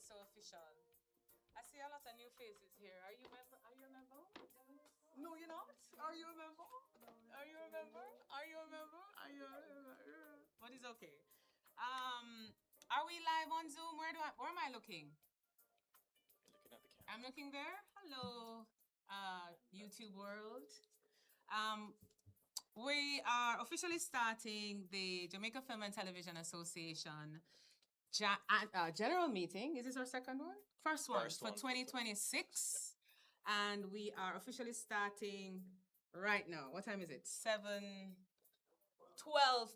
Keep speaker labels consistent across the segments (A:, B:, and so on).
A: so official. I see a lot of new faces here. Are you member? Are you a member? No, you're not. Are you a member? Are you a member? Are you a member? Are you a member? But it's okay. Are we live on Zoom? Where am I looking? Looking at the camera. I'm looking there. Hello, YouTube world. We are officially starting the Jamaica Film and Television Association general meeting. Is this our second one? First one for 2026. And we are officially starting right now. What time is it? 7:12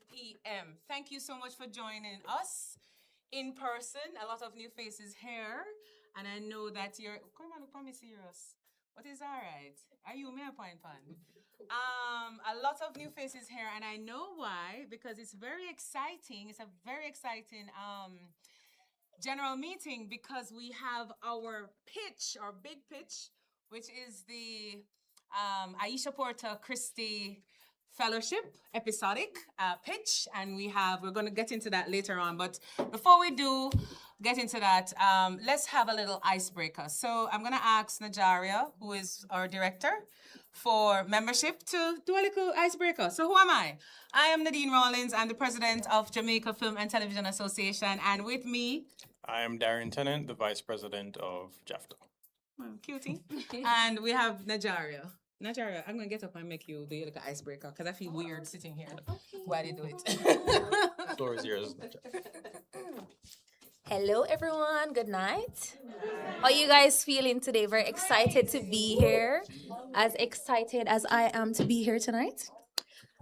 A: p.m. Thank you so much for joining us in person. A lot of new faces here. And I know that you're... Come on, come me serious. What is all right? Are you me a point pan? A lot of new faces here, and I know why, because it's very exciting. It's a very exciting general meeting because we have our pitch, our big pitch, which is the Aisha Porter-Christie Fellowship episodic pitch, and we're going to get into that later on. But before we do get into that, let's have a little icebreaker. So I'm going to ask Najaria, who is our director for membership, to do a little icebreaker. So who am I? I am Nadine Rawlins. I'm the president of Jamaica Film and Television Association, and with me...
B: I am Darren Tennant, the vice president of JAFTA.
A: Well, cutie. And we have Najaria. Najaria, I'm going to get up and make you do like an icebreaker because I feel weird sitting here while you do it.
B: The floor is yours.
C: Hello, everyone. Good night. How are you guys feeling today? Very excited to be here. As excited as I am to be here tonight.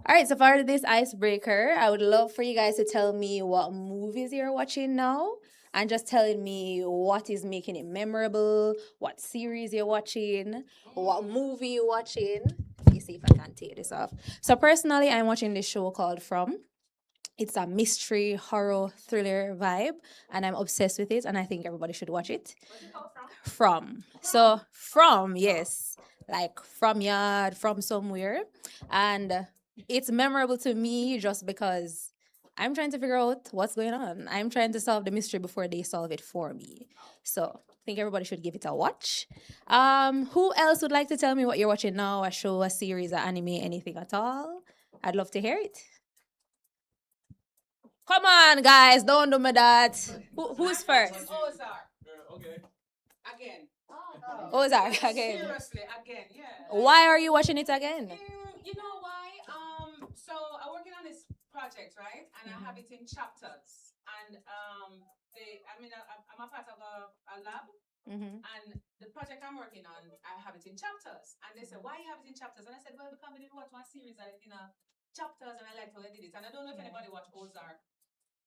C: All right, so for this icebreaker, I would love for you guys to tell me what movies you're watching now and just telling me what is making it memorable, what series you're watching, what movie you're watching. Let me see if I can take this off. So personally, I'm watching this show called From. It's a mystery, horror, thriller vibe, and I'm obsessed with it, and I think everybody should watch it.
A: What's it called,
C: From. So, from, yes. Like, from yard, from somewhere. And it's memorable to me just because I'm trying to figure out what's going on. I'm trying to solve the mystery before they solve it for me. So, I think everybody should give it a watch. Who else would like to tell me what you're watching now? A show, a series, an anime, anything at all? I'd love to hear it. Come on, guys, don't do me that. Who's first?
A: Ozark.
B: Okay.
A: Again.
C: Ozark, again.
A: Seriously, again, yeah.
C: Why are you watching it again?
A: You know why? So I'm working on this project, right? And I have it in chapters. And I'm a part of a lab. And the project I'm working on, I have it in chapters. And they said, why you have it in chapters? And I said, well, because we didn't watch one series in chapters, and I liked how they did it. And I don't know if anybody watched Ozark.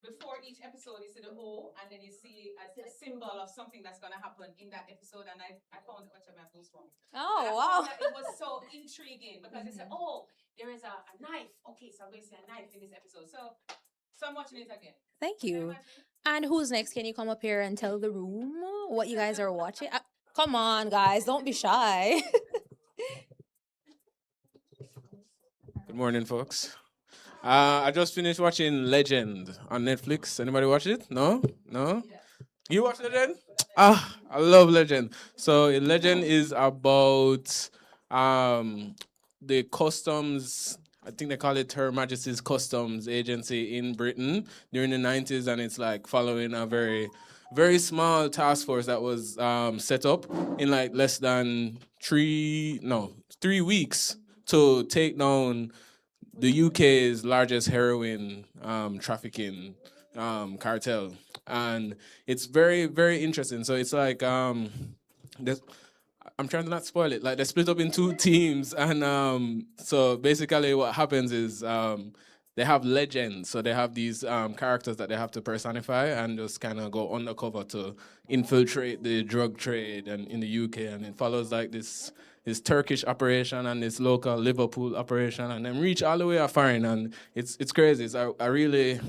A: Before each episode, you see the O, and then you see a symbol of something that's going to happen in that episode. And I found what my post from.
C: Oh, wow.
A: It was so intriguing because they said, oh, there is a knife. Okay, so I'm going to see a knife in this episode. So I'm watching it again.
C: Thank you. And who's next? Can you come up here and tell the room what you guys are watching? Come on, guys. Don't be shy.
D: Good morning, folks. I just finished watching Legend on Netflix. Anybody watch it? No? No? You watch Legend? I love Legend. So Legend is about the customs, I think they call it Her Majesty's Customs Agency in Britain during the 90s, and it's like following a very, very small task force that was set up in like less than 3 weeks to take down the UK's largest heroin trafficking cartel. And it's very, very interesting. So it's like, I'm trying to not spoil it. Like, they're split up in 2 teams. And so basically what happens is they have legends. So they have these characters that they have to personify and just kind of go undercover to infiltrate the drug trade and in the UK. And it follows like this Turkish operation and this local Liverpool operation, and then reach all the way foreign, and it's crazy. It's a really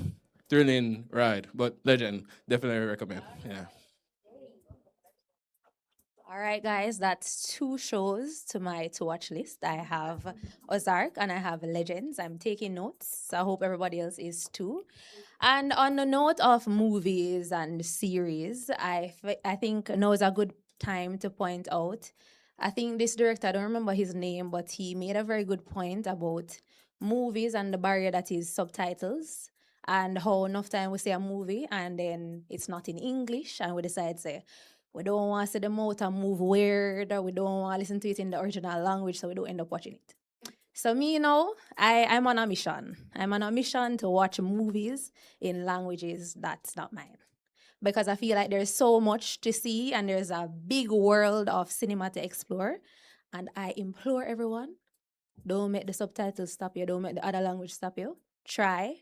D: thrilling ride, but Legend, definitely recommend. Yeah.
C: All All right, guys, that's 2 shows to my to watch list. I have Ozark and I have Legends. I'm taking notes, so I hope everybody else is too. And on the note of movies and series, I think now is a good time to point out. I think this director, I don't remember his name, but he made a very good point about movies and the barrier that is subtitles and how enough time we see a movie and then it's not in English and we decide say we don't want to see the mouth and move weird or we don't want to listen to it in the original language, so we don't end up watching it. So me, I'm on a mission. I'm on a mission to watch movies in languages that's not mine. Because I feel like there's so much to see and there's a big world of cinema to explore. And I implore everyone, don't make the subtitles stop you, don't make the other language stop you. Try,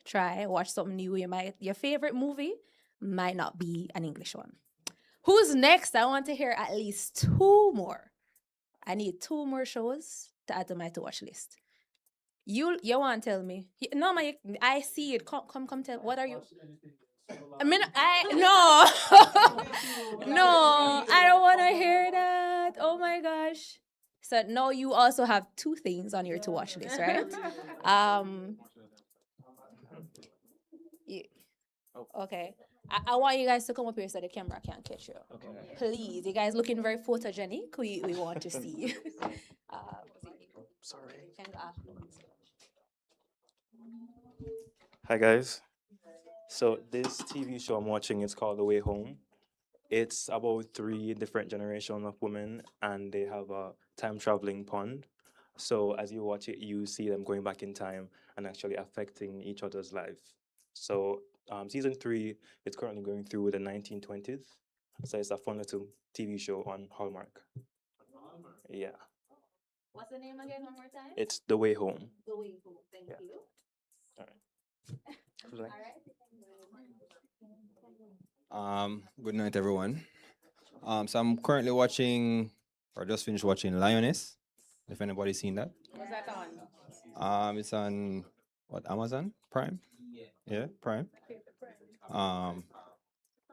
C: watch something new. Your favorite movie might not be an English one. Who's next? I want to hear at least 2 more. I need 2 more shows to add to my to watch list. You want to tell me? No, I see it. Come tell. What are you? I mean, no, I don't want to hear that. Oh my gosh. So now you also have 2 things on your to watch list, right? Okay. I want you guys to come up here so the camera can catch you. Okay. Please, you guys looking very photogenic. We want to see.
B: Sorry.
E: Hi guys. So this TV show I'm watching is called The Way Home. It's about 3 different generations of women and they have a time traveling pond. So as you watch it, you see them going back in time and actually affecting each other's life. So season 3 is currently going through the 1920s. So it's a fun little TV show on Hallmark. Yeah.
C: What's the name again one more time?
E: It's The Way Home.
C: The Way Home. Thank
E: Yeah.
C: you.
E: All right.
C: All right.
F: Good night, everyone. So I'm currently watching, or just finished watching Lioness. If anybody's seen that,
A: What's that on?
F: it's on what, Amazon Prime? Yeah, Prime.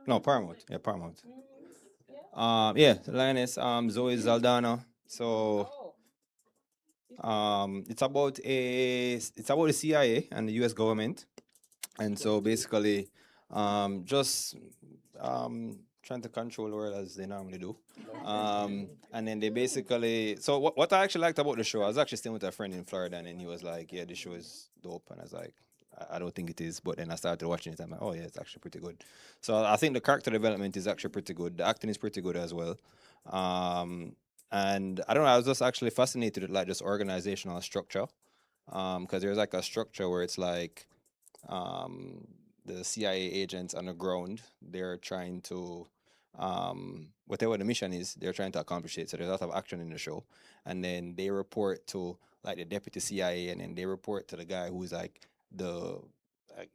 F: No, Paramount. Yeah, Paramount. Yeah, Lioness. Zoe Zaldana. So, it's about the CIA and the U.S. government, and so basically, just trying to control the world as they normally do. And then they basically, so what I actually liked about the show, I was actually staying with a friend in Florida, and then he was like, "Yeah, this show is dope," and I was like, I don't think it is, but then I started watching it. I'm like, oh yeah, it's actually pretty good. So I think the character development is actually pretty good. The acting is pretty good as well. And I don't know, I was just actually fascinated with like this organizational structure. Because there's like a structure where it's like the CIA agents on the ground, they're trying to whatever the mission is, they're trying to accomplish it. So there's a lot of action in the show. And then they report to like the deputy CIA, and then they report to the guy who's like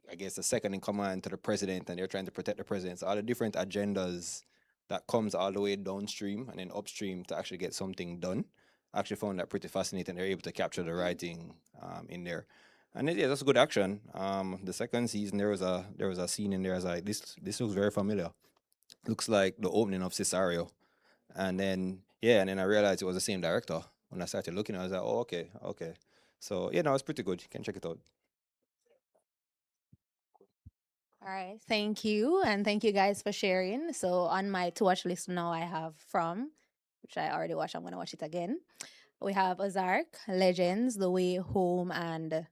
F: I guess the second in command to the president, and they're trying to protect the president. So all the different agendas that comes all the way downstream and then upstream to actually get something done. I actually found that pretty fascinating. They're able to capture the writing in there. And yeah, that's good action. The second season there was a scene in there. I was like, this looks very familiar. Looks like the opening of Cesario. And then I realized it was the same director. When I started looking, I was like, oh, okay. So yeah, no, it's pretty good. You can check it out.
C: All right, thank you, and thank you guys for sharing. So on my to watch list now, I have From, which I already watched. I'm gonna watch it again. We have Ozark, Legends, The Way Home, and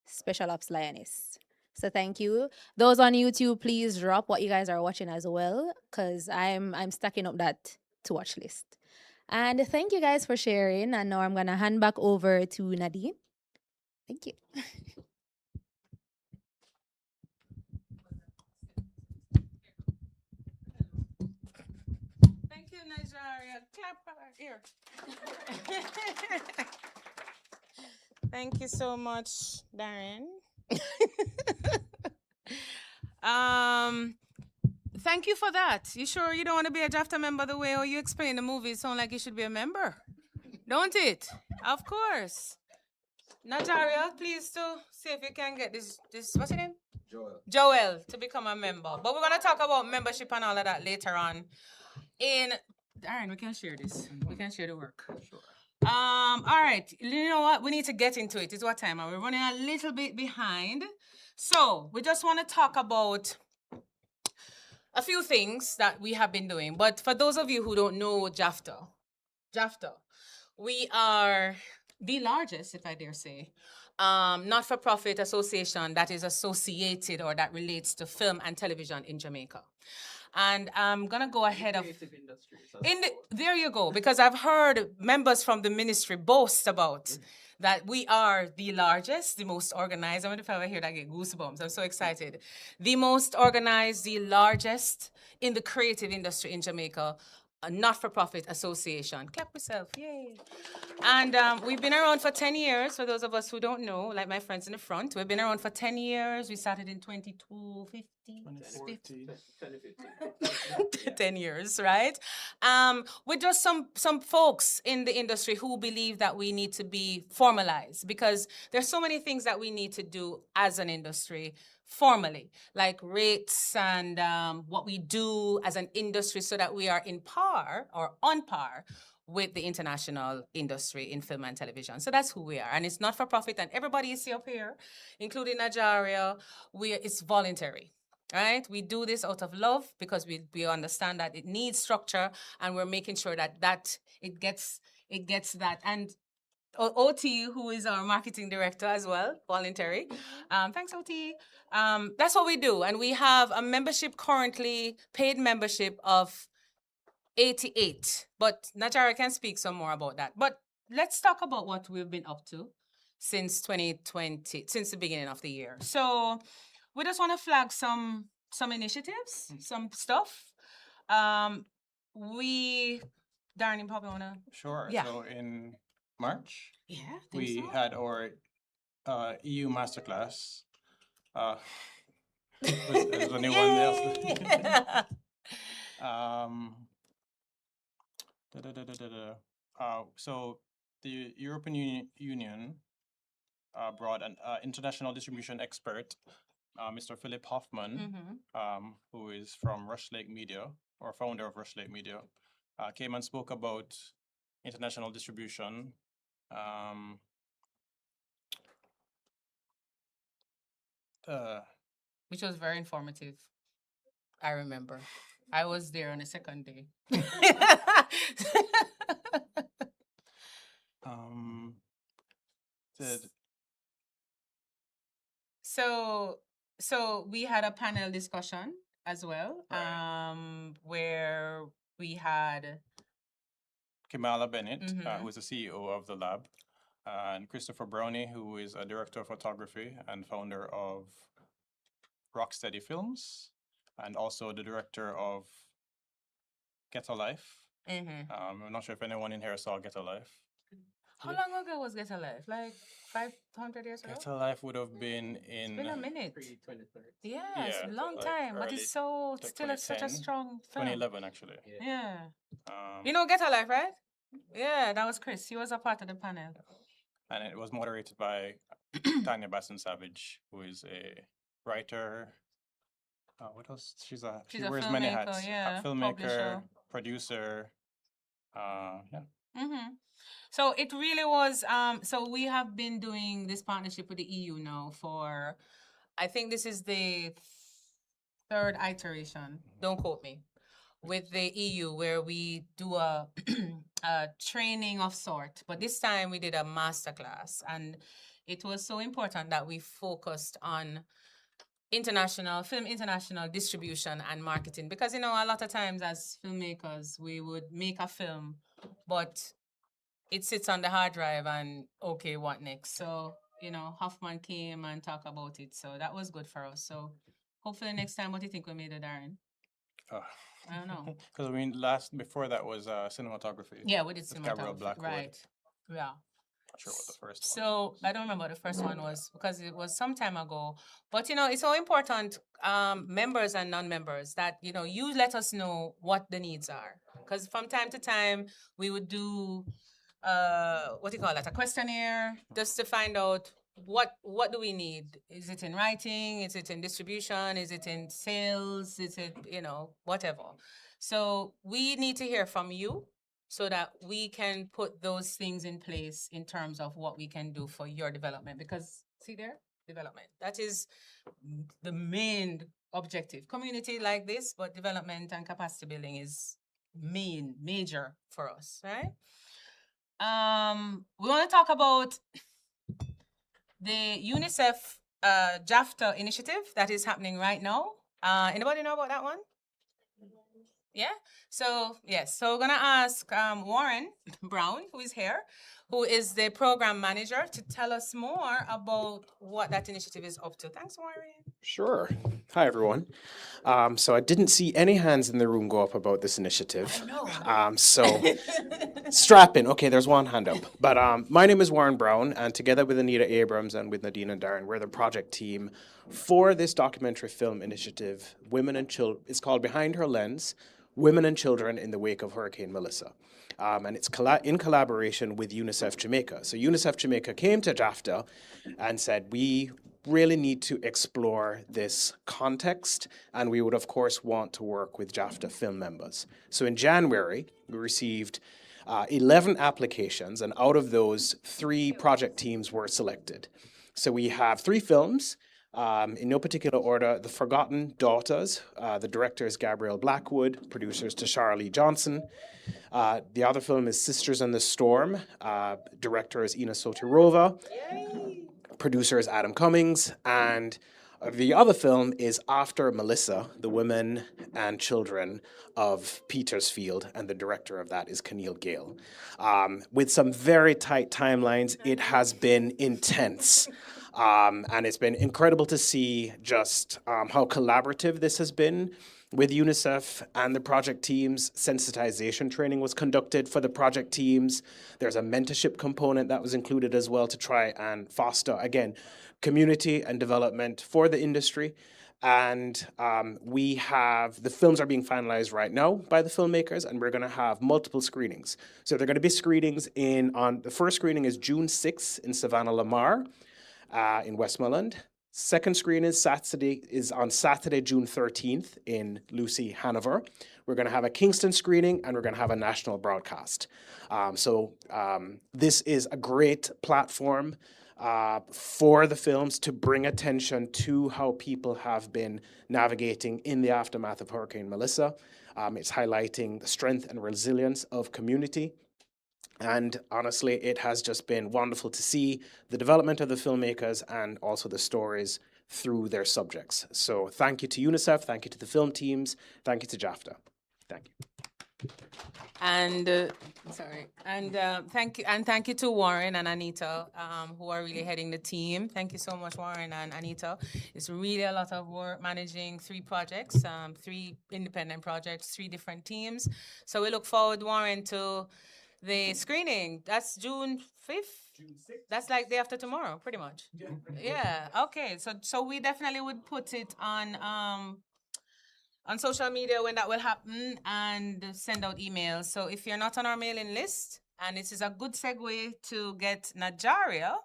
C: Special Ops Lioness. So thank you. Those on YouTube, please drop what you guys are watching as well, because I'm stacking up that to watch list. And thank you guys for sharing. And now I'm gonna hand back over to Nadine. Thank you.
A: Thank you, Nigeria. Clap for her ear. Thank you so much, Darren. Thank you for that. You sure you don't want to be a JAFTA member the way how you explain the movie? It sounds like you should be a member. Don't it? Of course. Nigeria, please to see if you can get this what's your name? Joel to become a member. But we're gonna talk about membership and all of that later on in Darren, we can share this. We can share the work. All right. You know what? We need to get into it. It's what time? We're running a little bit behind. So we just want to talk about a few things that we have been doing. But for those of you who don't know JAFTA, we are the largest, if I dare say, not-for-profit association that is associated or that relates to film and television in Jamaica. And I'm gonna go ahead of there you go, because I've heard members from the ministry boast about that we are the largest, the most organized. I wonder if I ever hear that, I get goosebumps. I'm so excited. The most organized, the largest in the creative industry in Jamaica, a not-for-profit association. Clap yourself, yay. And we've been around for 10 years, for those of us who don't know, like my friends in the front. We've been around for 10 years. We started in 10 years, right? With just some folks in the industry who believe that we need to be formalized, because there's so many things that we need to do as an industry formally, like rates and what we do as an industry so that we are in par or on par with the international industry in film and television. So that's who we are. And it's not for profit. And everybody you see up here, including Nigeria, it's voluntary. Right? We do this out of love because we understand that it needs structure, and we're making sure that it gets that. And OT, who is our marketing director as well, voluntary. Thanks, OT. That's what we do. And we have a membership currently, paid membership of 88. But Natasha can speak some more about that. But let's talk about what we've been up to since 2020, since the beginning of the year. So we just want to flag some initiatives, some stuff. Darren, you probably want to...
B: Sure.
A: Yeah.
B: So in March,
A: Yeah,
B: we had our EU masterclass. There's only one else. So the European Union brought an international distribution expert, Mr. Philip Hoffman, who is from Rush Lake Media, or founder of Rush Lake Media, came and spoke about international distribution.
A: Which was very informative. I remember. I was there on the second day. So we had a panel discussion as well,
B: Right.
A: where we had
B: Kamala Bennett, who is the CEO of the lab, and Christopher Perrone, who is a director of photography and founder of Rocksteady Films, and also the director of Get a Life. I'm not sure if anyone in here saw Get a Life.
A: How long ago was Get a Life? Like 500 years ago?
B: Get a Life would have been in...
A: It's been a minute. Yeah, it's
B: Yeah,
A: a long
B: like
A: time, but
B: early-
A: it's so
B: like
A: still such a
B: 2010,
A: strong film.
B: 2011, actually.
A: Yeah.
B: Um,
A: You know Get a Life, right? Yeah, that was Chris. He was a part of the panel.
B: and it was moderated by Tanya Basson Savage, who is a writer. What else? She
A: She's a
B: wears many
A: filmmaker,
B: hats.
A: yeah,
B: A filmmaker,
A: publisher.
B: producer. Yeah.
A: So it really was. So we have been doing this partnership with the EU now for, I think this is the third iteration. Don't quote me. With the EU, where we do a training of sort, but this time we did a masterclass, and it was so important that we focused on international distribution and marketing, because a lot of times as filmmakers we would make a film, but it sits on the hard drive and okay, what next? So Hoffman came and talked about it, so that was good for us. So hopefully next time, what do you think we made it, Darren? I don't know.
B: Because before that was cinematography.
A: Yeah, we did
B: with Gabriel
A: cinematography,
B: Blackwood.
A: right? Yeah.
B: Not sure what the first one.
A: So I don't remember what the first one was because it was some time ago. But it's so important, members and non-members, that you let us know what the needs are. Because from time to time we would do what do you call that? A questionnaire, just to find out what do we need. Is it in writing? Is it in distribution? Is it in sales? Is it whatever? So we need to hear from you so that we can put those things in place in terms of what we can do for your development. Because, see there, development. That is the main objective. Community like this, but development and capacity building is major for us, right? We want to talk about the UNICEF JAFTA initiative that is happening right now. Anybody know about that one? Yeah. So yes. So we're gonna ask Warren Brown, who is here, who is the program manager, to tell us more about what that initiative is up to. Thanks, Warren.
G: Sure. Hi, everyone. So I didn't see any hands in the room go up about this initiative. So strap in. Okay, there's one hand up. But my name is Warren Brown, and together with Anita Abrams and with Nadine and Darren, we're the project team for this documentary film initiative, Women and Children. It's called Behind Her Lens, Women and Children in the Wake of Hurricane Melissa. And it's in collaboration with UNICEF Jamaica. So UNICEF Jamaica came to JAFTA and said, we really need to explore this context, and we would, of course, want to work with JAFTA film members. So in January, we received 11 applications, and out of those, 3 project teams were selected. So we have 3 films. In no particular order, The Forgotten Daughters. The director is Gabrielle Blackwood, producers Tashara Lee Johnson. The other film is Sisters in the Storm. Director is Ina Sotirova. Producer is Adam Cummings. And the other film is After Melissa, the Women and Children of Petersfield, and the director of that is Keneal Gale. With some very tight timelines, it has been intense. And it's been incredible to see just how collaborative this has been with UNICEF and the project teams. Sensitization training was conducted for the project teams. There's a mentorship component that was included as well to try and foster, again, community and development for the industry. And the films are being finalized right now by the filmmakers, and we're going to have multiple screenings. So there are going to be screenings the first screening is June 6th in Savannah Lamar. In Westmoreland. Second screen is on Saturday, June 13th in Lucy, Hanover. We're going to have a Kingston screening, and we're going to have a national broadcast. This is a great platform for the films to bring attention to how people have been navigating in the aftermath of Hurricane Melissa. It's highlighting the strength and resilience of community. And honestly, it has just been wonderful to see the development of the filmmakers and also the stories through their subjects. So thank you to UNICEF, thank you to the film teams, thank you to JAFTA. Thank you.
A: And thank you to Warren and Anita, who are really heading the team. Thank you so much, Warren and Anita. It's really a lot of work managing 3 projects, 3 independent projects, 3 different teams. So we look forward, Warren, to the screening. That's June 5th? June 6th. That's like day after tomorrow, pretty much. Yeah. Okay. So we definitely would put it on social media when that will happen and send out emails. So if you're not on our mailing list, and this is a good segue to get Najaria,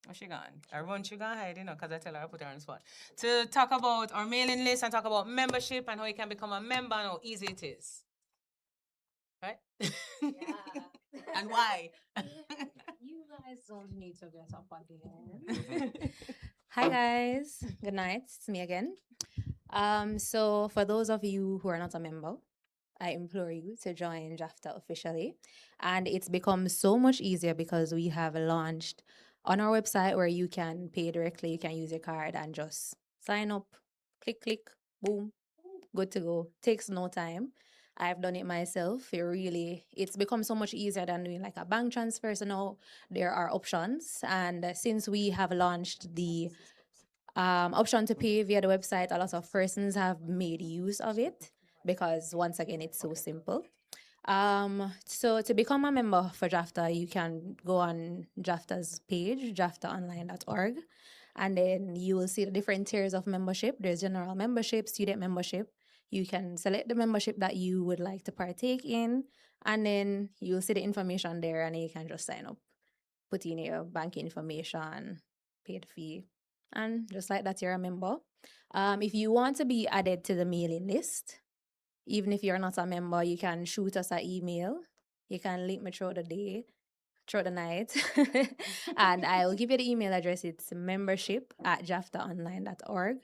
A: where's she gone? Everyone, she gone hide, because I tell her I put her on the spot, to talk about our mailing list and talk about membership and how you can become a member and how easy it is. Right?
C: Yeah.
A: And why?
C: You guys don't need to get up again. Hi guys, good night. It's me again. So for those of you who are not a member, I implore you to join JAFTA officially. And it's become so much easier because we have launched on our website where you can pay directly. You can use your card and just sign up, click, boom, good to go. Takes no time. I've done it myself. It's become so much easier than doing like a bank transfer. So now there are options. And since we have launched the option to pay via the website, a lot of persons have made use of it because once again, it's so simple. So to become a member for JAFTA, you can go on JAFTA's page, jaftaonline.org, and then you will see the different tiers of membership. There's general membership, student membership. You can select the membership that you would like to partake in, and then you'll see the information there, and you can just sign up, put in your bank information, pay the fee, and just like that, you're a member. If you want to be added to the mailing list, Even if you're not a member, you can shoot us an email. You can link me throughout the day, throughout the night. And I will give you the email address. It's membership@jaftaonline.org.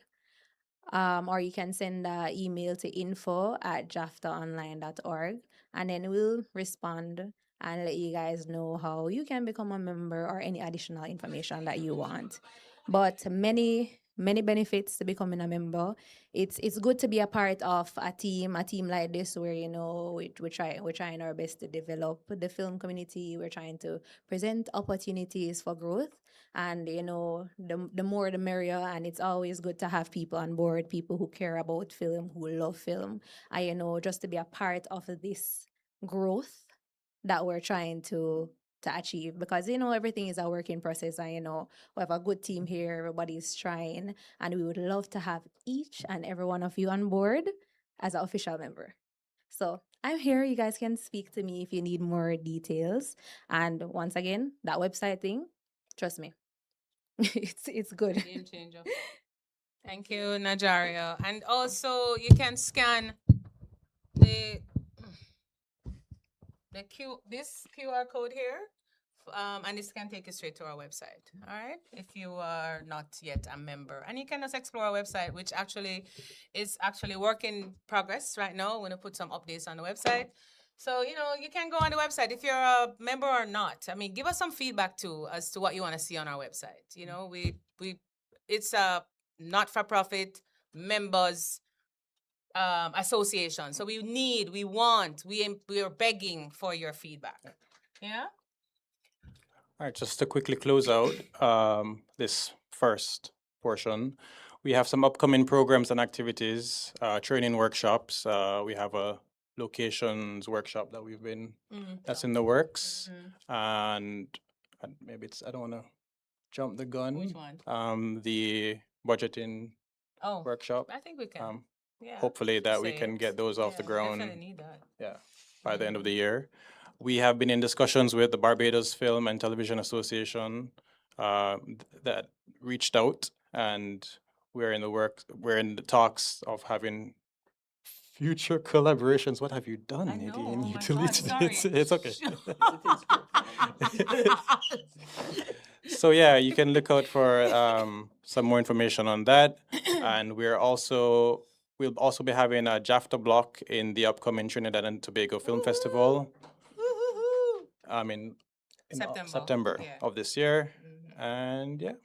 C: Or you can send an email to info@jaftaonline.org. And then we'll respond and let you guys know how you can become a member or any additional information that you want. But many benefits to becoming a member. It's good to be a part of a team like this where we're trying our best to develop the film community. We're trying to present opportunities for growth, and the more the merrier. And it's always good to have people on board, people who care about film, who love film, and just to be a part of this growth that we're trying to achieve, because everything is a working process, and we have a good team here, everybody's trying, and we would love to have each and every one of you on board as an official member. So I'm here. You guys can speak to me if you need more details. And once again, that website thing, trust me, it's good.
A: Game changer. Thank you, Najaria. And also, you can scan this QR code here, and this can take you straight to our website. All right, if you are not yet a member, and you can just explore our website, which is work in progress right now. We're gonna put some updates on the website. So, you can go on the website if you're a member or not. I mean, give us some feedback too as to what you want to see on our website. It's a not-for-profit members association. So we are begging for your feedback. Yeah?
B: All right, just to quickly close out this first portion, we have some upcoming programs and activities, training workshops. We have a locations workshop that that's in the works. And maybe I don't want to jump the gun.
A: Which one?
B: The budgeting workshop.
A: I think we can.
B: Hopefully that we can get those off the ground.
A: Definitely need that.
B: Yeah, by the end of the year. We have been in discussions with the Barbados Film and Television Association that reached out, and we're in the talks of having future collaborations. What have you done, Nadine?
A: Oh my
B: You
A: God,
B: deleted
A: sorry.
B: it's okay. So yeah, you can look out for some more information on that. And we'll also be having a JAFTA block in the upcoming Trinidad and Tobago Film Festival. In September of this year. And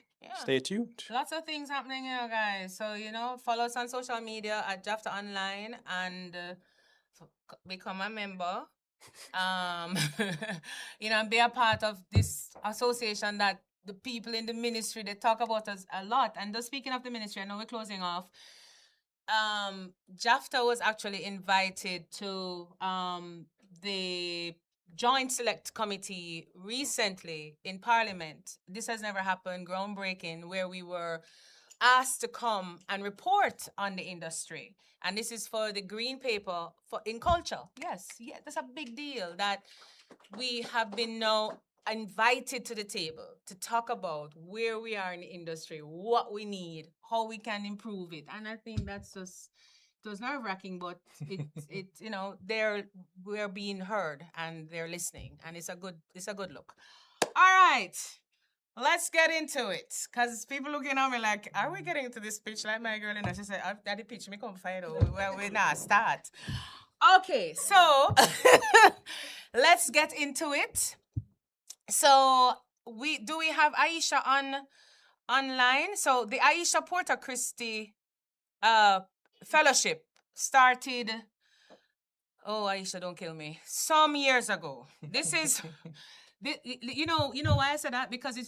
B: stay tuned.
A: Lots of things happening here, guys. So, follow us on social media at JAFTA Online and become a member. And be a part of this association that the people in the ministry, they talk about us a lot. And just speaking of the ministry, I know we're closing off. JAFTA was actually invited to the Joint Select Committee recently in Parliament. This has never happened, groundbreaking, where we were asked to come and report on the industry. And this is for the Green Paper in culture. Yes, that's a big deal that we have been now invited to the table to talk about where we are in the industry, what we need, how we can improve it. And I think that's just, it was nerve-wracking, but we're being heard and they're listening, and it's a good look. All right, let's get into it, because people looking at me like, are we getting into this pitch like my girl? And she said, "That the pitch me come find out. Well, we not start." Okay, so let's get into it. So we have Aisha online. So the Aisha Porter-Christie Fellowship started, Aisha, don't kill me, some years ago. This is you know why I said that? Because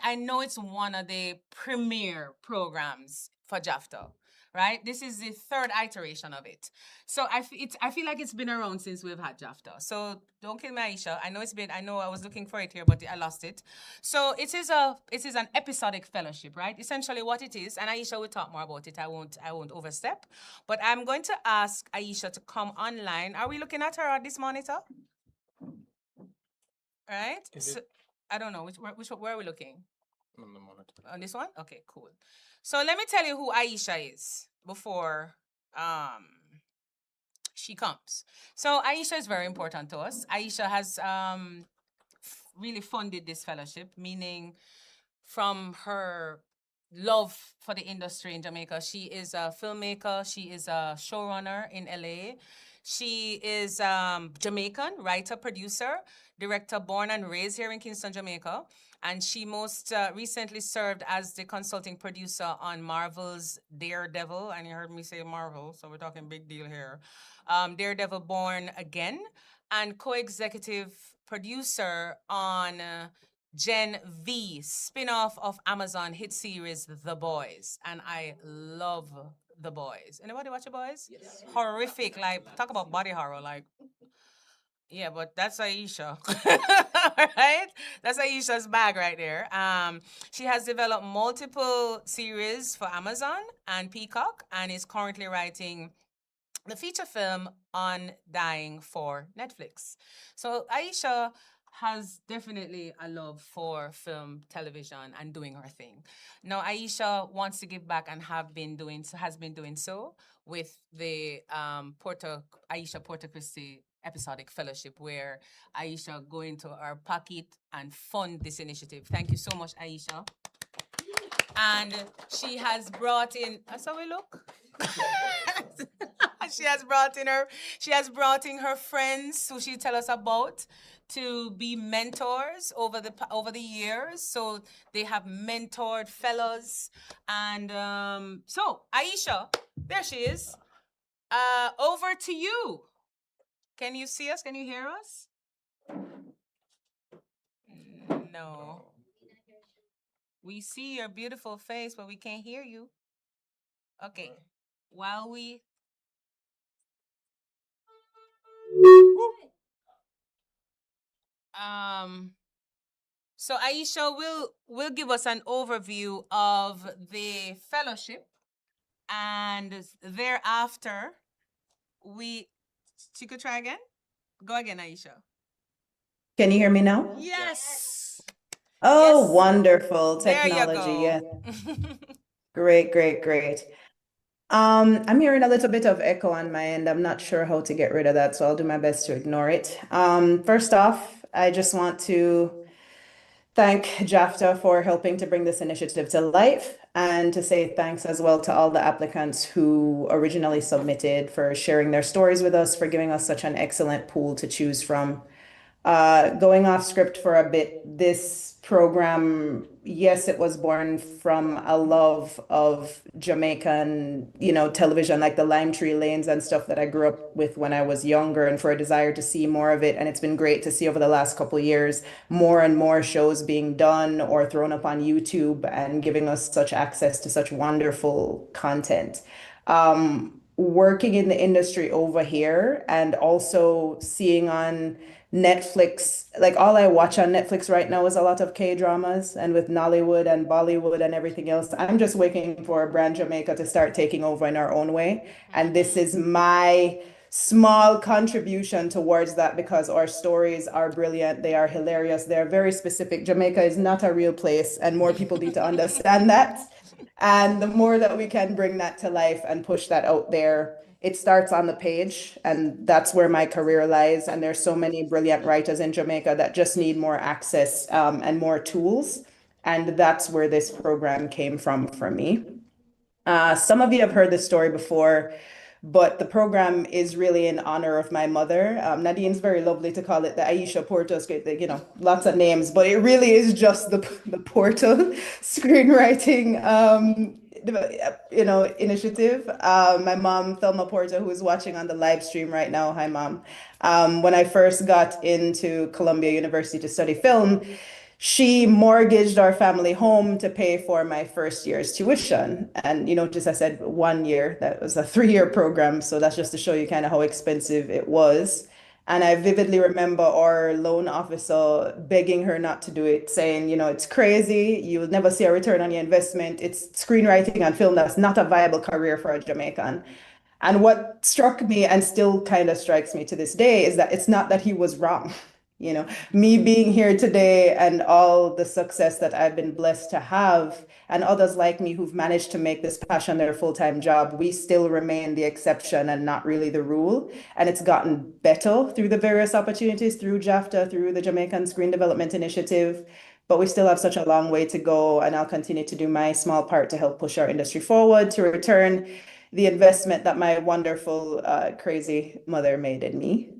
A: I know it's one of the premier programs for JAFTA, right? This is the third iteration of it. So I feel like it's been around since we've had JAFTA. So don't kill me, Aisha. I know I was looking for it here, but I lost it. So it is an episodic fellowship, right? Essentially what it is, and Aisha will talk more about it. I won't overstep. But I'm going to ask Aisha to come online. Are we looking at her on this monitor? Right? I don't know where are we looking?
B: On the monitor.
A: On this one? Okay, cool. So let me tell you who Aisha is before she comes. So Aisha is very important to us. Aisha has really funded this fellowship, meaning from her love for the industry in Jamaica. She is a filmmaker. She is a showrunner in LA. She is Jamaican, writer, producer, director, born and raised here in Kingston, Jamaica. And she most recently served as the consulting producer on Marvel's Daredevil. And you heard me say Marvel, so we're talking big deal here. Daredevil Born Again, and co-executive producer on Gen V, spin-off of Amazon hit series The Boys. And I love The Boys. Anybody watch The Boys? Yes. Horrific, like, talk about body horror, like, yeah, but that's Aisha, right? That's Aisha's bag right there. She has developed multiple series for Amazon and Peacock and is currently writing the feature film on Dying for Netflix. So Aisha has definitely a love for film, television, and doing her thing. Now, Aisha wants to give back and has been doing so with the Aisha Porter-Christie Episodic Fellowship, where Aisha go into our pocket and fund this initiative. Thank you so much, Aisha. And she has brought in, that's how we look. She has brought in her friends who she tell us about to be mentors over the years. So they have mentored fellows. And so Aisha, there she is. Over to you. Can you see us? Can you hear us? No. We see your beautiful face, but we can't hear you. Okay. While we... So Aisha will give us an overview of the fellowship, and thereafter she could try again. Go again, Aisha.
H: Can you hear me now?
A: Yes.
H: Oh,
A: Yes.
H: wonderful
A: There you
H: technology. Yeah.
A: go.
H: Great. I'm hearing a little bit of echo on my end. I'm not sure how to get rid of that, so I'll do my best to ignore it. First off, I just want to thank JAFTA for helping to bring this initiative to life, and to say thanks as well to all the applicants who originally submitted, for sharing their stories with us, for giving us such an excellent pool to choose from. Going off script for a bit, this program, yes, it was born from a love of Jamaican, television, like the Lime Tree Lanes and stuff that I grew up with when I was younger, and for a desire to see more of it. And it's been great to see over the last couple of years, more and more shows being done or thrown up on YouTube and giving us such access to such wonderful content. Working in the industry over here, and also seeing on Netflix, like all I watch on Netflix right now is a lot of K-dramas, and with Nollywood and Bollywood and everything else, I'm just waiting for Brand Jamaica to start taking over in our own way. And this is my small contribution towards that, because our stories are brilliant, they are hilarious, they're very specific. Jamaica is not a real place, and more people need to understand that. And the more that we can bring that to life and push that out there, it starts on the page, and that's where my career lies. And there's so many brilliant writers in Jamaica that just need more access and more tools. And that's where this program came from for me. Some of you have heard this story before, but the program is really in honor of my mother. Nadine's very lovely to call it the Aisha Porter-Christie, lots of names, but it really is just the Porter screenwriting initiative. My mom, Thelma Porter, who is watching on the live stream right now. Hi, Mom. When I first got into Columbia University to study film, she mortgaged our family home to pay for my first year's tuition. And just I said 1 year, that was a 3-year program. So that's just to show you kind of how expensive it was. And I vividly remember our loan officer begging her not to do it, saying, it's crazy. You will never see a return on your investment. It's screenwriting and film. That's not a viable career for a Jamaican. And what struck me, and still kind of strikes me to this day, is that it's not that he was wrong. You know, me being here today and all the success that I've been blessed to have, and others like me who've managed to make this passion their full-time job, we still remain the exception and not really the rule. And it's gotten better through the various opportunities, through JAFTA, through the Jamaican Screen Development Initiative. But we still have such a long way to go, and I'll continue to do my small part to help push our industry forward, to return the investment that my wonderful, crazy mother made in me.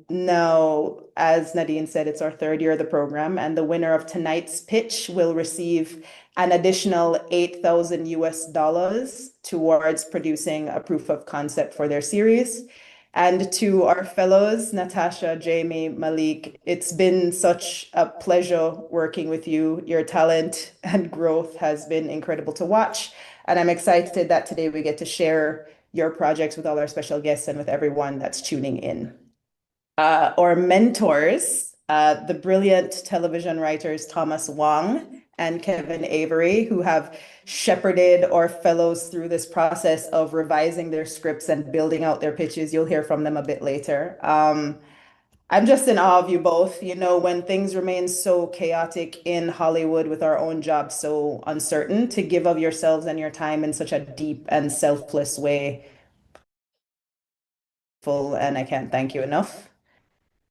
H: Now, as Nadine said, it's our third year of the program, and the winner of tonight's pitch will receive an additional $8,000 towards producing a proof of concept for their series. And to our fellows, Natasha, Jaime, Malik, it's been such a pleasure working with you. Your talent and growth has been incredible to watch. And I'm excited that today we get to share your projects with all our special guests and with everyone that's tuning in. Our mentors, the brilliant television writers Thomas Wong and Kevin Avery, who have shepherded our fellows through this process of revising their scripts and building out their pitches. You'll hear from them a bit later. I'm just in awe of you both. You know, when things remain so chaotic in Hollywood with our own jobs so uncertain, to give of yourselves and your time in such a deep and selfless way. And I can't thank you enough.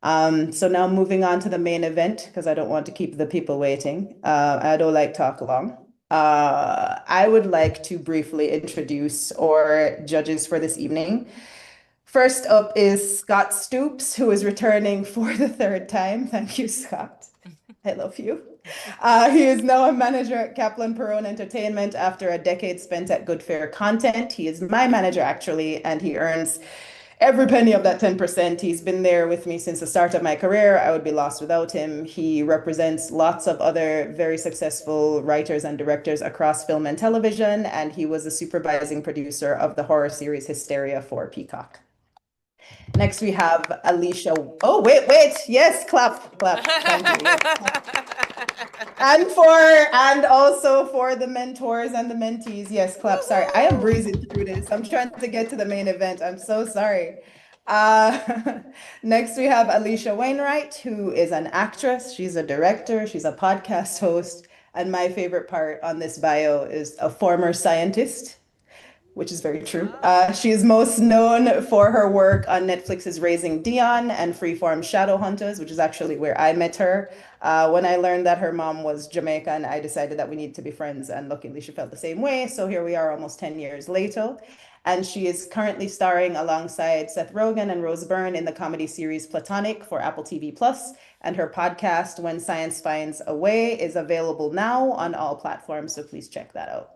H: So now moving on to the main event, because I don't want to keep the people waiting. I don't like talk long. I would like to briefly introduce our judges for this evening. First up is Scott Stoops, who is returning for the third time. Thank you, Scott. I love you. He is now a manager at Kaplan Perrone Entertainment after a decade spent at Good Fair Content. He is my manager, actually, and he earns every penny of that 10%. He's been there with me since the start of my career. I would be lost without him. He represents lots of other very successful writers and directors across film and television, and he was a supervising producer of the horror series Hysteria for Peacock. Next, we have Alisha. Oh, wait. Yes, clap. Thank you. And also for the mentors and the mentees. Yes, clap. Sorry, I am breezing through this. I'm trying to get to the main event. I'm so sorry. Next, we have Aisha Wainwright, who is an actress. She's a director. She's a podcast host. And my favorite part on this bio is a former scientist, which is very true. She is most known for her work on Netflix's Raising Dion and Freeform Shadowhunters, which is actually where I met her. When I learned that her mom was Jamaican, I decided that we needed to be friends, and luckily she felt the same way. So here we are almost 10 years later. And she is currently starring alongside Seth Rogen and Rose Byrne in the comedy series Platonic for Apple TV+. And her podcast, When Science Finds a Way, is available now on all platforms, so please check that out.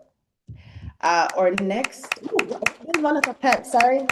H: Or next, one of the pets, sorry.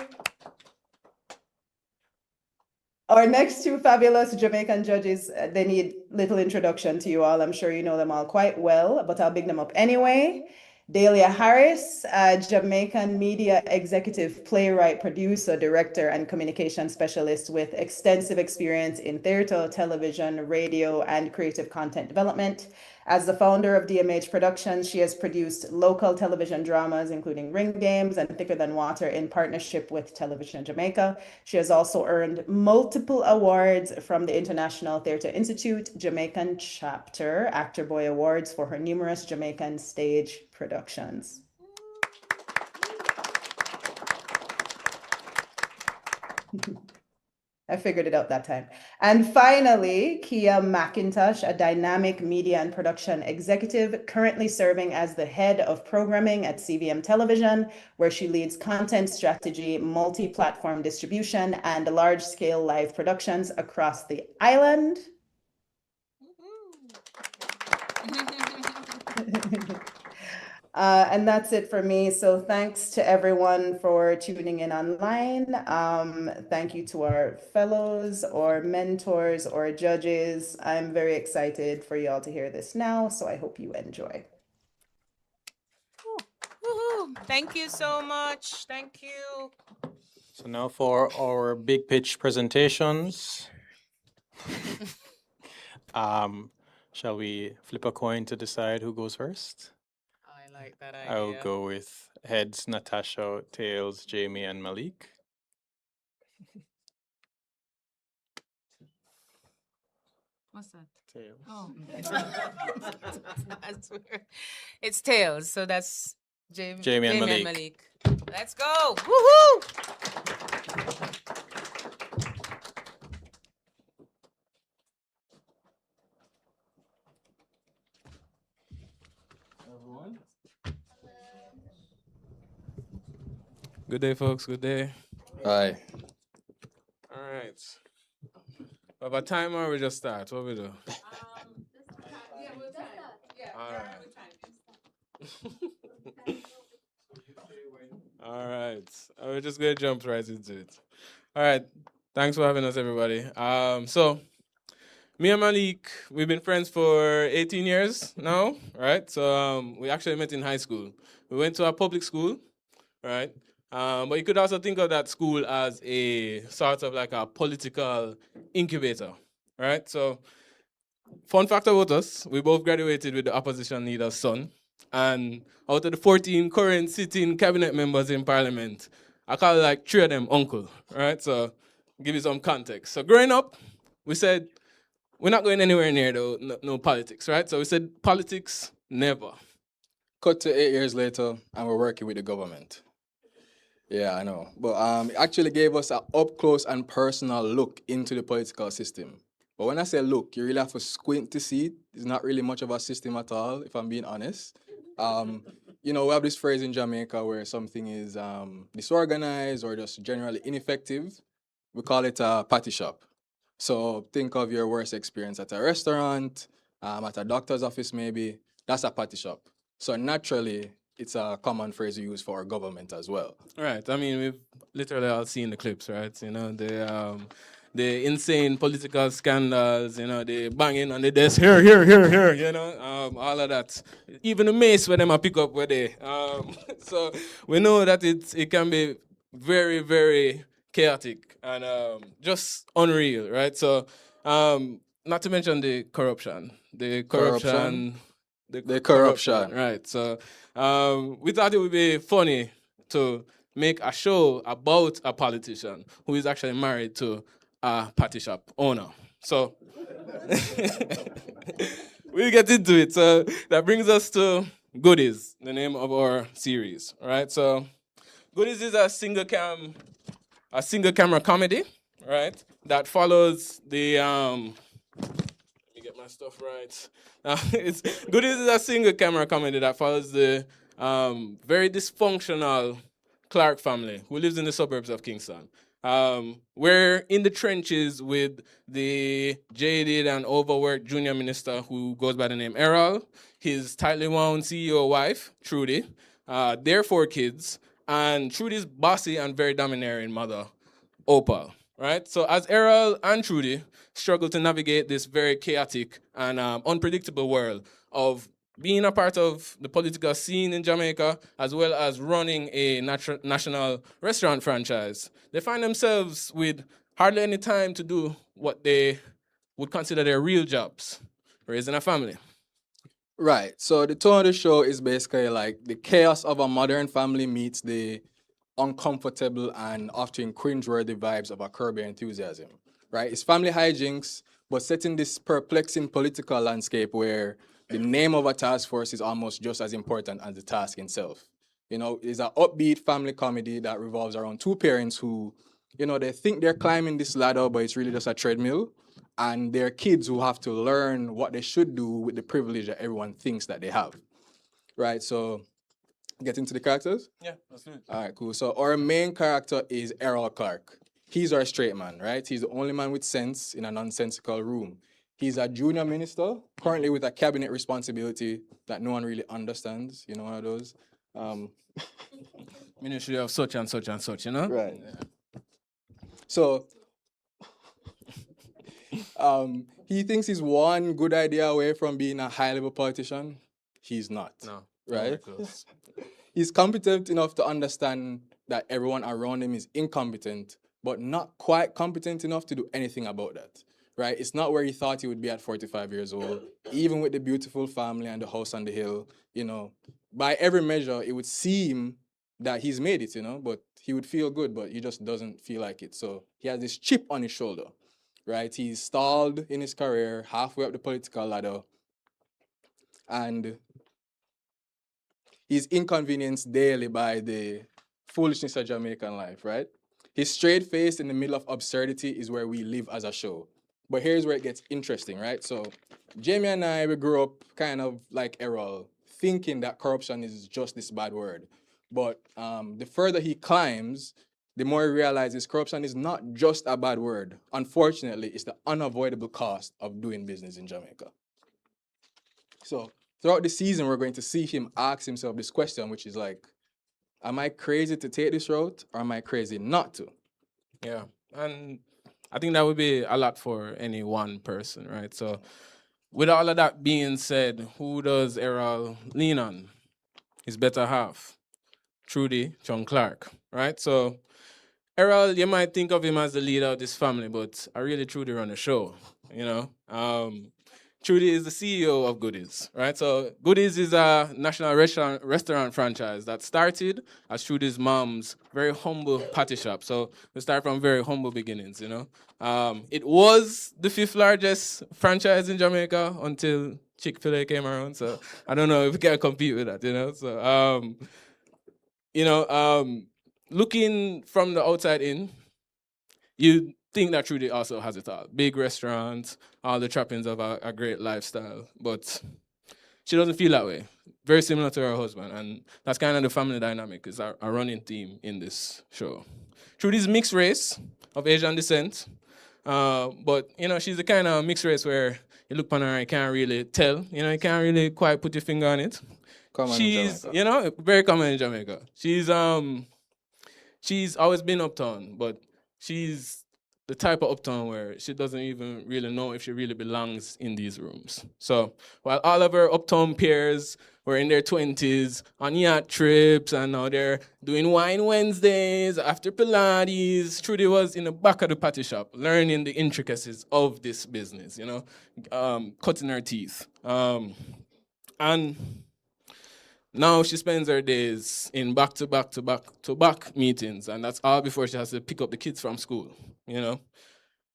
H: Our next two fabulous Jamaican judges, they need little introduction to you all. I'm sure you know them all quite well, but I'll big them up anyway. Dahlia Harris, a Jamaican media executive, playwright, producer, director, and communication specialist with extensive experience in theater, television, radio, and creative content development. As the founder of DMH Productions, she has produced local television dramas, including Ring Games and Thicker Than Water, in partnership with Television Jamaica. She has also earned multiple awards from the International Theatre Institute, Jamaican Chapter, Actor Boy Awards for her numerous Jamaican stage productions. I figured it out that time. And finally, Kia McIntosh, a dynamic media and production executive, currently serving as the head of programming at CVM Television, where she leads content strategy, multi-platform distribution, and large-scale live productions across the island. And that's it for me. So thanks to everyone for tuning in online. Thank you to our fellows or mentors or judges. I'm very excited for you all to hear this now, so I hope you enjoy.
A: Thank you so much. Thank you.
B: So now for our big pitch presentations. Shall we flip a coin to decide who goes first?
A: I like that idea.
B: I'll go with heads, Natasha, tails, Jaime, and Malik.
A: What's that?
D: Tails.
A: Oh. I swear. It's tails. So that's
B: Jamie and Malik.
A: Let's go. Woohoo!
D: Good day, folks. Good day.
F: Aye.
D: All right. Have a time or we just start? What we do? All right. All right. We're just gonna jump right into it. All right. Thanks for having us, everybody. So me and Malik, we've been friends for 18 years now, right? So we actually met in high school. We went to a public school, right? But you could also think of that school as a sort of like a political incubator, right? So, fun fact about us, we both graduated with the opposition leader's son. And out of the 14 current sitting cabinet members in parliament, I call like 3 of them uncle, right? So, give you some context. So, growing up, we said, we're not going anywhere near no politics, right? So, we said, politics, never.
F: Cut to 8 years later, and we're working with the government. Yeah, I know. But it actually gave us an up-close and personal look into the political system. But when I say look, you really have to squint to see it. It's not really much of a system at all, if I'm being honest. We have this phrase in Jamaica where something is disorganized or just generally ineffective. We call it a patty shop. So think of your worst experience at a restaurant, at a doctor's office maybe. That's a patty shop. So naturally, it's a common phrase we use for our government as well.
D: Right. I mean, we've literally all seen the clips, right? The insane political scandals, the banging on the desk, here, all of that. Even the mace where them a pick up where they. So we know that it can be very, very chaotic and just unreal, right? So not to mention the corruption. The corruption. Right. So we thought it would be funny to make a show about a politician who is actually married to a patty shop owner. So we'll get into it. So that brings us to Goodies, the name of our series. Right. So Goodies is a single camera comedy, right? That follows the let me get my stuff right. Goodies is a single camera comedy that follows the very dysfunctional Clark family who lives in the suburbs of Kingston. We're in the trenches with the jaded and overworked junior minister who goes by the name Errol, his tightly wound CEO wife, Trudy, their 4 kids, and Trudy's bossy and very domineering mother, Opal. Right? So as Errol and Trudy struggle to navigate this very chaotic and unpredictable world of being a part of the political scene in Jamaica, as well as running a national restaurant franchise, they find themselves with hardly any time to do what they would consider their real jobs, raising a family.
F: Right. So the tone of the show is basically like the chaos of a modern family meets the uncomfortable and often cringeworthy vibes of a Curb Your Enthusiasm. Right? It's family hijinks, but set in this perplexing political landscape where the name of a task force is almost just as important as the task itself. It's an upbeat family comedy that revolves around 2 parents who, they think they're climbing this ladder, but it's really just a treadmill. And their kids who have to learn what they should do with the privilege that everyone thinks that they have. Right? So, get into the characters?
D: Yeah, let's do it.
F: All right, cool. So our main character is Errol Clark. He's our straight man, right? He's the only man with sense in a nonsensical room. He's a junior minister, currently with a cabinet responsibility that no one really understands. You know, one of those.
D: Ministry of such and such and such,
F: Right. Yeah. So, he thinks he's one good idea away from being a high-level politician. He's not.
D: No.
F: Right? He's competent enough to understand that everyone around him is incompetent, but not quite competent enough to do anything about that. Right? It's not where he thought he would be at 45 years old. Even with the beautiful family and the house on the hill, by every measure, it would seem that he's made it, but he would feel good, but he just doesn't feel like it. So he has this chip on his shoulder,
I: right? He's stalled in his career, halfway up the political ladder, and he's inconvenienced daily by the foolishness of Jamaican life, right? His straight face in the middle of absurdity is where we live as a show. But here's where it gets interesting, right? So Jamie and I, we grew up kind of like Errol, thinking that corruption is just this bad word. But the further he climbs, the more he realizes corruption is not just a bad word. Unfortunately, it's the unavoidable cost of doing business in Jamaica. So throughout the season, we're going to see him ask himself this question, which is like, am I crazy to take this route, or am I crazy not to?
D: Yeah, and I think that would be a lot for any one person, right? So with all of that being said, who does Errol lean on? His better half, Trudy John Clark, right? So Errol, you might think of him as the leader of this family, but I really Trudy run the show, you know? Trudy is the CEO of Goodies, right? So Goodies is a national restaurant franchise that started as Trudy's mom's very humble patty shop. So we start from very humble beginnings, you know? It was the 5th largest franchise in Jamaica until Chick-fil-A came around. So I don't know if we can compete with that, you know? So, looking from the outside in, you think that Trudy also has it all. Big restaurants, all the trappings of a great lifestyle. But she doesn't feel that way. Very similar to her husband. And that's kind of the family dynamic, is a running theme in this show. Trudy's mixed race of Asian descent. But, you know, she's the kind of mixed race where you look upon her and you can't really tell. You know, you can't really quite put your finger on it. She's, you know, very common in Jamaica. She's always been uptown, but she's the type of uptown where she doesn't even really know if she really belongs in these rooms. So while all of her uptown peers were in their 20s on yacht trips and now they're doing wine Wednesdays after Pilates, Trudy was in the back of the patty shop learning the intricacies of this business, you know, cutting her teeth. And now she spends her days in back-to-back meetings, and that's all before she has to pick up the kids from school, you know?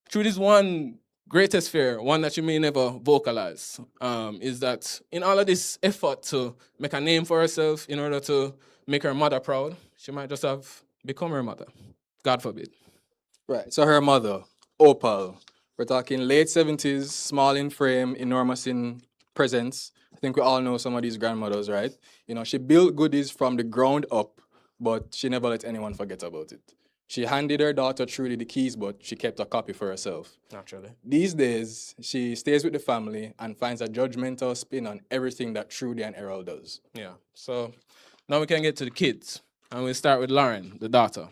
D: Trudy's one greatest fear, one that she may never vocalize, is that in all of this effort to make a name for herself in order to make her mother proud, she might just have become her mother. God forbid.
I: Right, so her mother, Opal, we're talking late 70s, small in frame, enormous in presence. I think we all know some of these grandmothers, right? You know, she built Goodies from the ground up, but she never let anyone forget about it. She handed her daughter Trudy the keys, but she kept a copy for herself.
D: Naturally.
I: These days, she stays with the family and finds a judgmental spin on everything that Trudy and Errol does.
D: Yeah, so now we can get to the kids, and we'll start with Lauren, the daughter.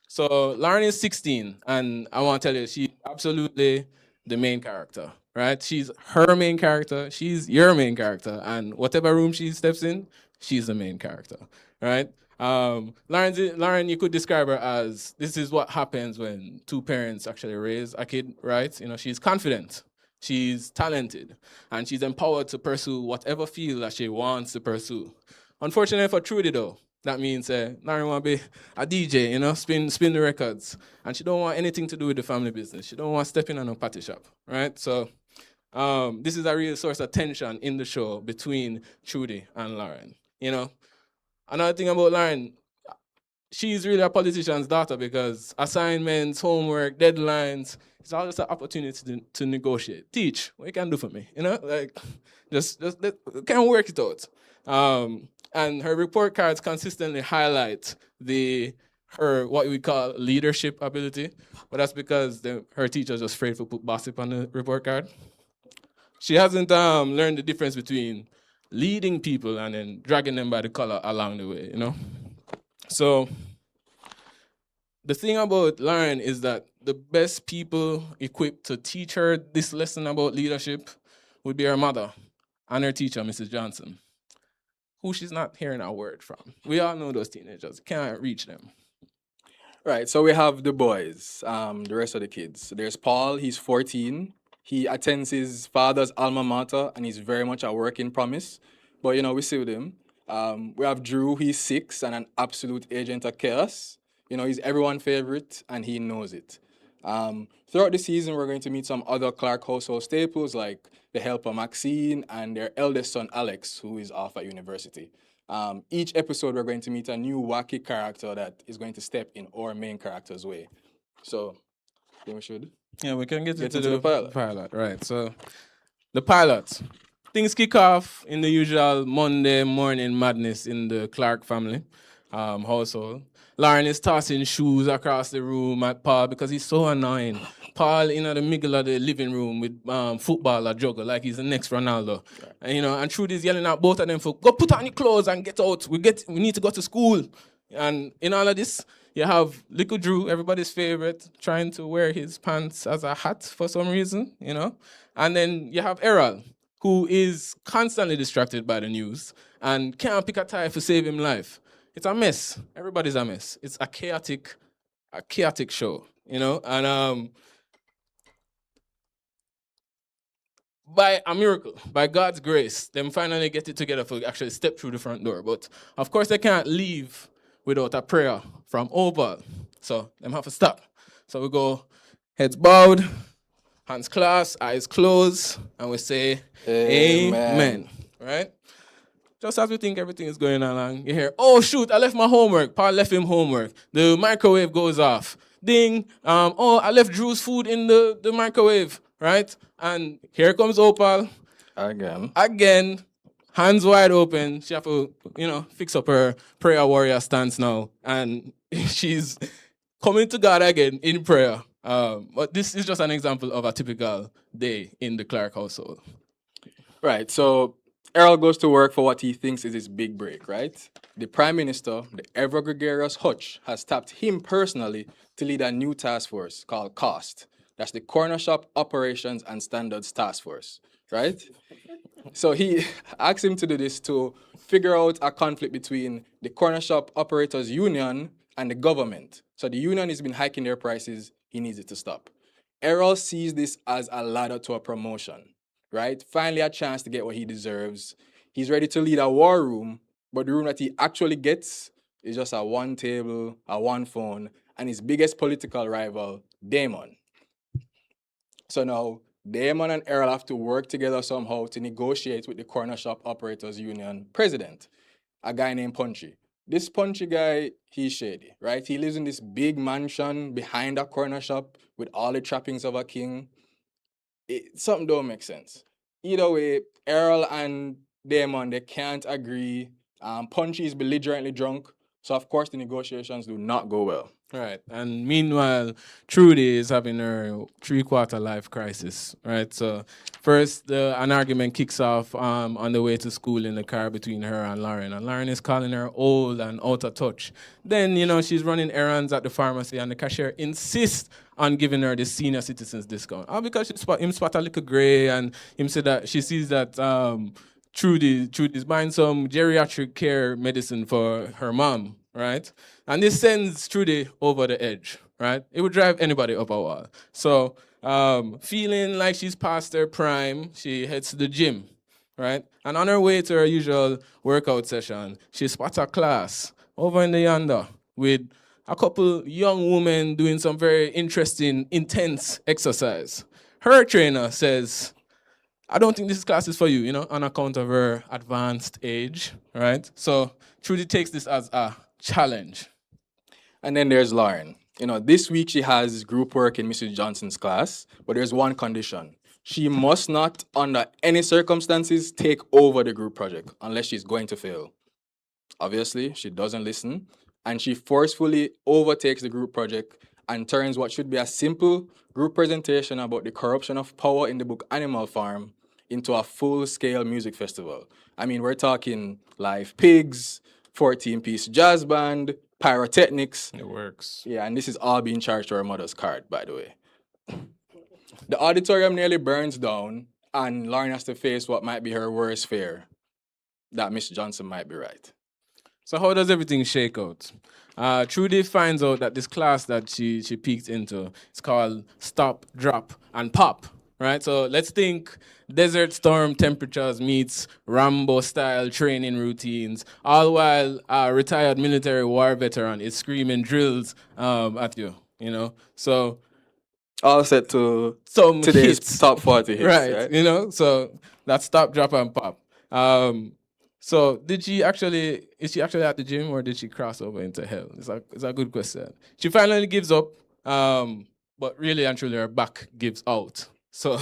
D: So Lauren is 16, and I want to tell you, she's absolutely the main character. Right? She's her main character. She's your main character. And whatever room she steps in, she's the main character. Right? Lauren, you could describe her as, this is what happens when two parents actually raise a kid, right? You know, she's confident. She's talented. And she's empowered to pursue whatever field that she wants to pursue. Unfortunately for Trudy, though, that means Lauren want to be a DJ, you know, spin the records. And she don't want anything to do with the family business. She don't want to step in on a party shop, right? So this is a real source of tension in the show between Trudy and Lauren, you know. Another thing about Lauren, she's really a politician's daughter because assignments, homework, deadlines, it's always an opportunity to negotiate. Teach, what you can do for me, you know? Like, just can work it out. And her report cards consistently highlight her what we call leadership ability, but that's because her teacher's just afraid to put gossip on the report card. She hasn't learned the difference between leading people and then dragging them by the collar along the way, you know? So the thing about Lauren is that the best people equipped to teach her this lesson about leadership would be her mother and her teacher, Mrs. Johnson, who she's not hearing a word from. We all know those teenagers. Can't reach them.
I: Right, so we have the boys, the rest of the kids. There's Paul, he's 14. He attends his father's alma mater, and he's very much a work in promise. But, you know, we see with him. We have Drew, he's 6 and an absolute agent of chaos. You know, he's everyone's favorite, and he knows it. Throughout the season, we're going to meet some other Clark household staples like the helper Maxine and their eldest son Alex, who is off at university. Each episode, we're going to meet a new wacky character that is going to step in our main character's way. So, I think we should.
D: Yeah, we can get
I: Get
D: into
I: into the
D: the
I: pilot.
D: right? So, the pilot. Things kick off in the usual Monday morning madness in the Clark family household. Lauren is tossing shoes across the room at Paul because he's so annoying. Paul in the middle of the living room with football or juggle like he's the next Ronaldo. And, and Trudy's yelling at both of them for, go put on your clothes and get out. We need to go to school. And in all of this, you have little Drew, everybody's favorite, trying to wear his pants as a hat for some reason, And then you have Errol, who is constantly distracted by the news and can't pick a tie to save him life. It's a mess. Everybody's a mess. It's a chaotic show, And by a miracle, by God's grace, them finally get it together to actually step through the front door. But of course, they can't leave without a prayer from Opal. So them have to stop. So we go heads bowed, hands clasped, eyes closed, and we say, Amen. Right? Just as we think everything is going along, you hear, oh shoot, I left my homework. Paul left him homework. The microwave goes off. Ding. I left Drew's food in the microwave. Right? And here comes Opal. Again. Hands wide open. She have to, fix up her prayer warrior stance now. And she's coming to God again in prayer. But this is just an example of a typical day in the Clark household.
I: Right, so Errol goes to work for what he thinks is his big break, right? The Prime Minister, the ever gregarious Hutch, has tapped him personally to lead a new task force called COST. That's the Corner Shop Operations and Standards Task Force, right? So he asked him to do this to figure out a conflict between the Corner Shop Operators Union and the government. So the union has been hiking their prices. He needs it to stop. Errol sees this as a ladder to a promotion, right? Finally a chance to get what he deserves. He's ready to lead a war room, but the room that he actually gets is just a one table, a one phone, and his biggest political rival, Damon. So now, Damon and Errol have to work together somehow to negotiate with the Corner Shop Operators Union president, a guy named Punchy. This Punchy guy, he's shady, right? He lives in this big mansion behind a corner shop with all the trappings of a king. Something don't make sense. Either way, Errol and Damon, they can't agree. Punchy is belligerently drunk, so of course the negotiations do not go well.
D: Right. And meanwhile, Trudy is having her 3/4 life crisis, right? So first, an argument kicks off on the way to school in the car between her and Lauren. And Lauren is calling her old and out of touch. Then, she's running errands at the pharmacy and the cashier insists on giving her the senior citizens discount. Because him spot a little gray and him said that she sees that Trudy's buying some geriatric care medicine for her mom. Right? And this sends Trudy over the edge, right? It would drive anybody up a wall. So, feeling like she's past her prime, she heads to the gym, right? And on her way to her usual workout session, she spots a class over in the yonder with a couple young women doing some very interesting, intense exercise. Her trainer says, I don't think this class is for you, on account of her advanced age, right? So, Trudy takes this as a challenge.
I: And then there's Lauren. This week she has group work in Mrs. Johnson's class, but there's one condition. She must not, under any circumstances, take over the group project unless she's going to fail. Obviously, she doesn't listen, and she forcefully overtakes the group project and turns what should be a simple group presentation about the corruption of power in the book Animal Farm into a full-scale music festival. I mean, we're talking live pigs, 14-piece jazz band, pyrotechnics.
D: It works.
I: Yeah, and this is all being charged to her mother's card, by the way. The auditorium nearly burns down, and Lauren has to face what might be her worst fear, that Miss Johnson might be right.
D: So how does everything shake out? Trudy finds out that this class that she peeked into is called Stop, Drop, and Pop. Right, so let's think Desert Storm temperatures meets Rambo-style training routines, all while a retired military war veteran is screaming drills at you, So
I: All set to
D: some
I: today's
D: hits.
I: top 40 hits, right?
D: You know, so that's stop, drop, and pop. So is she actually at the gym, or did she cross over into hell? It's a good question. She finally gives up, but really and truly her back gives out. So,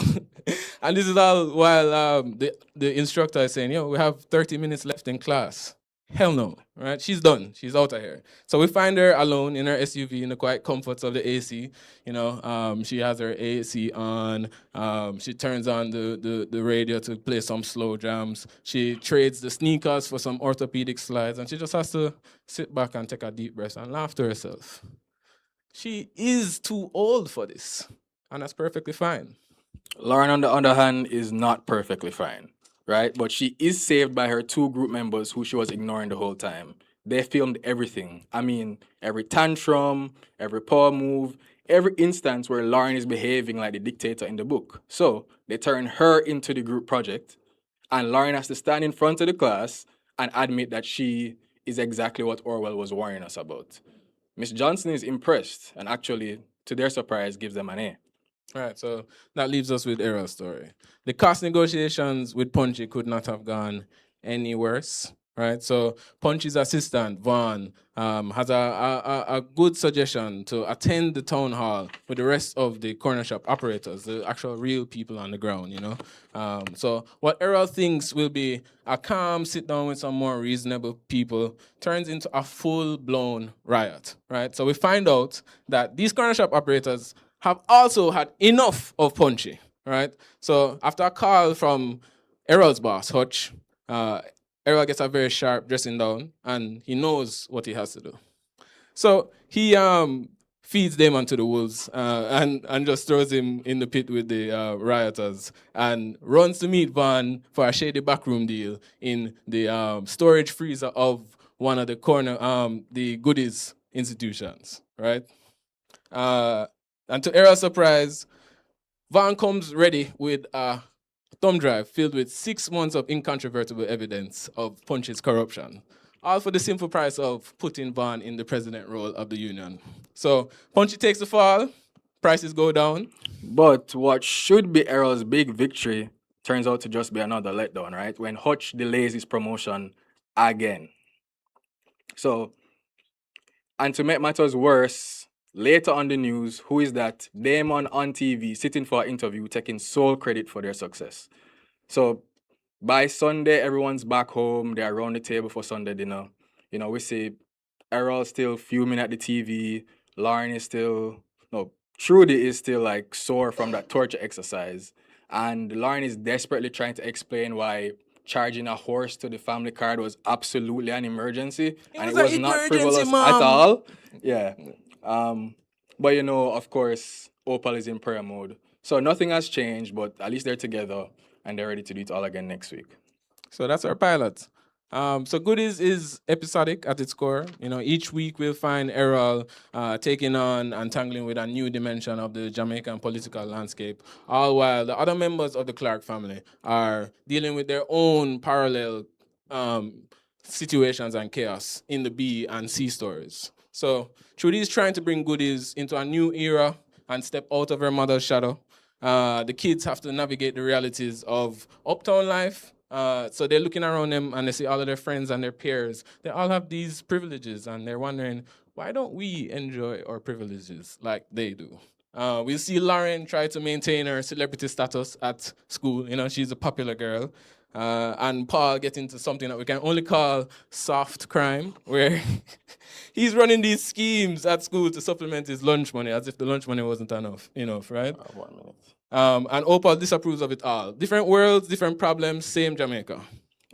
D: and this is all while the instructor is saying, we have 30 minutes left in class. Hell no, right? She's done. She's out of here. So we find her alone in her SUV in the quiet comforts of the AC. She has her AC on. She turns on the radio to play some slow jams. She trades the sneakers for some orthopedic slides, and she just has to sit back and take a deep breath and laugh to herself. She is too old for this, and that's perfectly fine.
I: Lauren, on the other hand, is not perfectly fine, right? But she is saved by her 2 group members who she was ignoring the whole time. They filmed everything. I mean, every tantrum, every power move, every instance where Lauren is behaving like the dictator in the book. So they turn her into the group project, and Lauren has to stand in front of the class and admit that she is exactly what Orwell was warning us about. Miss Johnson is impressed and actually, to their surprise, gives them an A.
D: All right, so that leaves us with Errol's story. The cost negotiations with Punchy could not have gone any worse, right? So Punchy's assistant, Vaughn, has a good suggestion to attend the town hall with the rest of the corner shop operators, the actual real people on the ground, So what Errol thinks will be a calm sit-down with some more reasonable people turns into a full-blown riot, right? So we find out that these corner shop operators have also had enough of Punchy, right? So after a call from Errol's boss, Hutch, Errol gets a very sharp dressing down, and he knows what he has to do. So he feeds Damon to the wolves and just throws him in the pit with the rioters and runs to meet Vaughn for a shady backroom deal in the storage freezer of one of the the goodies institutions, right? And to Errol's surprise, Vaughn comes ready with a thumb drive filled with 6 months of incontrovertible evidence of Punchy's corruption, all for the simple price of putting Vaughn in the president role of the union. So Punchy takes the fall, prices go down.
I: But what should be Errol's big victory turns out to just be another letdown, right? When Hutch delays his promotion again. So, and to make matters worse, later on the news, who is that? Damon on TV, sitting for an interview, taking sole credit for their success. So by Sunday, everyone's back home. They're around the table for Sunday dinner. We see Errol still fuming at the TV. Lauren is Trudy is still like sore from that torture exercise. And Lauren is desperately trying to explain why charging a horse to the family card was absolutely an emergency. And it was not frivolous at all. Yeah. But of course, Opal is in prayer mode. So nothing has changed, but at least they're together and they're ready to do it all again next week.
D: So that's our pilot. So Goodies is episodic at its core. Each week we'll find Errol taking on and tangling with a new dimension of the Jamaican political landscape, all while the other members of the Clark family are dealing with their own parallel situations and chaos in the B and C stories. So Trudy is trying to bring Goodies into a new era and step out of her mother's shadow. The kids have to navigate the realities of uptown life. So they're looking around them and they see all of their friends and their peers. They all have these privileges and they're wondering, why don't we enjoy our privileges like they do? We'll see Lauren try to maintain her celebrity status at school. She's a popular girl. And Paul gets into something that we can only call soft crime, where he's running these schemes at school to supplement his lunch money, as if the lunch money wasn't enough, right?
E: 1 minute.
D: And Opal disapproves of it all. Different worlds, different problems, same Jamaica.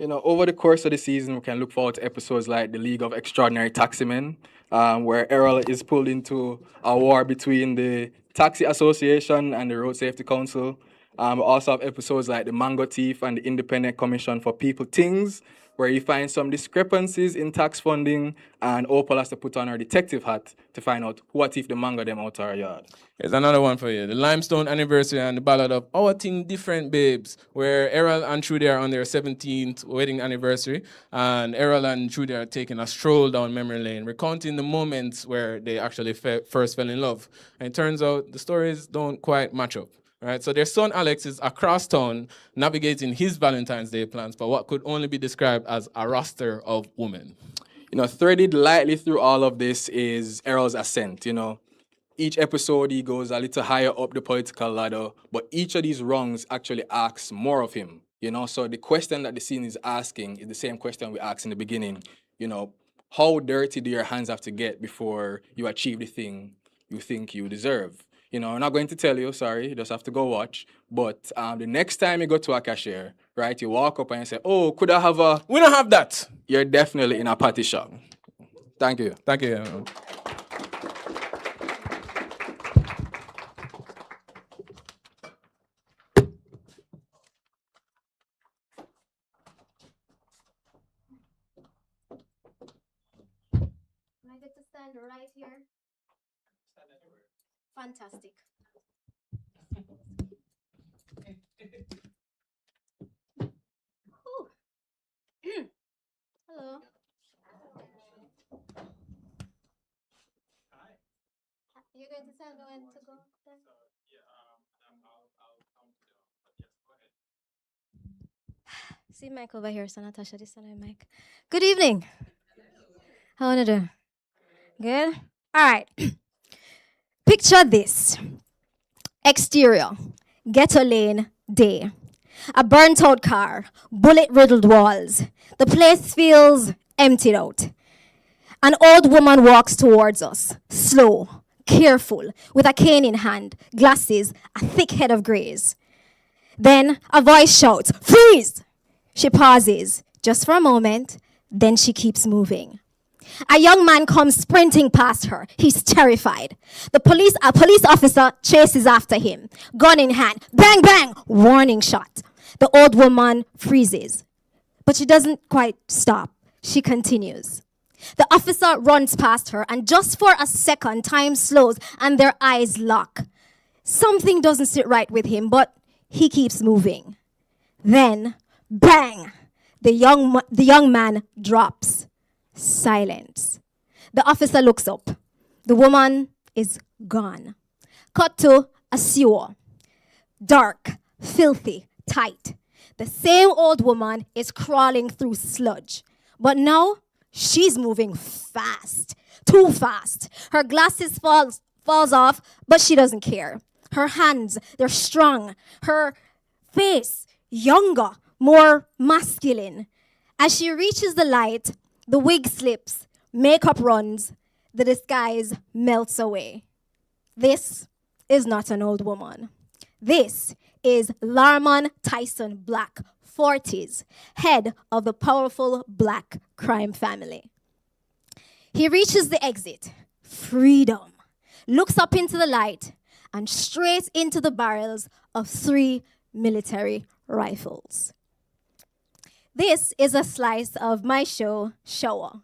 I: Over the course of the season, we can look forward to episodes like the League of Extraordinary Taximen, where Errol is pulled into a war between the Taxi Association and the Road Safety Council. We also have episodes like the Mango Thief and the Independent Commission for People Things, where he finds some discrepancies in tax funding, and Opal has to put on her detective hat to find out what if the manga them out our yard.
D: Here's another one for you. The Limestone Anniversary and the Ballad of Our Thing Different Babes, where Errol and Trudy are on their 17th wedding anniversary, and Errol and Trudy are taking a stroll down memory lane, recounting the moments where they actually first fell in love. And it turns out the stories don't quite match up. Right? So their son Alex is across town navigating his Valentine's Day plans for what could only be described as a roster of women.
I: Threaded lightly through all of this is Errol's ascent, Each episode, he goes a little higher up the political ladder, but each of these rungs actually asks more of him, So the question that the scene is asking is the same question we asked in the beginning, How dirty do your hands have to get before you achieve the thing you think you deserve? I'm not going to tell you, sorry, you just have to go watch. But the next time you go to a cashier, right, you walk up and you say, oh, could I have a...
D: We don't have that.
I: You're definitely in a patty shop. Thank you.
D: Thank you.
J: I get to stand right here? Fantastic. Ooh. Hello. You're going to tell me when to go then? See Mike over here, so Natasha, this one Mike. Good evening. How are you doing? Good? All right. Picture this. Exterior, ghetto lane, day. A burnt out car, bullet riddled walls. The place feels emptied out. An old woman walks towards us, slow, careful, with a cane in hand, glasses, a thick head of grays. Then a voice shouts, "Freeze!" She pauses, just for a moment, then she keeps moving. A young man comes sprinting past her. He's terrified. A police officer chases after him, gun in hand. Bang, bang, warning shot. The old woman freezes, but she doesn't quite stop. She continues. The officer runs past her, and just for a second, time slows and their eyes lock. Something doesn't sit right with him, but he keeps moving. Then, bang, the young man drops. Silence. The officer looks up. The woman is gone. Cut to a sewer. Dark, filthy, tight. The same old woman is crawling through sludge. But now, she's moving fast. Too fast. Her glasses falls off, but she doesn't care. Her hands, they're strong. Her face, younger, more masculine. As she reaches the light, the wig slips, makeup runs, the disguise melts away. This is not an old woman. This is Larmon Tyson Black, 40s, head of the powerful Black crime family. He reaches the exit, freedom, looks up into the light, and straight into the barrels of 3 military rifles. This is a slice of my show, Showa,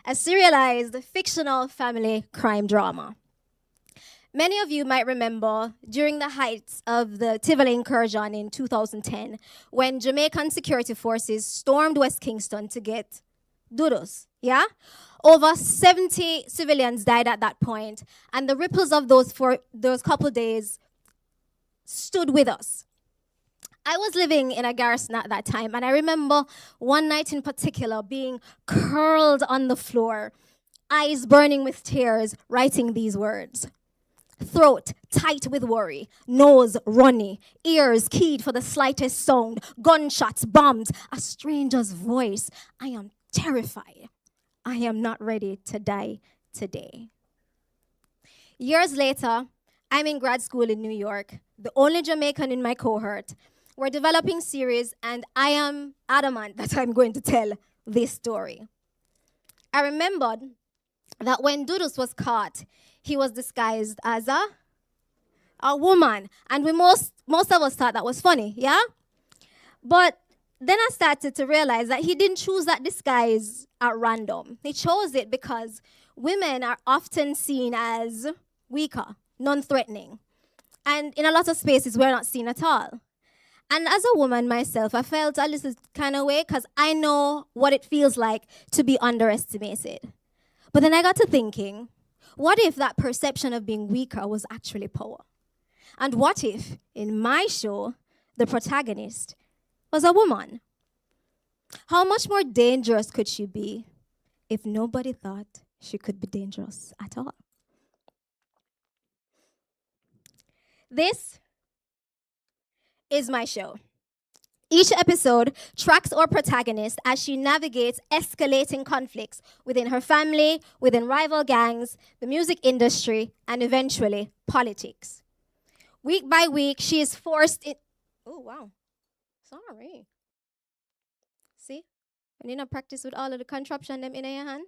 J: a serialized fictional family crime drama. Many of you might remember during the heights of the Tivoli incursion in 2010, when Jamaican security forces stormed West Kingston to get doodles, yeah? Over 70 civilians died at that point, and the ripples of those couple days stood with us. I was living in a garrison at that time, and I remember one night in particular being curled on the floor, eyes burning with tears, writing these words. Throat tight with worry, nose runny, ears keyed for the slightest sound, gunshots, bombs, a stranger's voice. I am terrified. I am not ready to die today. Years later, I'm in grad school in New York, the only Jamaican in my cohort. We're developing series, and I am adamant that I'm going to tell this story. I remembered that when Doodles was caught, he was disguised as a woman, and most of us thought that was funny, yeah? But then I started to realize that he didn't choose that disguise at random. He chose it because women are often seen as weaker, non-threatening. And in a lot of spaces, we're not seen at all. And as a woman myself, I felt a little kind of way because I know what it feels like to be underestimated. But then I got to thinking, what if that perception of being weaker was actually power? And what if, in my show, the protagonist was a woman? How much more dangerous could she be if nobody thought she could be dangerous at all? This is my show. Each episode tracks our protagonist as she navigates escalating conflicts within her family, within rival gangs, the music industry, and eventually politics. Week by week, she is forced in... Oh, wow. Sorry. See? You need to practice with all of the contraption them in your hand.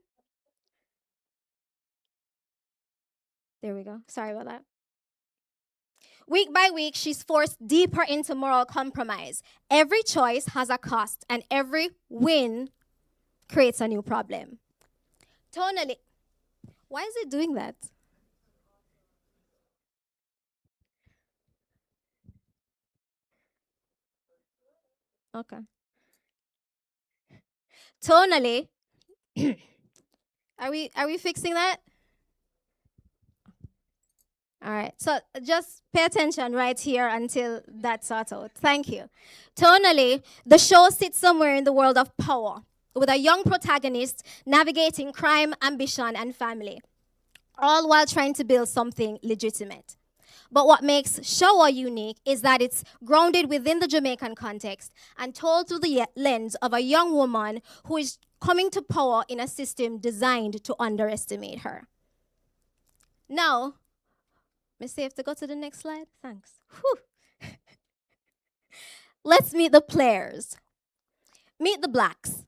J: There we go. Sorry about that. Week by week, she's forced deeper into moral compromise. Every choice has a cost, and every win creates a new problem. Tonally, why is it doing that? Okay. Tonally, are we fixing that? All right, so just pay attention right here until that's sorted out. Thank you. Tonally, the show sits somewhere in the world of power, with a young protagonist navigating crime, ambition, and family, all while trying to build something legitimate. But what makes Showa unique is that it's grounded within the Jamaican context and told through the lens of a young woman who is coming to power in a system designed to underestimate her. Now, safe to go to the next slide? Thanks. Whew. Let's meet the players. Meet the Blacks,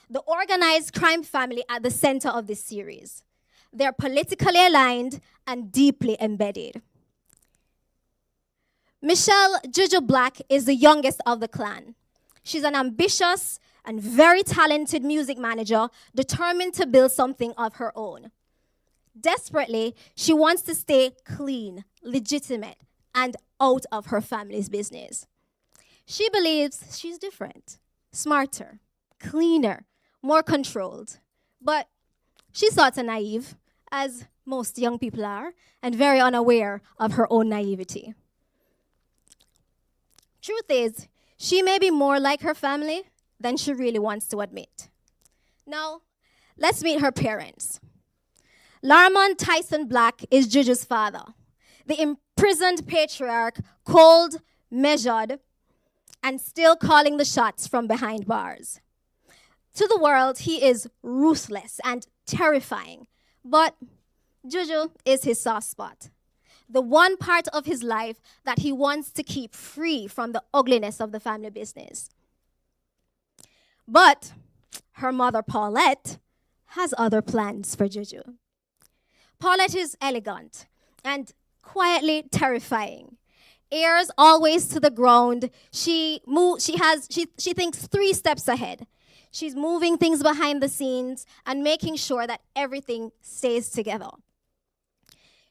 J: the organized crime family at the center of this series. They're politically aligned and deeply embedded. Michelle Juju Black is the youngest of the clan. She's an ambitious and very talented music manager determined to build something of her own. Desperately, she wants to stay clean, legitimate, and out of her family's business. She believes she's different, smarter, cleaner, more controlled. But she's sort of naive, as most young people are, and very unaware of her own naivety. Truth is, she may be more like her family than she really wants to admit. Now, let's meet her parents. Larmon Tyson Black is Juju's father, the imprisoned patriarch, cold, measured, and still calling the shots from behind bars. To the world, he is ruthless and terrifying, but Juju is his soft spot, the one part of his life that he wants to keep free from the ugliness of the family business. But her mother, Paulette, has other plans for Juju. Paulette is elegant and quietly terrifying. Ears always to the ground. She thinks 3 steps ahead. She's moving things behind the scenes and making sure that everything stays together.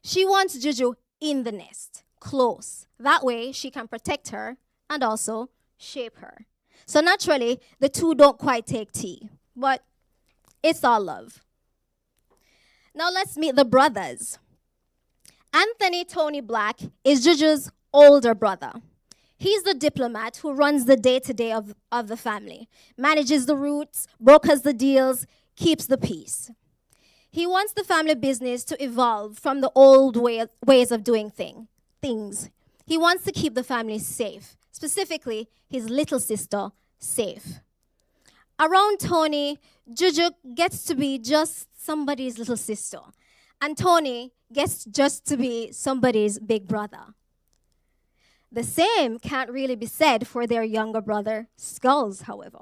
J: She wants Juju in the nest, close. That way she can protect her and also shape her. So naturally, the two don't quite take tea, but it's all love. Now let's meet the brothers. Anthony Tony Black is Juju's older brother. He's the diplomat who runs the day-to-day of the family, manages the routes, brokers the deals, keeps the peace. He wants the family business to evolve from the old ways of doing things. He wants to keep the family safe, specifically his little sister safe. Around Tony, Juju gets to be just somebody's little sister, and Tony gets just to be somebody's big brother. The same can't really be said for their younger brother, Skulls, however.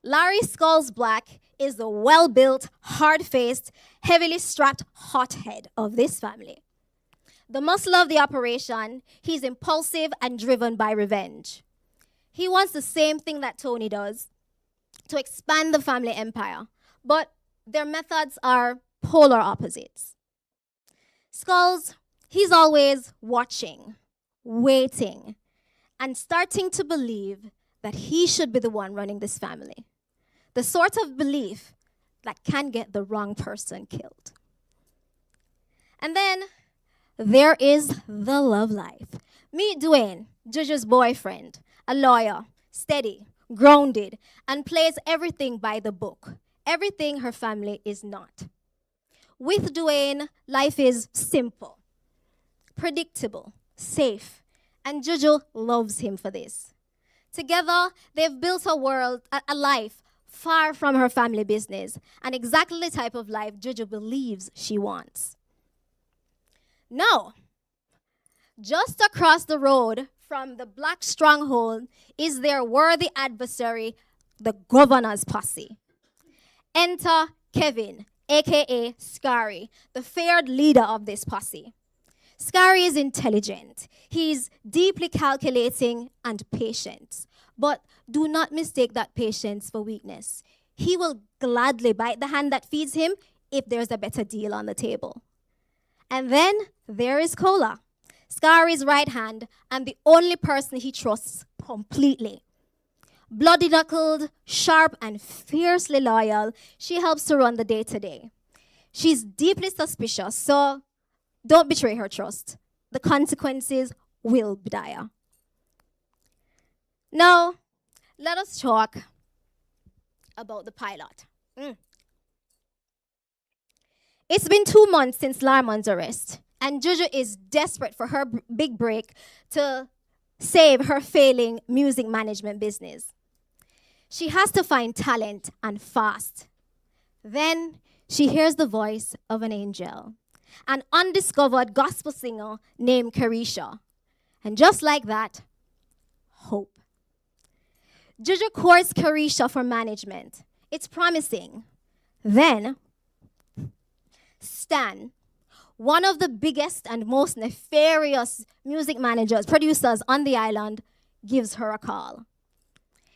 J: Larry Skulls Black is the well-built, hard-faced, heavily strapped hothead of this family. The muscle of the operation, he's impulsive and driven by revenge. He wants the same thing that Tony does, to expand the family empire, but their methods are polar opposites. Skulls, he's always watching, waiting, and starting to believe that he should be the one running this family. The sort of belief that can get the wrong person killed. And then there is the love life. Meet Dwayne, Juju's boyfriend, a lawyer, steady, grounded, and plays everything by the book. Everything her family is not. With Dwayne, life is simple, predictable, safe, and Juju loves him for this. Together, they've built a life far from her family business, and exactly the type of life Juju believes she wants. Now, just across the road from the Black stronghold is their worthy adversary, the governor's posse. Enter Kevin, aka Scary, the feared leader of this posse. Scary is intelligent. He's deeply calculating and patient. But do not mistake that patience for weakness. He will gladly bite the hand that feeds him if there's a better deal on the table. And then there is Cola, Scary's right hand and the only person he trusts completely. Bloody-knuckled, sharp, and fiercely loyal, she helps to run the day-to-day. She's deeply suspicious, so don't betray her trust. The consequences will be dire. Now, let us talk about the pilot. It's been 2 months since Larmon's arrest, and Juju is desperate for her big break to save her failing music management business. She has to find talent and fast. Then she hears the voice of an angel, an undiscovered gospel singer named Carisha. And just like that, hope. Juju courts Carisha for management. It's promising. Then, Stan, one of the biggest and most nefarious music managers, producers on the island, gives her a call.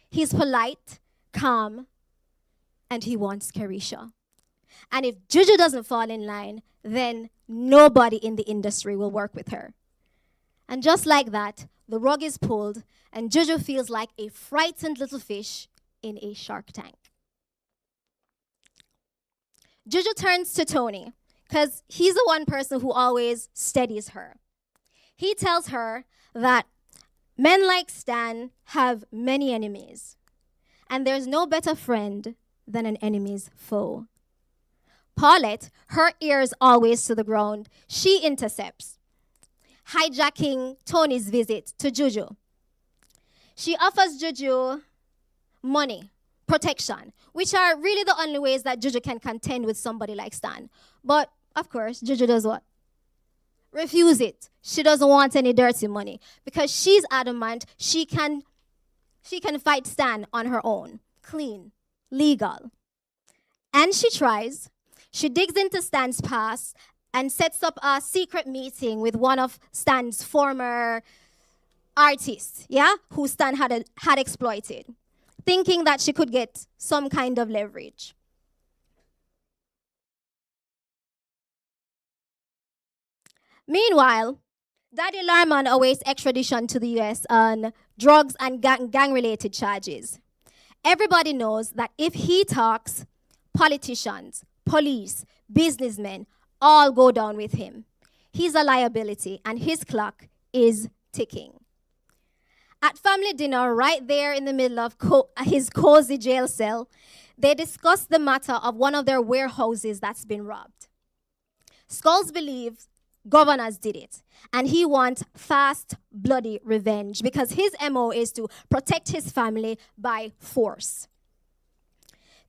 J: He's polite, calm, and he wants Carisha. And if Juju doesn't fall in line, then nobody in the industry will work with her. And just like that, the rug is pulled, and Juju feels like a frightened little fish in a shark tank. Juju turns to Tony, because he's the one person who always steadies her. He tells her that men like Stan have many enemies, and there's no better friend than an enemy's foe. Paulette, her ears always to the ground, she intercepts, hijacking Tony's visit to Juju. She offers Juju money, protection, which are really the only ways that Juju can contend with somebody like Stan. But, of course, Juju does what? Refuse it. She doesn't want any dirty money because she's adamant she can fight Stan on her own, clean, legal. And she tries. She digs into Stan's past and sets up a secret meeting with one of Stan's former artists, who Stan had exploited, thinking that she could get some kind of leverage. Meanwhile, Daddy Larman awaits extradition to the US on drugs and gang-related charges. Everybody knows that if he talks, politicians, police, businessmen all go down with him. He's a liability, and his clock is ticking. At family dinner, right there in the middle of his cozy jail cell, they discuss the matter of one of their warehouses that's been robbed. Skulls believes governors did it, and he wants fast, bloody revenge because his MO is to protect his family by force.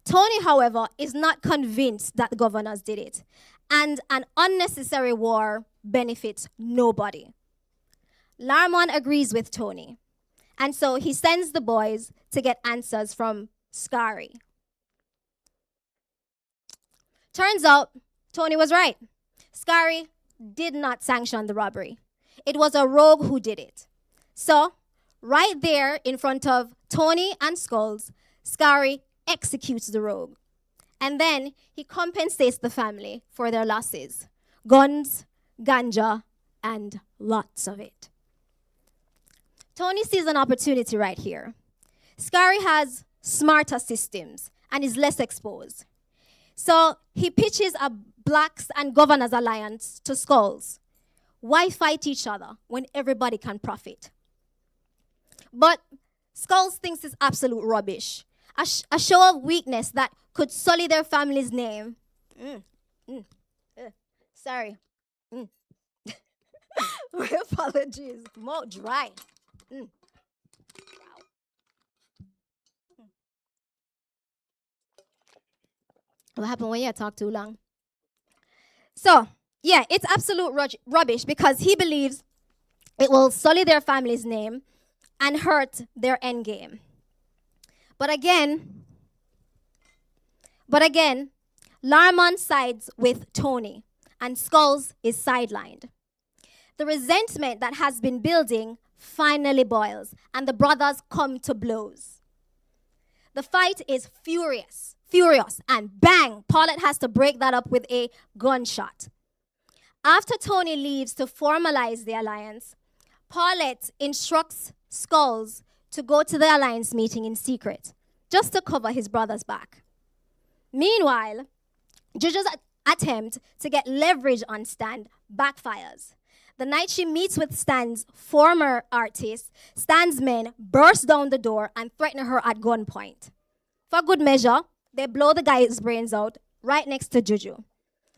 J: Tony, however, is not convinced that the governors did it, and an unnecessary war benefits nobody. Larman agrees with Tony, and so he sends the boys to get answers from Scary. Turns out, Tony was right. Scary did not sanction the robbery. It was a rogue who did it. So, right there in front of Tony and Skulls, Scary executes the rogue. And then he compensates the family for their losses. Guns, ganja, and lots of it. Tony sees an opportunity right here. Scary has smarter systems and is less exposed. So he pitches a Blacks and Governors Alliance to Skulls. Why fight each other when everybody can profit? But Skulls thinks it's absolute rubbish. A show of weakness that could sully their family's name. Sorry. My apologies. More dry. Wow. What happened when you talk too long? So, yeah, it's absolute rubbish because he believes it will sully their family's name and hurt their end game. But again, Larmon sides with Tony and Skulls is sidelined. The resentment that has been building finally boils and the brothers come to blows. The fight is furious, and bang, Paulette has to break that up with a gunshot. After Tony leaves to formalize the alliance, Paulette instructs Skulls to go to the alliance meeting in secret, just to cover his brother's back. Meanwhile, Juju's attempt to get leverage on Stan backfires. The night she meets with Stan's former artist, Stan's men burst down the door and threaten her at gunpoint. For good measure, they blow the guy's brains out right next to Juju.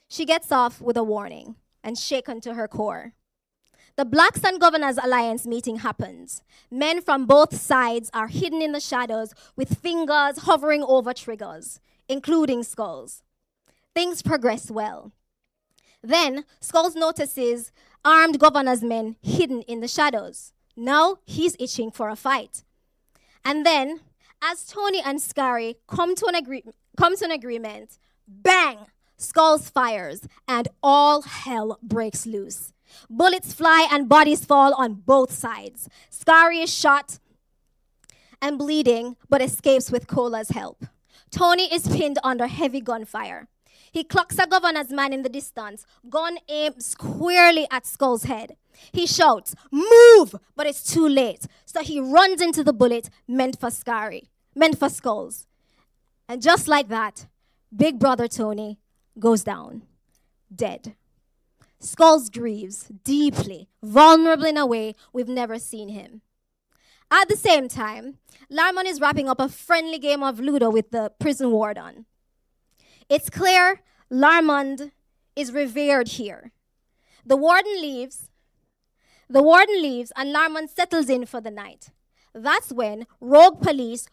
J: She gets off with a warning and shaken to her core. The Blacks and Governors Alliance meeting happens. Men from both sides are hidden in the shadows with fingers hovering over triggers, including Skulls. Things progress well. Then, Skulls notices armed Governors men hidden in the shadows. Now, he's itching for a fight. And then, as Tony and Scary come to an agreement, bang! Skulls fires, and all hell breaks loose. Bullets fly and bodies fall on both sides. Scary is shot and bleeding, but escapes with Cola's help. Tony is pinned under heavy gunfire. He clocks a Governor's man in the distance, gun aimed squarely at Skull's head. He shouts, "Move!" but it's too late, so he runs into the bullet meant for Skulls. And just like that, Big Brother Tony goes down, dead. Skulls grieves deeply, vulnerable in a way we've never seen him. At the same time, Larmon is wrapping up a friendly game of Ludo with the prison warden. It's clear Larmond is revered here. The warden leaves and Larmond settles in for the night. That's when rogue police,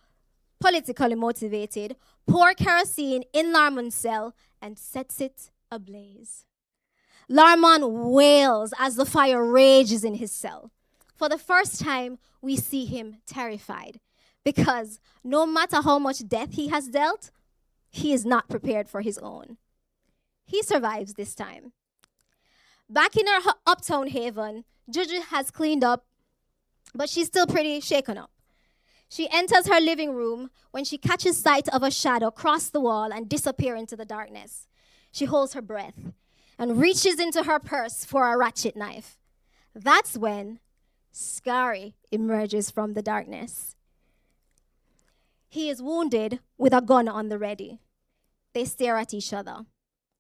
J: politically motivated, pour kerosene in Larmond's cell and sets it ablaze. Larmon wails as the fire rages in his cell. For the first time, we see him terrified because no matter how much death he has dealt, he is not prepared for his own. He survives this time. Back in her uptown haven, Juju has cleaned up, but she's still pretty shaken up. She enters her living room when she catches sight of a shadow cross the wall and disappear into the darkness. She holds her breath and reaches into her purse for a ratchet knife. That's when Scary emerges from the darkness. He is wounded with a gun on the ready. They stare at each other,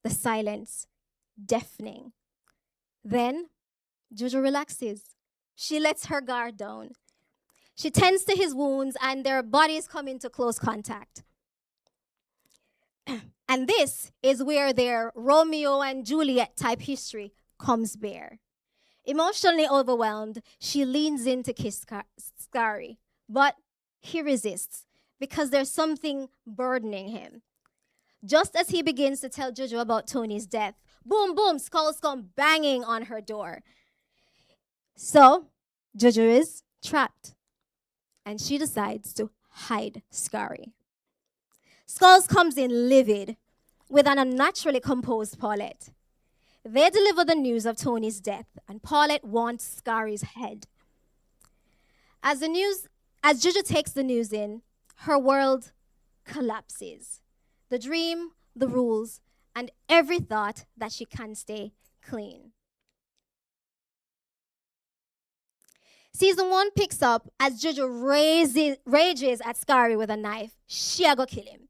J: the silence deafening. Then Juju relaxes. She lets her guard down. She tends to his wounds and their bodies come into close contact. And this is where their Romeo and Juliet type history comes bare. Emotionally overwhelmed, she leans in to kiss Scary, but he resists because there's something burdening him. Just as he begins to tell Juju about Tony's death, boom, boom, skulls come banging on her door. So, Juju is trapped, and she decides to hide Scary. Skulls comes in livid with an unnaturally composed Paulette. They deliver the news of Tony's death, and Paulette wants Scary's head. As Juju takes the news in, her world collapses. The dream, the rules, and every thought that she can stay clean. Season 1 picks up as Juju rages at Scary with a knife. She a go kill him.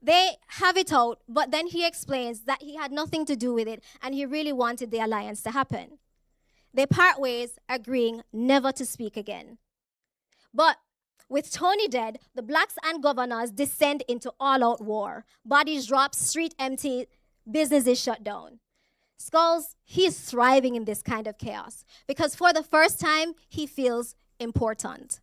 J: They have it out, but then he explains that he had nothing to do with it and he really wanted the alliance to happen. They part ways, agreeing never to speak again. But with Tony dead, the blacks and governors descend into all-out war. Bodies drop, street empty, businesses shut down. Skulls, he is thriving in this kind of chaos because for the first time, he feels important.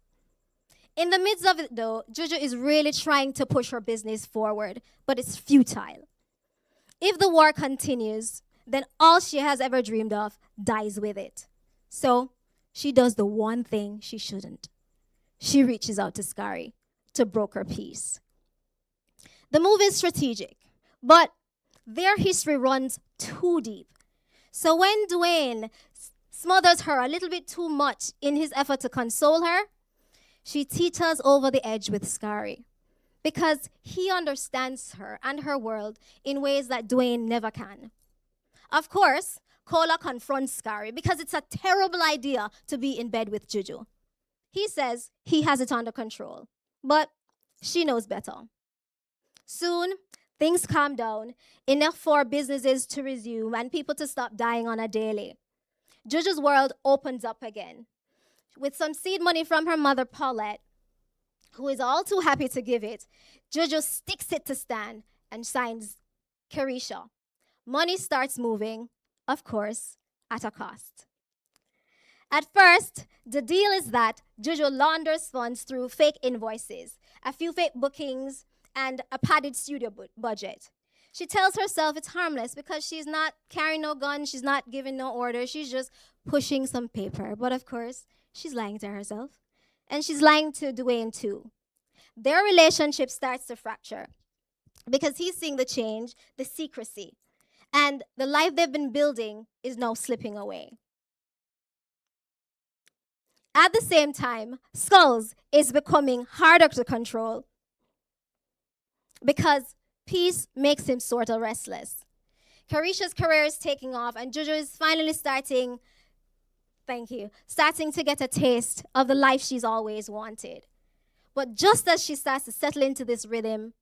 J: In the midst of it though, Juju is really trying to push her business forward, but it's futile. If the war continues, then all she has ever dreamed of dies with it. So she does the one thing she shouldn't. She reaches out to Scary to broker peace. The move is strategic, but their history runs too deep. So when Dwayne smothers her a little bit too much in his effort to console her, she teeters over the edge with Scary because he understands her and her world in ways that Dwayne never can. Of course, Kola confronts Scary because it's a terrible idea to be in bed with Juju. He says he has it under control, but she knows better. Soon, things calm down, enough for businesses to resume and people to stop dying on a daily. Juju's world opens up again. With some seed money from her mother, Paulette, who is all too happy to give it, Juju sticks it to Stan and signs Carisha. Money starts moving, of course, at a cost. At first, the deal is that Juju launders funds through fake invoices, a few fake bookings, and a padded studio budget. She tells herself it's harmless because she's not carrying no gun, she's not giving no orders, she's just pushing some paper. But of course, she's lying to herself. And she's lying to Dwayne too. Their relationship starts to fracture because he's seeing the change, the secrecy, and the life they've been building is now slipping away. At the same time, Skulls is becoming harder to control because peace makes him sort of restless. Carisha's career is taking off and Juju is finally starting to get a taste of the life she's always wanted. But just as she starts to settle into this rhythm,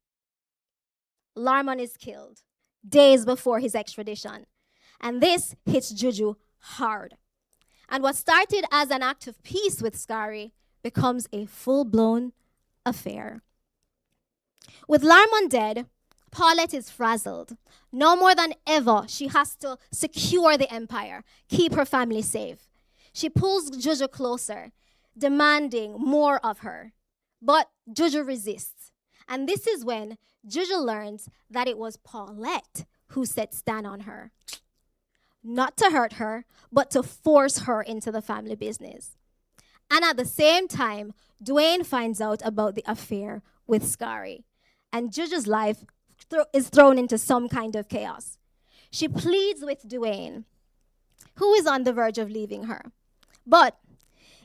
J: Larman is killed days before his extradition. And this hits Juju hard. And what started as an act of peace with Scary becomes a full-blown affair. With Larman dead, Paulette is frazzled. No more than ever, she has to secure the empire, keep her family safe. She pulls Juju closer, demanding more of her. But Juju resists. And this is when Juju learns that it was Paulette who set Stan on her. Not to hurt her, but to force her into the family business. And at the same time, Dwayne finds out about the affair with Scary. And Juju's life is thrown into some kind of chaos. She pleads with Dwayne, who is on the verge of leaving her. But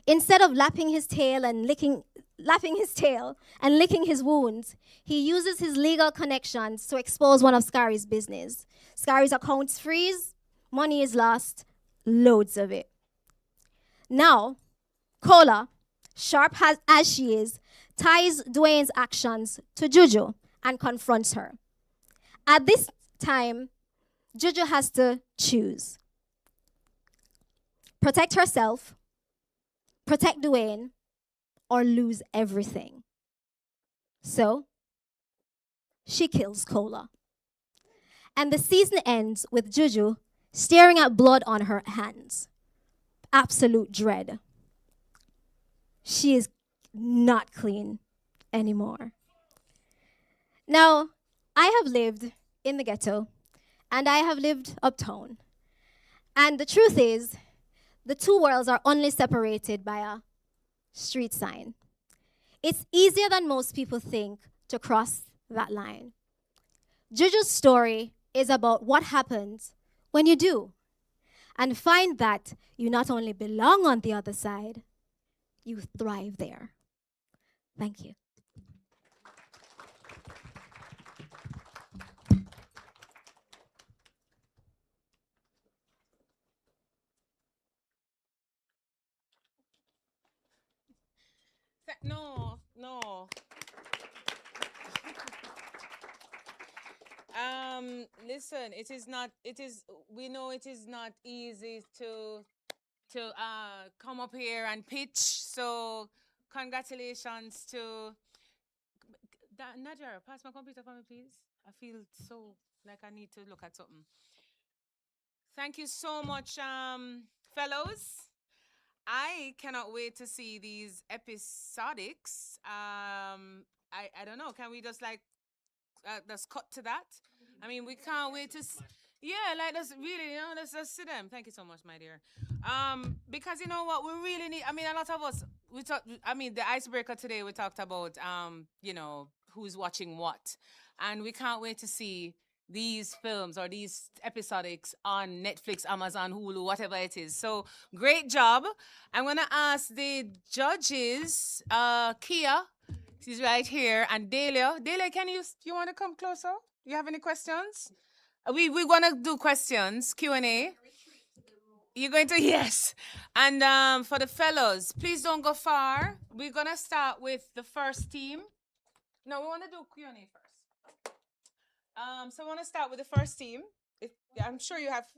J: instead of lapping his tail and licking his wounds, he uses his legal connections to expose one of Scary's business. Scary's accounts freeze, money is lost, loads of it. Now, Kola, sharp as she is, ties Dwayne's actions to Juju and confronts her. At this time, Juju has to choose. Protect herself, protect Dwayne, or lose everything. So, she kills Kola. And the season ends with Juju staring at blood on her hands. Absolute dread. She is not clean anymore. Now, I have lived in the ghetto, and I have lived uptown. And the truth is, the two worlds are only separated by a street sign. It's easier than most people think to cross that line. Juju's story is about what happens when you do, and find that you not only belong on the other side, you thrive there. Thank you.
A: No, no. Listen, we know it is not easy to come up here and pitch. So congratulations to Nadia, pass my computer for me, please. I feel so like I need to look at something. Thank you so much, fellows. I cannot wait to see these episodics. I don't know. Can we just let's cut to that? I mean, we can't wait to. Yeah, like let's really, let's just see them. Thank you so much, my dear. Because you know what, we really need. I mean, a lot of us we talked. I mean, the icebreaker today we talked about. Who's watching what, and we can't wait to see these films or these episodics on Netflix, Amazon, Hulu, whatever it is. So great job. I'm gonna ask the judges, Kia, she's right here, and Dahlia. Dahlia, you want to come closer? You have any questions? We're gonna do questions, Q&A. You're going to, yes. And for the fellows, please don't go far. We're gonna start with the first team. No, we want to do Q&A first. So I want to start with the first team. I'm sure you have.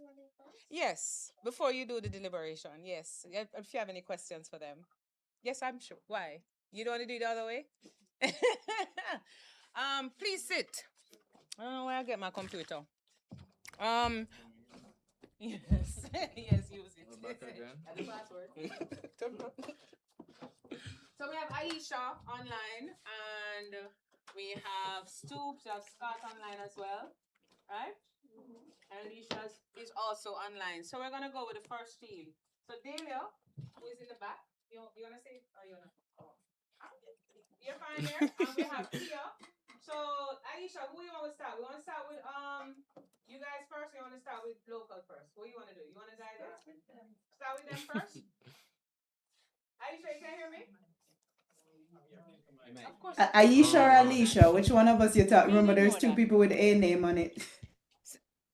A: Yes, before you do the deliberation. Yes, if you have any questions for them. Yes, I'm sure. Why? You don't want to do it the other way? Please sit. I don't know where I get my computer. Yes, yes, use it. And the password. So we have Aisha online, and we have Stoops, we have Scott online as well, right? And Alisha is also online. So we're gonna go with the first team. So Dahlia, who is in the back, you wanna say? Or you wanna? Oh. You're fine there. And we have Kia. So Aisha, who you want to start? We want to start with you guys first. Or you want to start with local first? What do you want to do? You want to guide us? Start with them first. Aisha, you can hear me? Of course.
H: Aisha or Alisha? Which one of us you talk? Remember, there's two people with A name on it.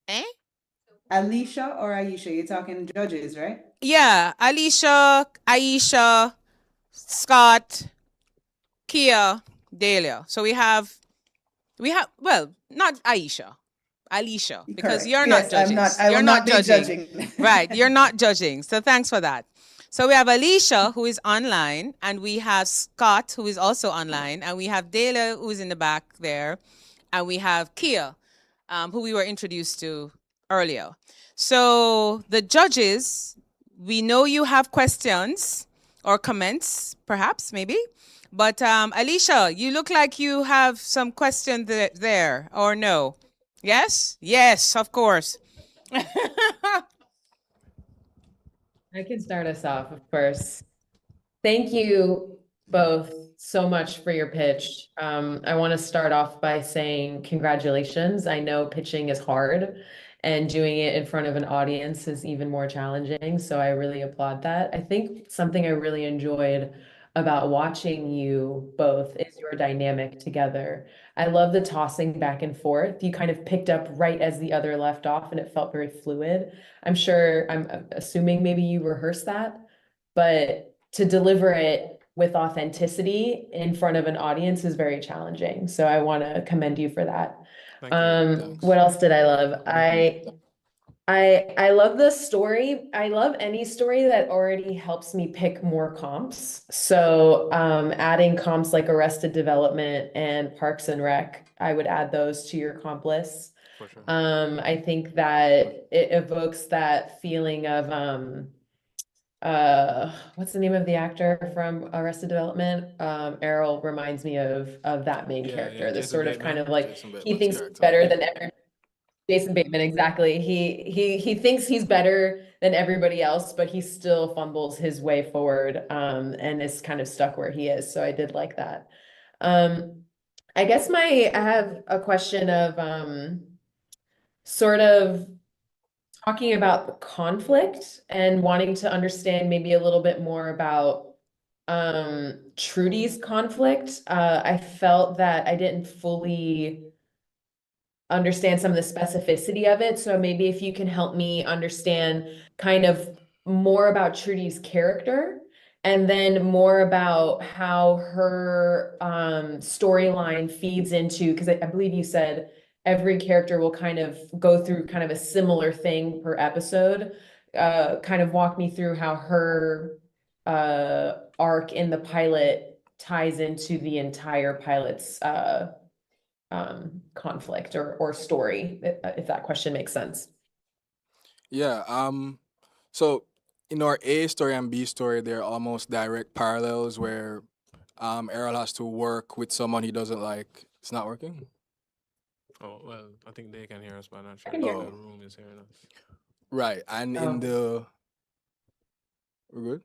A: Eh?
H: Alisha or Aisha? You're talking judges, right?
A: Yeah, Alisha, Aisha, Scott, Kia, Dahlia. So we have well, not Aisha, Alisha, because
H: Correct.
A: you're
H: Yes,
A: not judging.
H: I will not be judging.
A: Right, you're not judging. So thanks for that. So we have Alisha, who is online, and we have Scott, who is also online, and we have Dahlia, who is in the back there, and we have Kia, who we were introduced to earlier. So the judges, we know you have questions or comments, perhaps, maybe. But Alisha, you look like you have some question there, or no? Yes? Yes, of course.
K: I can start us off, of course. Thank you both so much for your pitch. I want to start off by saying congratulations. I know pitching is hard and doing it in front of an audience is even more challenging. So I really applaud that. I think something I really enjoyed about watching you both is your dynamic together. I love the tossing back and forth. You kind of picked up right as the other left off and it felt very fluid. I'm assuming maybe you rehearsed that, but to deliver it with authenticity in front of an audience is very challenging. So I want to commend you for that. What else did I love? I love the story. I love any story that already helps me pick more comps. So adding comps like Arrested Development and Parks and Rec, I would add those to your comp list.
D: For sure.
K: I think that it evokes that feeling of what's the name of the actor from Arrested Development? Errol reminds me of that main character. This sort of kind of like he thinks he's better than everybody. Jason Bateman, exactly. He thinks he's better than everybody else, but he still fumbles his way forward and is kind of stuck where he is. So I did like that. I guess I have a question of sort of talking about the conflict and wanting to understand maybe a little bit more about Trudy's conflict. I felt that I didn't fully understand some of the specificity of it. So maybe if you can help me understand kind of more about Trudy's character and then more about how her storyline feeds into, because I believe you said every character will kind of go through kind of a similar thing per episode. Kind of walk me through how her arc in the pilot ties into the entire pilot's conflict or story, if that question makes sense.
I: Yeah. So in our A story and B story, there are almost direct parallels where Errol has to work with someone he doesn't like. It's not working?
D: Oh, well, I think they can hear us, but I'm not sure
K: can hear
D: the
I: you.
D: room is hearing us.
I: Right. And
K: Oh.
I: in the we're good?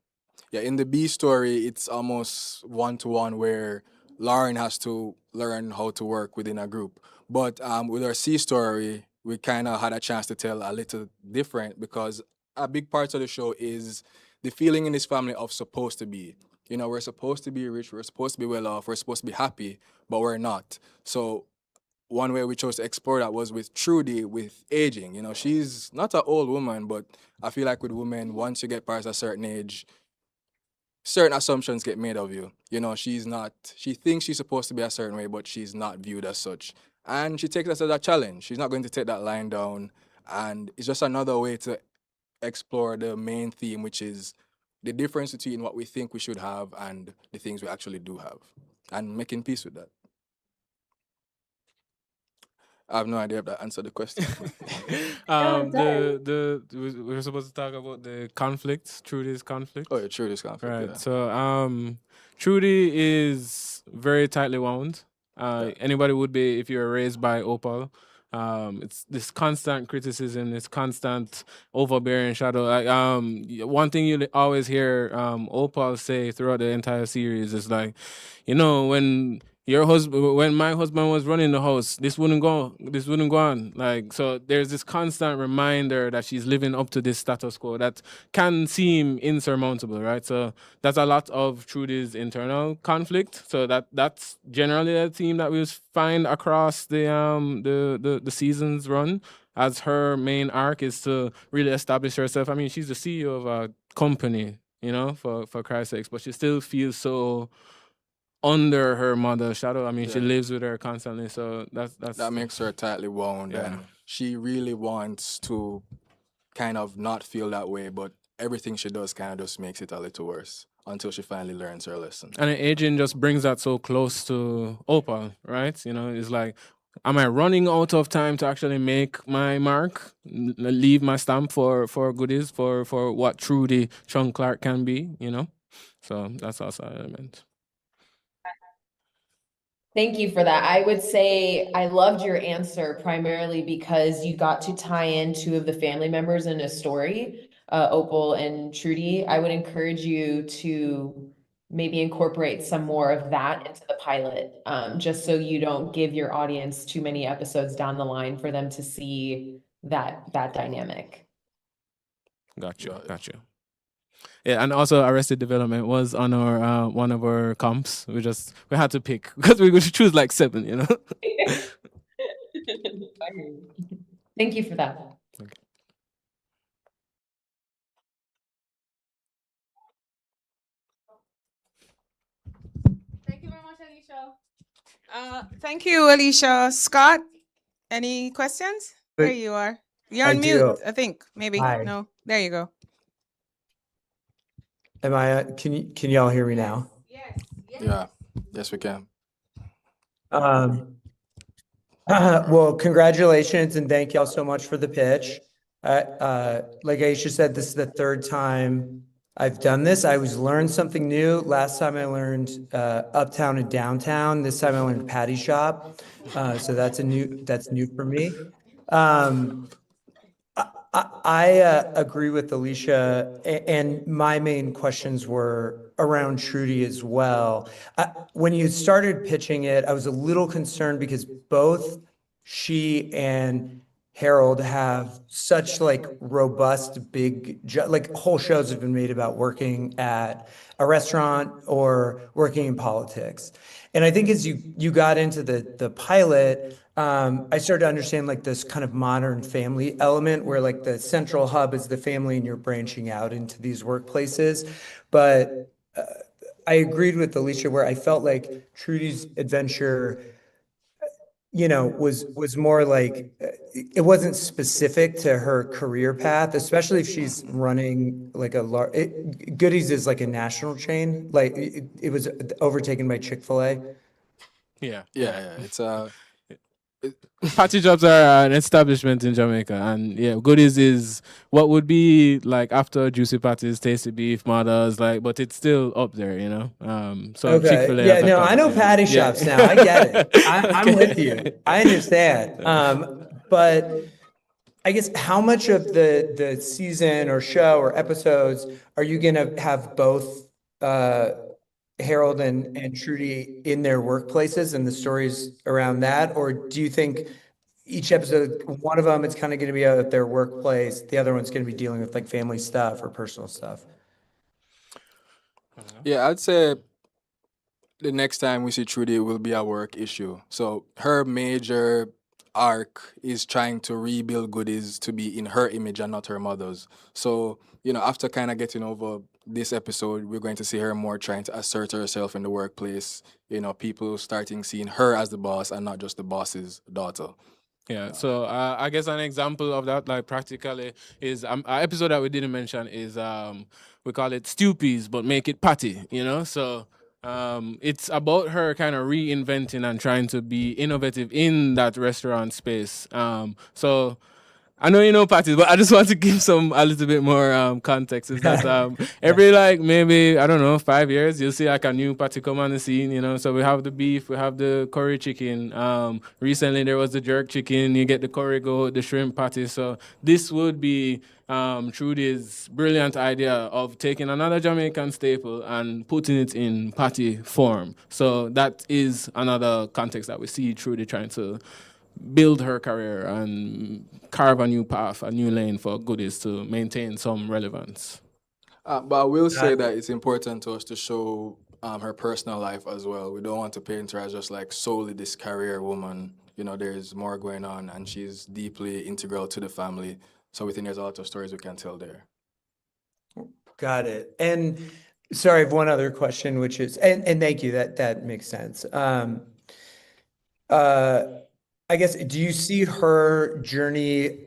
I: Yeah, in the B story, it's almost one-to-one where Lauren has to learn how to work within a group. But with our C story, we kind of had a chance to tell a little different because a big part of the show is the feeling in this family of supposed to be. You know, we're supposed to be rich, we're supposed to be well off, we're supposed to be happy, but we're not. So one way we chose to explore that was with Trudy with aging. You know, she's not an old woman, but I feel like with women, once you get past a certain age, certain assumptions get made of you. You know, she thinks she's supposed to be a certain way, but she's not viewed as such. And she takes that as a challenge. She's not going to take that line down. And it's just another way to explore the main theme, which is the difference between what we think we should have and the things we actually do have, and making peace with that. I have no idea if that answered the question.
D: We were supposed to talk about the conflict, Trudy's conflict.
I: Oh, yeah, Trudy's conflict.
D: Right.
I: Yeah.
D: So, Trudy is very tightly wound. Anybody would be if you were raised by Opal. It's this constant criticism, this constant overbearing shadow. Like, one thing you always hear Opal say throughout the entire series is like, you know, when my husband was running the house, this wouldn't go on. Like, so there's this constant reminder that she's living up to this status quo that can seem insurmountable, right? So that's a lot of Trudy's internal conflict. So that's generally a theme that we find across the season's run, as her main arc is to really establish herself. I mean, she's the CEO of a company, you know, for Christ's sakes, but she still feels so under her mother's shadow. I mean, she lives with her constantly, so that
I: makes her tightly wound.
D: Yeah.
I: And she really wants to kind of not feel that way, but everything she does kind of just makes it a little worse until she finally learns her lesson.
D: And aging just brings that so close to Opal, right? You know, it's like, am I running out of time to actually make my mark, leave my stamp for goodies, for what Trudy Chung Clark can be, you know? So that's also an element.
K: Thank you for that. I would say I loved your answer primarily because you got to tie in two of the family members in a story, Opal and Trudy. I would encourage you to maybe incorporate some more of that into the pilot, just so you don't give your audience too many episodes down the line for them to see that dynamic.
D: Gotcha. Yeah, and also Arrested Development was on our one of our comps. We had to pick because we could choose like 7, you know.
K: Thank you for that.
D: Okay.
A: Thank you very much, Alisha. Thank you, Alisha. Scott, any questions? There you are. You're on mute, I think. Maybe.
L: Hi.
A: No. There you go.
L: Am I? Can y'all hear me now?
A: Yes.
I: Yeah. Yes, we can.
L: Well, congratulations and thank y'all so much for the pitch. Like Aisha said, this is the 3rd time I've done this. I learned something new. Last time I learned uptown and downtown. This time I learned patty shop. So that's new for me. I agree with Alisha, and my main questions were around Trudy as well. When you started pitching it, I was a little concerned because both she and Harold have such like robust, like whole shows have been made about working at a restaurant or working in politics. And I think as you got into the pilot, I started to understand like this kind of modern family element where like the central hub is the family and you're branching out into these workplaces. But I agreed with Alisha where I felt like Trudy's adventure, was more like it wasn't specific to her career path, especially if she's running like a large. Goodies is like a national chain, like it was overtaken by Chick-fil-A.
D: Yeah.
I: It's
D: Patty jobs are an establishment in Jamaica, and yeah, Goodies is what would be like after Juicy Patties, Tasty Beef, Mothers, like, but it's still up there, So
L: Okay.
D: Chick-fil-A.
L: Yeah,
D: has a
L: no, I know
D: couple,
L: patty
D: yeah.
L: shops now. I get it. I'm with you. I understand. But I guess how much of the season or show or episodes are you gonna have both Harold and Trudy in their workplaces and the stories around that? Or do you think each episode, one of them, it's kind of gonna be at their workplace, the other one's gonna be dealing with like family stuff or personal stuff?
I: Yeah, I'd say the next time we see Trudy, it will be a work issue. So her major arc is trying to rebuild Goodies to be in her image and not her mother's. So, after kind of getting over this episode, we're going to see her more trying to assert herself in the workplace. People starting seeing her as the boss and not just the boss's daughter.
D: Yeah, so I guess an example of that, like practically, is an episode that we didn't mention is we call it Stoopies, but make it Patty, So it's about her kind of reinventing and trying to be innovative in that restaurant space. So I know you know Patty, but I just want to give a little bit more context. Is that every maybe, I don't know, 5 years, you'll see like a new Patty come on the scene, So we have the beef, we have the curry chicken. Recently there was the jerk chicken, you get the curry goat, the shrimp patty. So this would be Trudy's brilliant idea of taking another Jamaican staple and putting it in patty form. So that is another context that we see Trudy trying to build her career and carve a new path, a new lane for Goodies to maintain some relevance.
I: But I will say that it's important to us to show her personal life as well. We don't want to paint her as just like solely this career woman. There's more going on, and she's deeply integral to the family. So we think there's a lot of stories we can tell there.
L: Got it. And sorry, I have one other question, which is, and thank you, that makes sense. I guess, do you see her journey,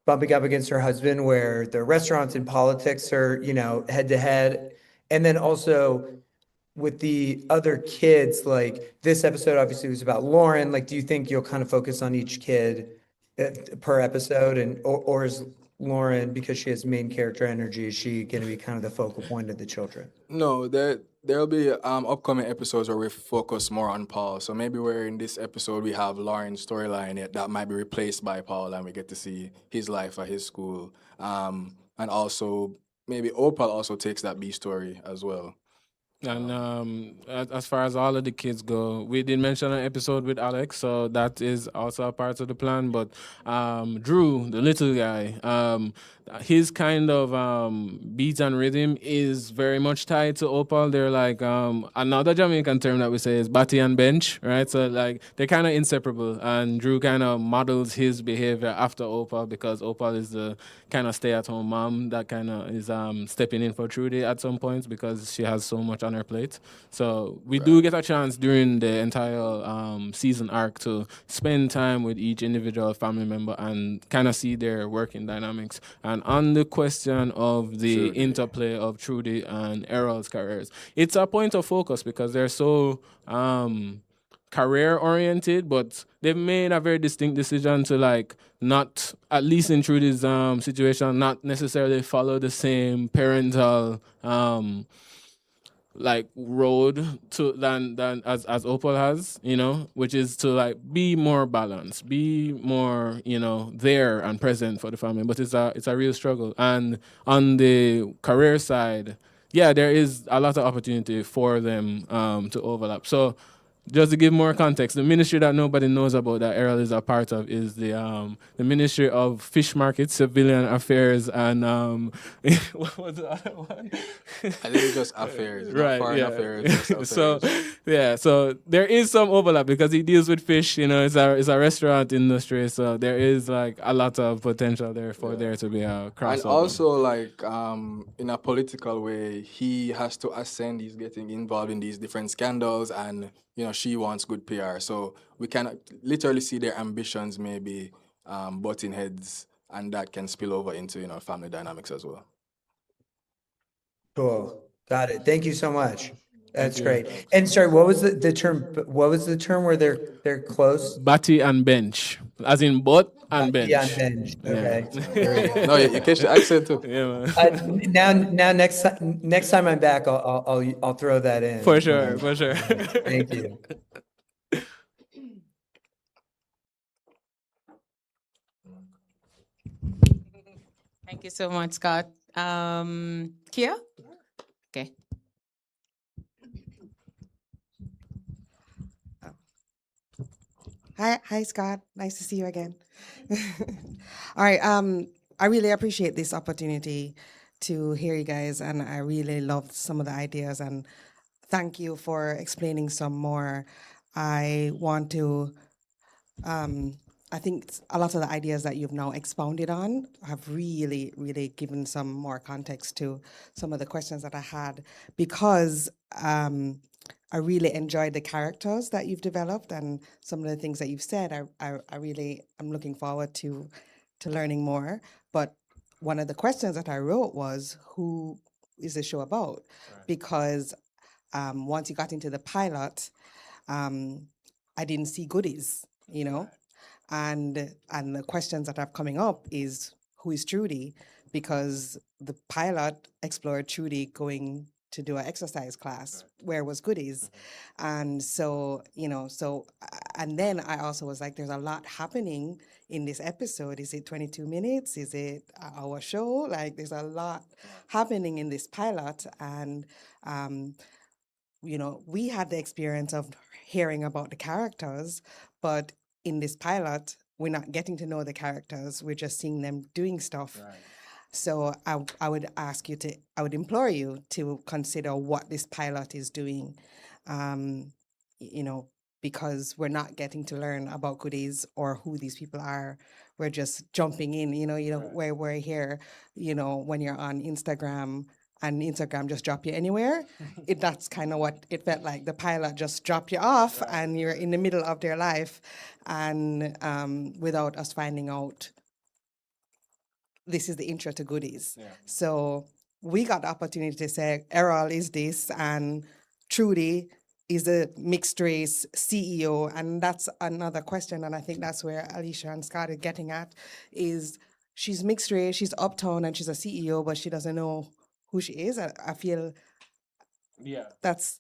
L: bumping up against her husband where the restaurants and politics are, head to head? And then also with the other kids, like this episode obviously was about Lauren. Like, do you think you'll kind of focus on each kid per episode, or is Lauren, because she has main character energy, is she going to be kind of the focal point of the children?
I: No, there'll be upcoming episodes where we focus more on Paul. So maybe where in this episode we have Lauren's storyline that might be replaced by Paul, and we get to see his life at his school. And also maybe Opal also takes that B story as well.
D: And as far as all of the kids go, we did mention an episode with Alex, so that is also a part of the plan. But Drew, the little guy, his kind of beat and rhythm is very much tied to Opal. They're like another Jamaican term that we say is batty and bench, right? So like they're kind of inseparable, and Drew kind of models his behavior after Opal because Opal is the kind of stay-at-home mom that kind of is stepping in for Trudy at some points because she has so much on her plate. So we do get a chance during the entire season arc to spend time with each individual family member and kind of see their working dynamics. And on the question of the interplay of Trudy and Errol's careers, it's a point of focus because they're so career oriented, but they've made a very distinct decision to like not, at least in Trudy's situation, not necessarily follow the same parental like road to than as Opal has, which is to like be more balanced, be more, there and present for the family. But it's a real struggle. And on the career side, yeah, there is a lot of opportunity for them to overlap. So just to give more context, the ministry that nobody knows about that Errol is a part of is the Ministry of Fish Markets, Civilian Affairs, and what was the other one?
I: I think it's just affairs, not
D: Right,
I: foreign
D: yeah.
I: affairs. Just
D: So
I: affairs.
D: yeah, so there is some overlap because he deals with fish. You know, it's a restaurant industry, so there is like a lot of potential there for there to be a crossover.
I: And also, like, in a political way, he has to ascend. He's getting involved in these different scandals, and you know, she wants good PR. So we can literally see their ambitions maybe butting heads, and that can spill over into, you know, family dynamics as well.
L: Cool. Got it. Thank you so much. That's
D: you.
L: great. And sorry, what was the term? What was the term where they're close?
D: Batty and bench, as in butt and bench.
L: Yeah, bench. Okay.
I: No, you catch the accent too.
D: Yeah, man.
L: Now next time I'm back, I'll throw that in.
D: For sure, for sure.
L: Thank you.
A: Thank you so much, Scott. Kia? Okay.
M: Hi, Scott. Nice to see you again. All right. I really appreciate this opportunity to hear you guys, and I really loved some of the ideas. And thank you for explaining some more. I want to. I think a lot of the ideas that you've now expounded on have really, really given some more context to some of the questions that I had, because I really enjoyed the characters that you've developed and some of the things that you've said. I'm looking forward to learning more. But one of the questions that I wrote was, who is the show about? Right. Because once you got into the pilot, I didn't see goodies, you know? Right. And the questions that are coming up is, who is Trudy? Because the pilot explored Trudy going to do an exercise class. Right. Where was goodies? Mm-hmm. And so, you know, and then I also was like, there's a lot happening in this episode. Is it 22 minutes? Is it our show? Like, there's a lot happening in this pilot. And, you know, we had the experience of hearing about the characters, but in this pilot, we're not getting to know the characters. We're just seeing them doing stuff. Right. So I would implore you to consider what this pilot is doing, you know, because we're not getting to learn about goodies or who these people are. We're just jumping in, you know, right. Where we're here, you know, when you're on Instagram and Instagram just drop you anywhere. That's kind of what it felt like. The pilot just dropped you off, right. And you're in the middle of their life, and without us finding out, this is the intro to goodies. Yeah. So we got the opportunity to say, Errol is this, and Trudy is a mixed race CEO. And that's another question. And I think that's where Alisha and Scott are getting at, is she's mixed race, she's uptown, and she's a CEO, but she doesn't know who she is. I feel there's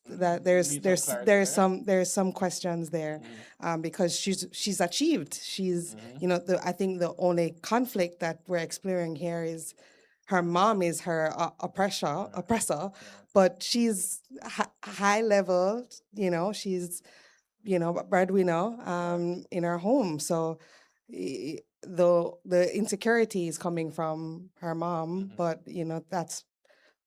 M: some questions there, because she's achieved. She's you know, I think the only conflict that we're exploring here is her mom is her oppressor, but she's high level. You know, she's breadwinner in her home. So the insecurity is coming from her mom, but you know, that's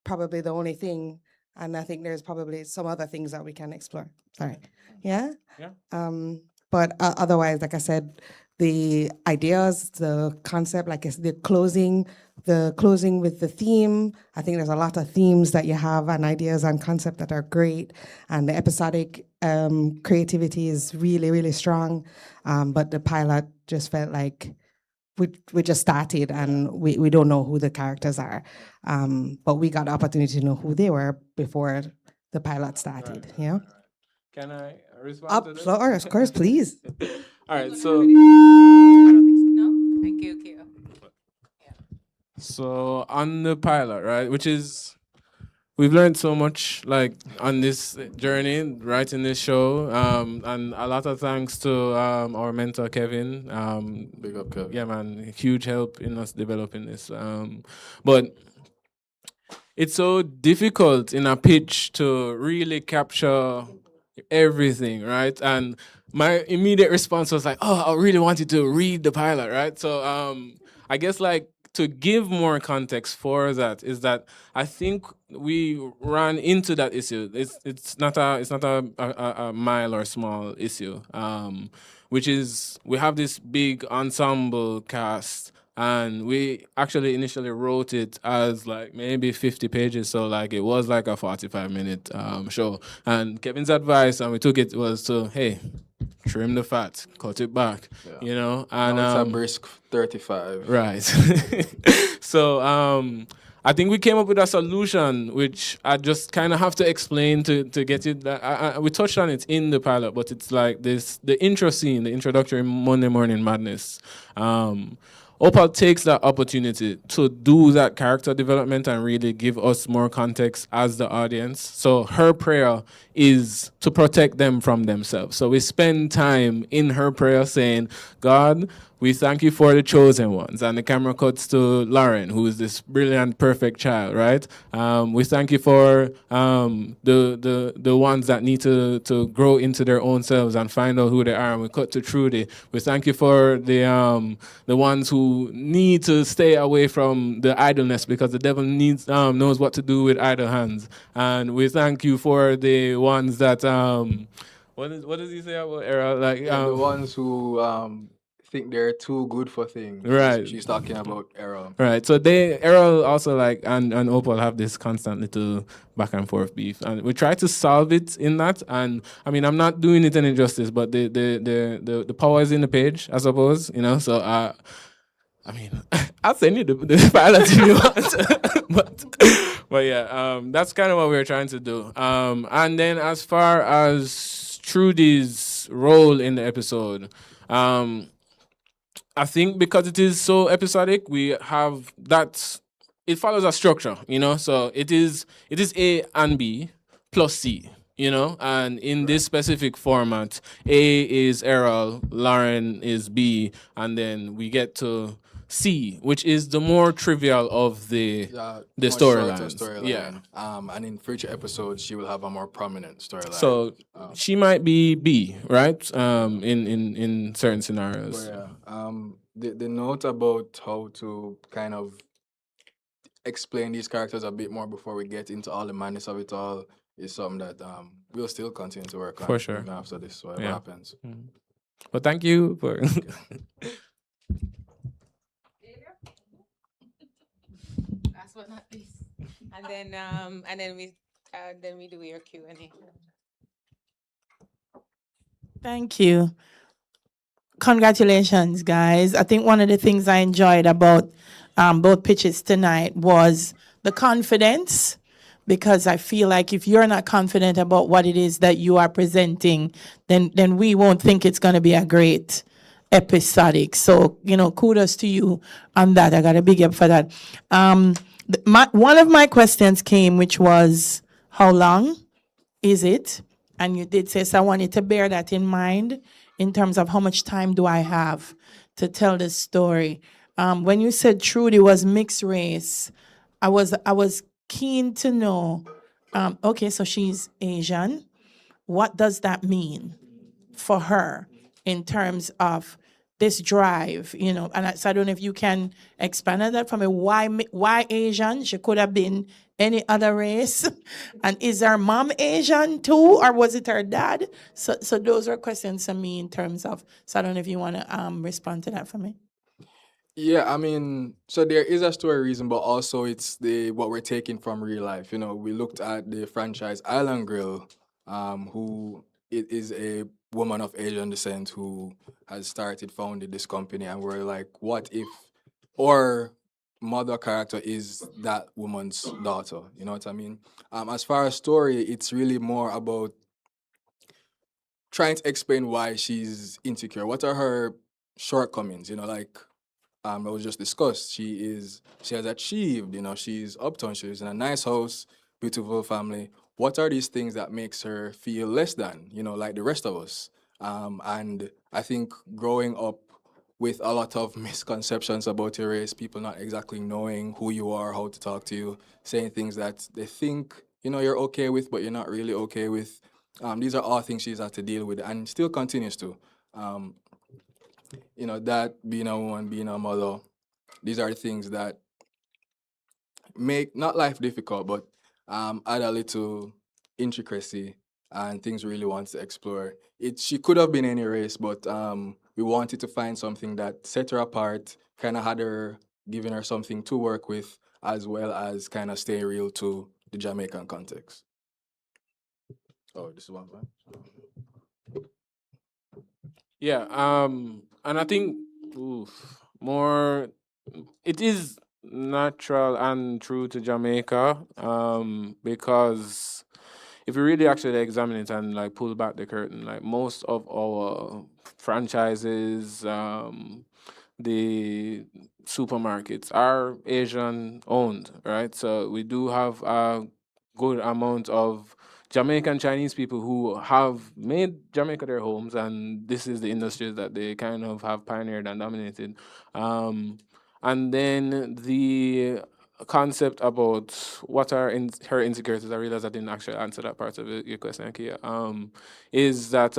M: probably the only thing. And I think there's probably some other things that we can explore. Sorry. Yeah? Yeah. But otherwise, like I said, the ideas, the concept, like the closing with the theme. I think there's a lot of themes that you have and ideas and concept that are great. And the episodic creativity is really, really strong. But the pilot just felt like we just started and we don't know who the characters are. But we got the opportunity to know who they were before the pilot started. Right. Yeah.
D: Can I respond to that?
M: Of course, please.
D: All right, so
A: no? Thank you, Kia. Yeah.
D: So on the pilot, right, which is, we've learned so much, like, on this journey, writing this show, and a lot of thanks to our mentor, Kevin.
I: Big up, Kevin.
D: Yeah, man, huge help in us developing this. But it's so difficult in a pitch to really capture everything, right? And my immediate response was like, oh, I really wanted to read the pilot, right? So I guess like to give more context for that is that I think we ran into that issue. It's not a mile or small issue, which is we have this big ensemble cast. And we actually initially wrote it as like maybe 50 pages, so like it was like a 45-minute show. And Kevin's advice, and we took it, was to, hey, trim the fat, cut it back, you know. And
I: now it's a brisk 35.
D: Right. So I think we came up with a solution, which I just kind of have to explain to get it. We touched on it in the pilot, but it's like this: the intro scene, the introductory Monday Morning Madness. Opal takes that opportunity to do that character development and really give us more context as the audience. So her prayer is to protect them from themselves. So we spend time in her prayer saying, God, we thank you for the chosen ones. And the camera cuts to Lauren, who is this brilliant, perfect child, right? We thank you for the ones that need to grow into their own selves and find out who they are. And we cut to Trudy. We thank you for the ones who need to stay away from the idleness, because the devil knows what to do with idle hands. And we thank you for the ones that what does he say about Errol? Like
I: the ones who think they're too good for things.
D: Right.
I: She's talking about Errol.
D: Right. So Errol also like and Opal have this constant little back and forth beef, and we try to solve it in that. And I mean, I'm not doing it any justice, but the power is in the page, I suppose. You know. So I mean, I'll send you the pilot if you want. but yeah, that's kind of what we were trying to do. And then as far as Trudy's role in the episode, I think because it is so episodic, we have that. It follows a structure, you know. So it is A and B plus C, you know. And in this specific format, A is Errol, Lauren is B, and then we get to C, which is the more trivial of the storylines. Yeah.
I: And in future episodes, she will have a more prominent storyline.
D: So she might be B, right? In certain scenarios.
I: But yeah. The note about how to kind of explain these characters a bit more before we get into all the madness of it all is something that we'll still continue to work on.
D: For sure.
I: Even after this, whatever happens.
D: Well, thank you for.
A: Last but not least, and then we do your Q&A.
N: Thank you. Congratulations, guys. I think one of the things I enjoyed about both pitches tonight was the confidence, because I feel like if you're not confident about what it is that you are presenting, then we won't think it's going to be a great episodic. So, you know, kudos to you on that. I got a big up for that. One of my questions came, which was, how long is it? And you did say, so I wanted to bear that in mind in terms of how much time do I have to tell this story. When you said Trudy was mixed race, I was keen to know, okay, so she's Asian. What does that mean for her in terms of this drive, you know? And so I don't know if you can expand on that for me. Why Asian? She could have been any other race. And is her mom Asian too, or was it her dad? So those are questions for me in terms of, so I don't know if you want to respond to that for me.
I: Yeah, I mean, so there is a story reason, but also it's what we're taking from real life. You know, we looked at the franchise Island Grill, who it is a woman of Asian descent who has founded this company, and we're like, what if our mother character is that woman's daughter? You know what I mean? As far as story, it's really more about trying to explain why she's insecure. What are her shortcomings? You know, like it was just discussed. She has achieved, you know, she's uptown, she's in a nice house, beautiful family. What are these things that makes her feel less than, you know, like the rest of us? And I think growing up with a lot of misconceptions about your race, people not exactly knowing who you are, how to talk to you, saying things that they think, you know, you're okay with, but you're not really okay with. These are all things she's had to deal with and still continues to. That being a woman, being a mother, these are things that make not life difficult, but add a little intricacy and things we really want to explore. She could have been any race, but we wanted to find something that set her apart, kind of had her giving her something to work with, as well as kind of stay real to the Jamaican context. Oh, this is one part.
D: Yeah, and I think more it is natural and true to Jamaica, because if you really actually examine it and like pull back the curtain, like most of our franchises, the supermarkets are Asian owned, right? So we do have a good amount of Jamaican Chinese people who have made Jamaica their homes, and this is the industries that they kind of have pioneered and dominated. And then the concept about what are her insecurities, I realize I didn't actually answer that part of your question, Kia, is that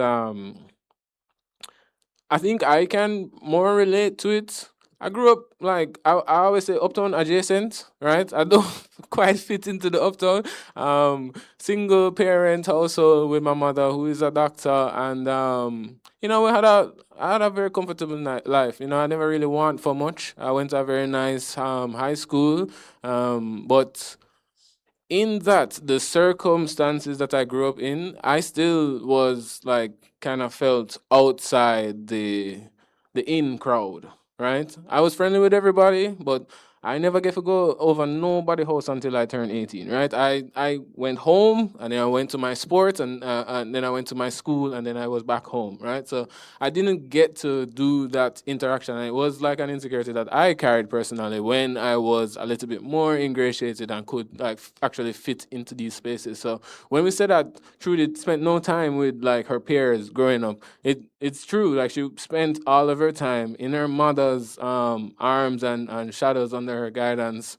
D: I think I can more relate to it. I grew up like I always say uptown adjacent, right? I don't quite fit into the uptown. Single parent household with my mother who is a doctor, and I had a very comfortable life. I never really want for much. I went to a very nice high school, but in that the circumstances that I grew up in, I still was like kind of felt outside the in crowd, right? I was friendly with everybody, but I never get to go over nobody house until I turned 18, right? I went home, and then I went to my sports, and then I went to my school, and then I was back home, right? So I didn't get to do that interaction. And it was like an insecurity that I carried personally when I was a little bit more ingratiated and could like actually fit into these spaces. So when we said that Trudy spent no time with like her peers growing up, it's true. Like she spent all of her time in her mother's arms and shadows under her guidance,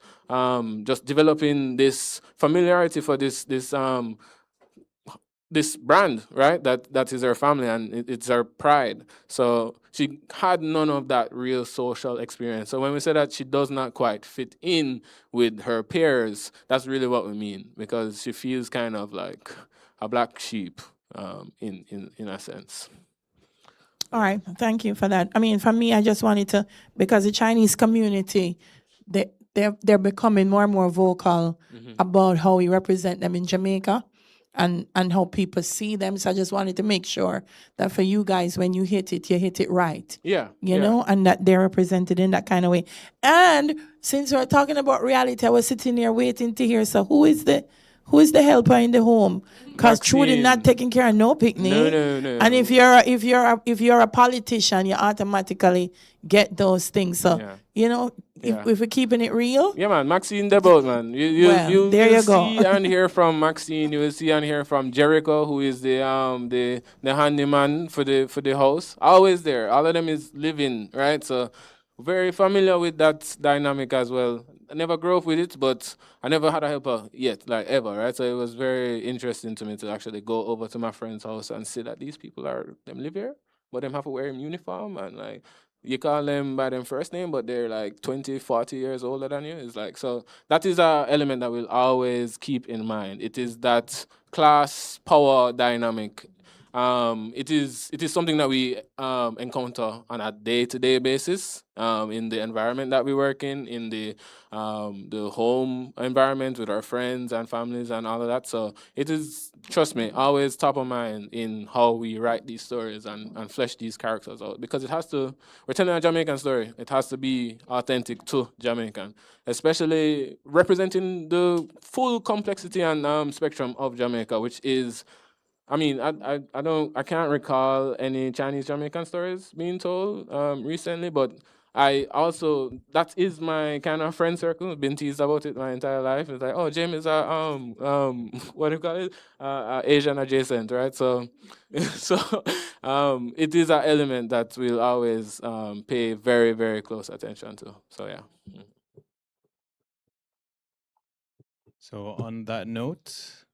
D: just developing this familiarity for this brand, right? That is her family, and it's her pride. So she had none of that real social experience. So when we say that she does not quite fit in with her peers, that's really what we mean, because she feels kind of like a black sheep, in a sense.
N: All right, thank you for that. I mean, for me, I just wanted to, because the Chinese community, they're becoming more and more vocal about how we represent them in Jamaica, and how people see them. So I just wanted to make sure that for you guys, when you hit it right.
D: Yeah.
N: You know, and that they're represented in that kind of way. And since we're talking about reality, I was sitting here waiting to hear, so who is the helper in the home? Because Trudy not taking care of no picnic.
D: No.
N: And if you're a politician, you automatically get those things. So if we're keeping it real.
D: Yeah, man. Maxine Debout, man. You
N: there you go.
D: see and hear from Maxine. You will see and hear from Jericho, who is the handyman for the house. Always there. All of them is living, right? So very familiar with that dynamic as well. I never grew up with it, but I never had a helper yet, like ever, right? So it was very interesting to me to actually go over to my friend's house and see that these people them live here, but them have to wear a uniform, and like you call them by their first name, but they're like 20, 40 years older than you. It's like, so that is an element that we'll always keep in mind. It is that class power dynamic. It is something that we encounter on a day-to-day basis in the environment that we work in the home environment with our friends and families and all of that. So it is, trust me, always top of mind in how we write these stories and flesh these characters out, because we're telling a Jamaican story. It has to be authentic to Jamaican, especially representing the full complexity and spectrum of Jamaica, which is, I mean, I can't recall any Chinese Jamaican stories being told recently, but that is my kind of friend circle. I've been teased about it my entire life. It's like, oh, Jaime is what do you call it? Asian adjacent, right? So it is an element that we'll always pay very, very close attention to. So yeah.
B: So on that note,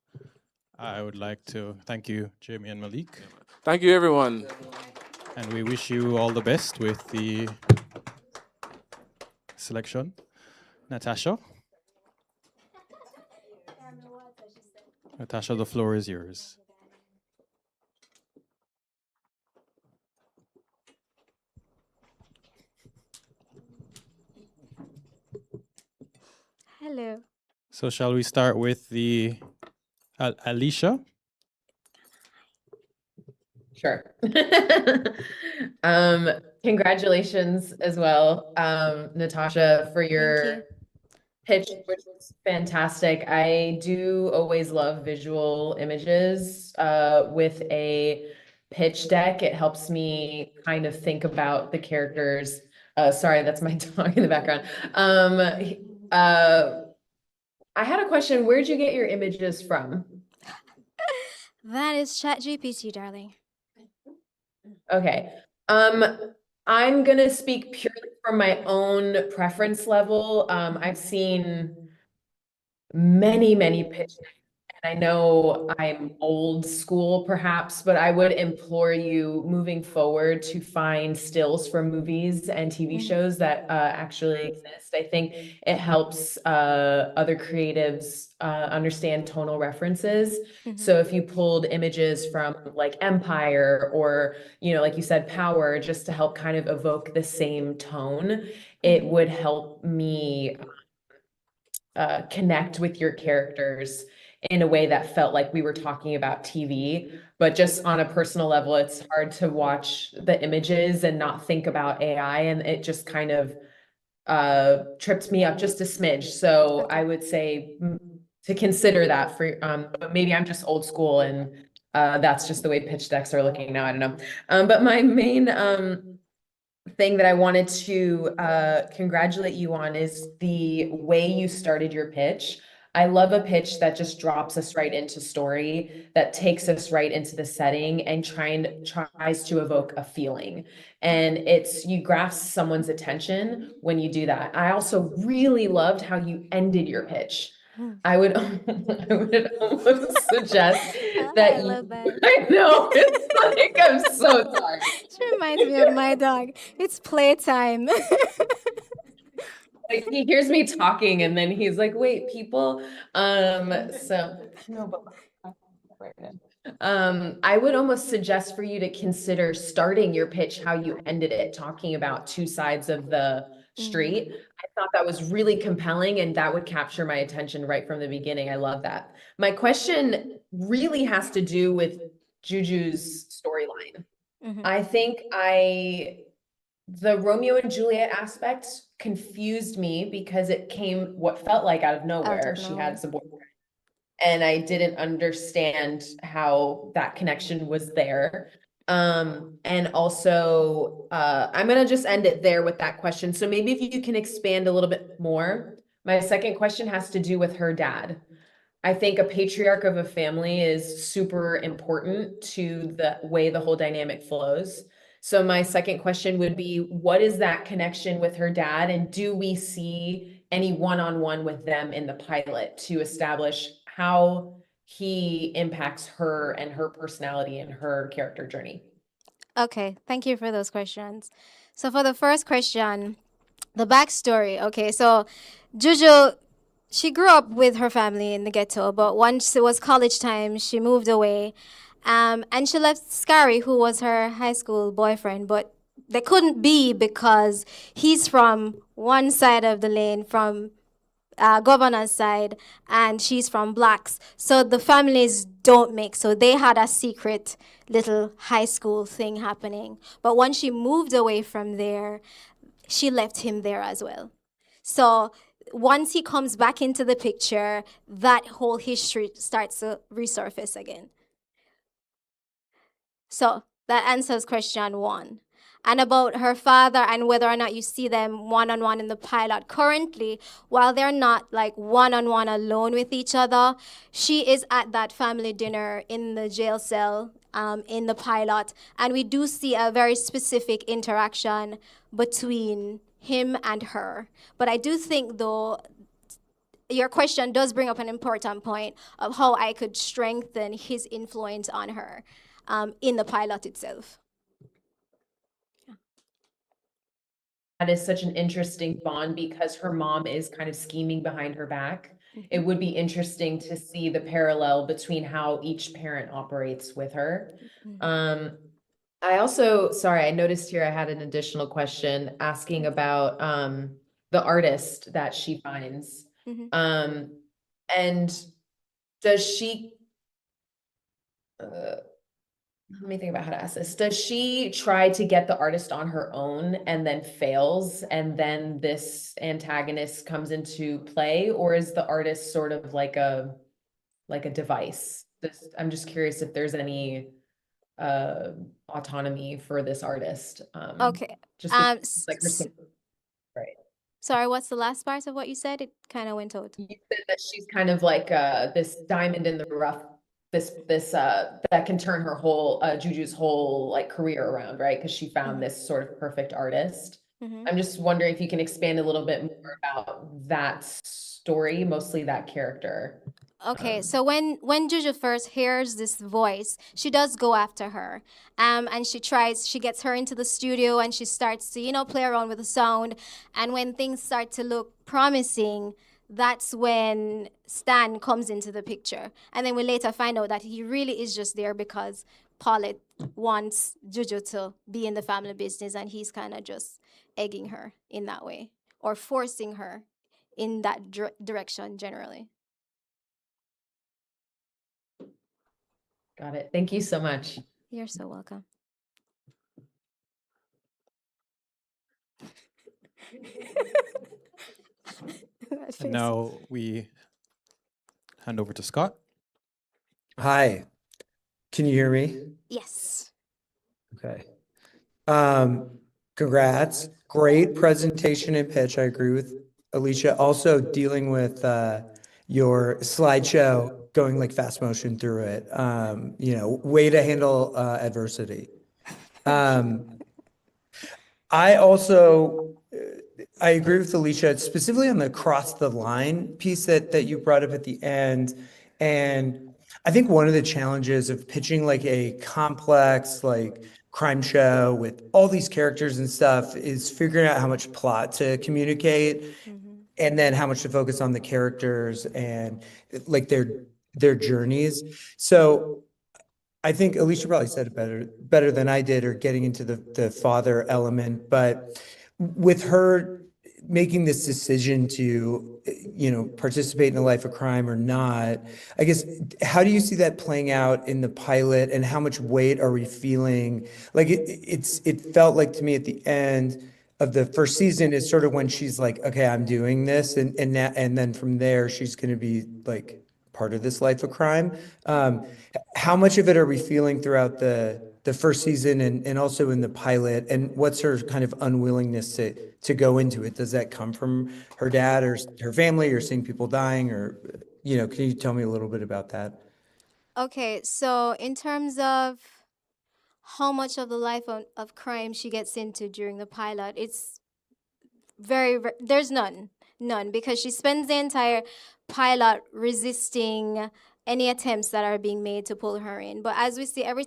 B: I would like to thank you, Jaime and Malik.
D: Thank you, everyone.
B: And we wish you all the best with the selection. Natasha? Natasha, the floor is yours.
J: Hello.
B: So shall we start with the Alisha?
K: Sure. Congratulations as well, Natasha, for your pitch, which was fantastic. I do always love visual images with a pitch deck. It helps me kind of think about the characters. Sorry, that's my dog in the background. I had a question. Where'd you get your images from?
J: That is ChatGPT, darling.
K: Okay. I'm gonna speak purely from my own preference level. I've seen many pitch decks, and I know I'm old school perhaps, but I would implore you moving forward to find stills from movies and TV shows that actually exist. I think it helps other creatives understand tonal references. So if you pulled images from like Empire or, like you said, Power, just to help kind of evoke the same tone, it would help me connect with your characters in a way that felt like we were talking about TV. But just on a personal level, it's hard to watch the images and not think about AI, and it just kind of tripped me up just a smidge. So I would say to consider that for, but maybe I'm just old school and that's just the way pitch decks are looking now. I don't know. But my main thing that I wanted to congratulate you on is the way you started your pitch. I love a pitch that just drops us right into story, that takes us right into the setting and tries to evoke a feeling. And you grasp someone's attention when you do that. I also really loved how you ended your pitch. I would almost suggest that
J: I love that.
K: I know, it's like, I'm so sorry.
J: She reminds me of my dog. It's playtime.
K: Like, he hears me talking and then he's like, wait, people. I would almost suggest for you to consider starting your pitch how you ended it, talking about two sides of the street. I thought that was really compelling and that would capture my attention right from the beginning. I love that. My question really has to do with Juju's storyline. I think the Romeo and Juliet aspect confused me because it came what felt like out of nowhere. She had some boyfriend. And I didn't understand how that connection was there. And also, I'm gonna just end it there with that question. So maybe if you can expand a little bit more. My second question has to do with her dad. I think a patriarch of a family is super important to the way the whole dynamic flows. So my second question would be, what is that connection with her dad? And do we see any one-on-one with them in the pilot to establish how he impacts her and her personality and her character journey?
J: Okay, thank you for those questions. So for the first question, the backstory. Okay, so Juju, she grew up with her family in the ghetto, but once it was college time, she moved away. And she left Scary, who was her high school boyfriend, but they couldn't be because he's from one side of the lane, from governor's side, and she's from Blacks. So the families don't mix. So they had a secret little high school thing happening. But once she moved away from there, she left him there as well. So once he comes back into the picture, that whole history starts to resurface again. So that answers question one. And about her father and whether or not you see them one-on-one in the pilot. Currently, while they're not like one-on-one alone with each other, she is at that family dinner in the jail cell in the pilot. And we do see a very specific interaction between him and her. But I do think, though, your question does bring up an important point of how I could strengthen his influence on her in the pilot itself.
K: That is such an interesting bond because her mom is kind of scheming behind her back. It would be interesting to see the parallel between how each parent operates with her. I also, sorry, I noticed here I had an additional question asking about the artist that she finds. And does she, let me think about how to ask this. Does she try to get the artist on her own and then fails, and then this antagonist comes into play, or is the artist sort of like a device? I'm just curious if there's any autonomy for this artist.
J: Okay.
K: Just like her right.
J: Sorry, what's the last part of what you said? It kind of went out.
K: You said that she's kind of like this diamond in the rough, this that can turn her whole Juju's whole like career around, right? Because she found this sort of perfect artist. I'm just wondering if you can expand a little bit more about that story, mostly that character.
J: Okay, so when Juju first hears this voice, she does go after her, and she gets her into the studio, and she starts to play around with the sound, and when things start to look promising, that's when Stan comes into the picture, and then we later find out that he really is just there because Paulette wants Juju to be in the family business, and he's kind of just egging her in that way or forcing her in that direction generally.
K: Got it. Thank you so much.
J: You're so welcome.
O: And now we hand over to Scott.
L: Hi. Can you hear me?
J: Yes.
L: Okay. Congrats. Great presentation and pitch. I agree with Alisha. Also dealing with your slideshow, going like fast motion through it. Way to handle adversity. I agree with Alisha, specifically on the cross the line piece that you brought up at the end. And I think one of the challenges of pitching like a complex like crime show with all these characters and stuff is figuring out how much plot to communicate and then how much to focus on the characters and like their journeys. So I think Alisha probably said it better than I did, or getting into the father element, but with her making this decision to, participate in a life of crime or not, I guess, how do you see that playing out in the pilot, and how much weight are we feeling? Like it felt like to me at the end of the first season is sort of when she's like, okay, I'm doing this. And then from there, she's going to be like part of this life of crime. How much of it are we feeling throughout the first season and also in the pilot? And what's her kind of unwillingness to go into it? Does that come from her dad or her family, or seeing people dying, or, can you tell me a little bit about that?
J: Okay, so in terms of how much of the life of crime she gets into during the pilot, it's there's none, because she spends the entire pilot resisting any attempts that are being made to pull her in. But as we see, every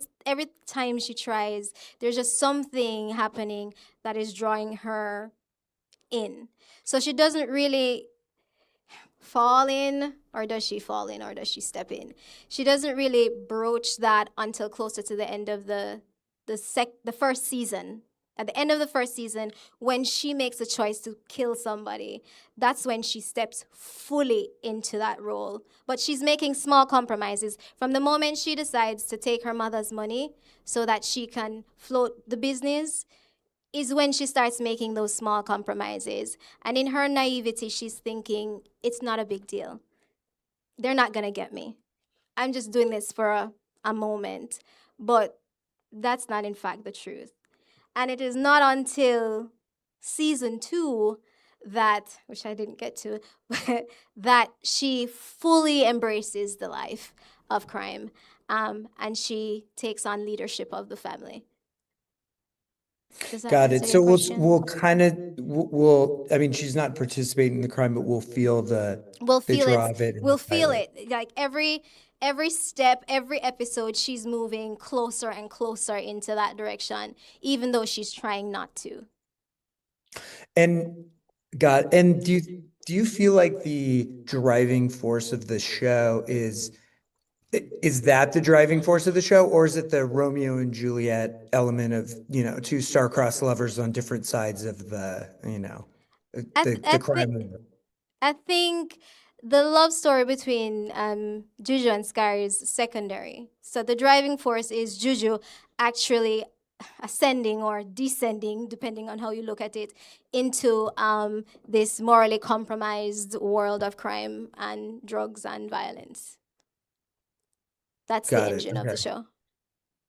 J: time she tries, there's just something happening that is drawing her in. So she doesn't really fall in, or does she fall in, or does she step in? She doesn't really broach that until closer to the end of the first season. At the end of the first season, when she makes a choice to kill somebody, that's when she steps fully into that role. But she's making small compromises. From the moment she decides to take her mother's money so that she can float the business, is when she starts making those small compromises. And in her naivety, she's thinking, it's not a big deal. They're not going to get me. I'm just doing this for a moment. But that's not, in fact, the truth. And it is not until season 2 that, which I didn't get to, that she fully embraces the life of crime, and she takes on leadership of the family. Does that
L: Got
J: answer
L: it.
J: your
L: So
J: question?
L: we'll kind of, I mean, she's not participating in the crime, but we'll feel the
J: We'll feel
L: draw
J: it.
L: of it in
J: We'll
L: the
J: feel
L: pilot.
J: it. Like every step, every episode, she's moving closer and closer into that direction, even though she's trying not to.
L: And do you feel like the driving force of the show is that the driving force of the show, or is it the Romeo and Juliet element of, two star-crossed lovers on different sides of the, the crime?
J: I think the love story between Juju and Sky is secondary. So the driving force is Juju actually ascending or descending, depending on how you look at it, into this morally compromised world of crime and drugs and violence. That's the
L: Got it.
J: engine of the
L: Okay.
J: show.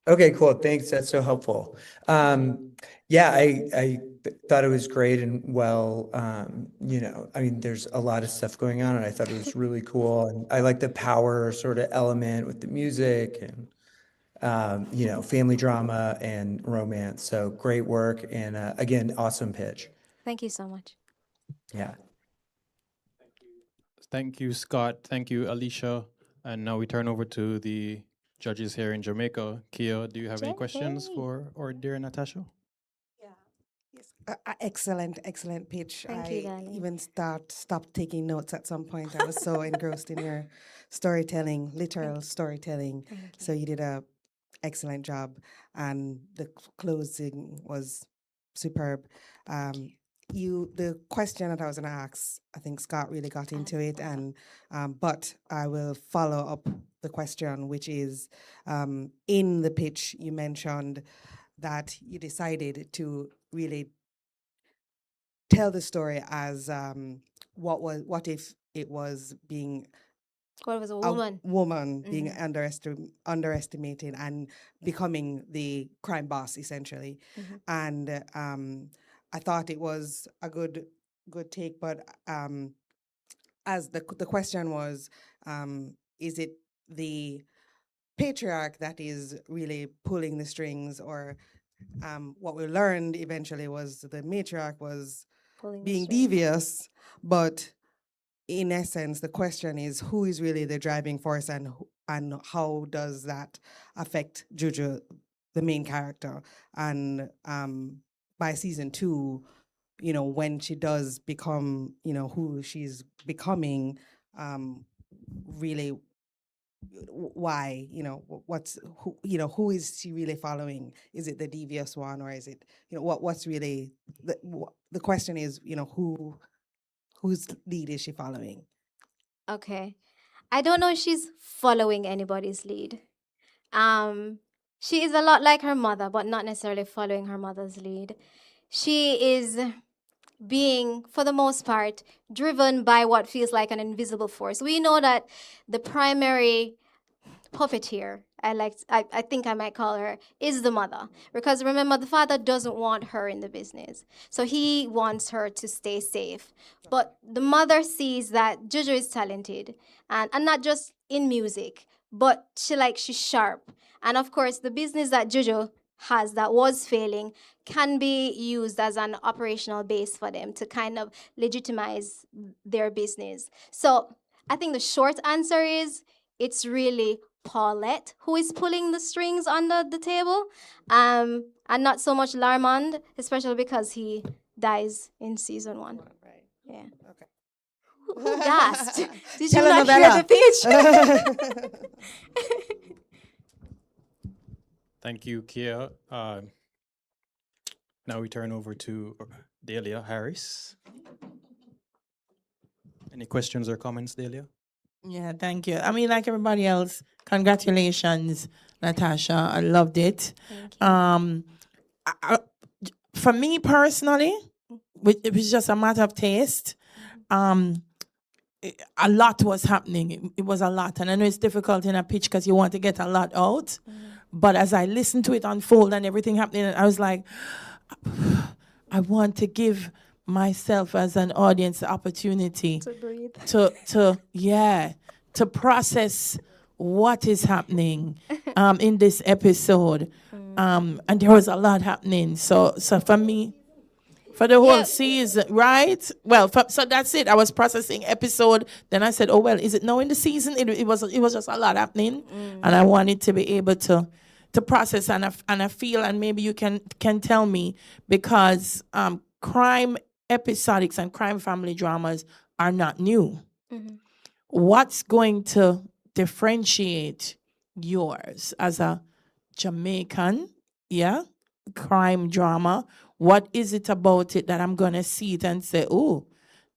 L: Okay, cool. Thanks. That's so helpful. Yeah, I thought it was great and well, I mean, there's a lot of stuff going on and I thought it was really cool. And I like the power sort of element with the music and, family drama and romance. So great work. And again, awesome pitch.
J: Thank you so much.
L: Yeah.
O: Thank you, Scott. Thank you, Alisha. And now we turn over to the judges here in Jamaica. Kia, do you have any questions for our dear Natasha?
M: Excellent pitch.
J: Thank you,
M: I
J: darling.
M: even stopped taking notes at some point. I was so engrossed in your storytelling, literal storytelling. So you did a excellent job, and the closing was superb. The question that I was going to ask, I think Scott really got into it, and but I will follow up the question, which is in the pitch you mentioned that you decided to really tell the story as what if it was being
J: What was a woman?
M: Woman being underestimated and becoming the crime boss essentially. And I thought it was a good take, but as the question was, is it the patriarch that is really pulling the strings, or what we learned eventually was the matriarch was
J: Pulling the
M: being
J: strings.
M: devious, but in essence, the question is who is really the driving force, and how does that affect Juju, the main character? And by season 2, when she does become, who she's becoming, really, why, who is she really following? Is it the devious one, or is it, what's really the question is, whose lead is she following?
J: Okay. I don't know if she's following anybody's lead. She is a lot like her mother, but not necessarily following her mother's lead. She is being, for the most part, driven by what feels like an invisible force. We know that the primary puppeteer, I think I might call her, is the mother. Because remember, the father doesn't want her in the business. So he wants her to stay safe. But the mother sees that Juju is talented, and not just in music, but she's sharp. And of course, the business that Juju has that was failing can be used as an operational base for them to kind of legitimize their business. So I think the short answer is it's really Paulette who is pulling the strings under the table, and not so much Larmond, especially because he dies in season 1.
M: Right.
J: Yeah.
M: Okay.
J: Who gasped? Did you not
M: Telenovela.
J: hear the pitch?
O: Thank you, Kia. Now we turn over to Dahlia Harris. Any questions or comments, Dahlia?
N: Yeah, thank you. I mean, like everybody else, congratulations, Natasha. I loved it.
J: Thank you.
N: For me personally, it was just a matter of taste. A lot was happening. It was a lot. And I know it's difficult in a pitch because you want to get a lot out. But as I listened to it unfold and everything happening, I was like, I want to give myself as an audience the opportunity
J: To breathe.
N: to process what is happening in this episode. And there was a lot happening. So for me, for the whole season, right? Well, so that's it. I was processing episode. Then I said, oh, well, is it now in the season? It was just a lot happening. And I wanted to be able to process and I feel, and maybe you can tell me, because crime episodics and crime family dramas are not new. What's going to differentiate yours as a Jamaican, crime drama? What is it about it that I'm gonna see it and say, oh,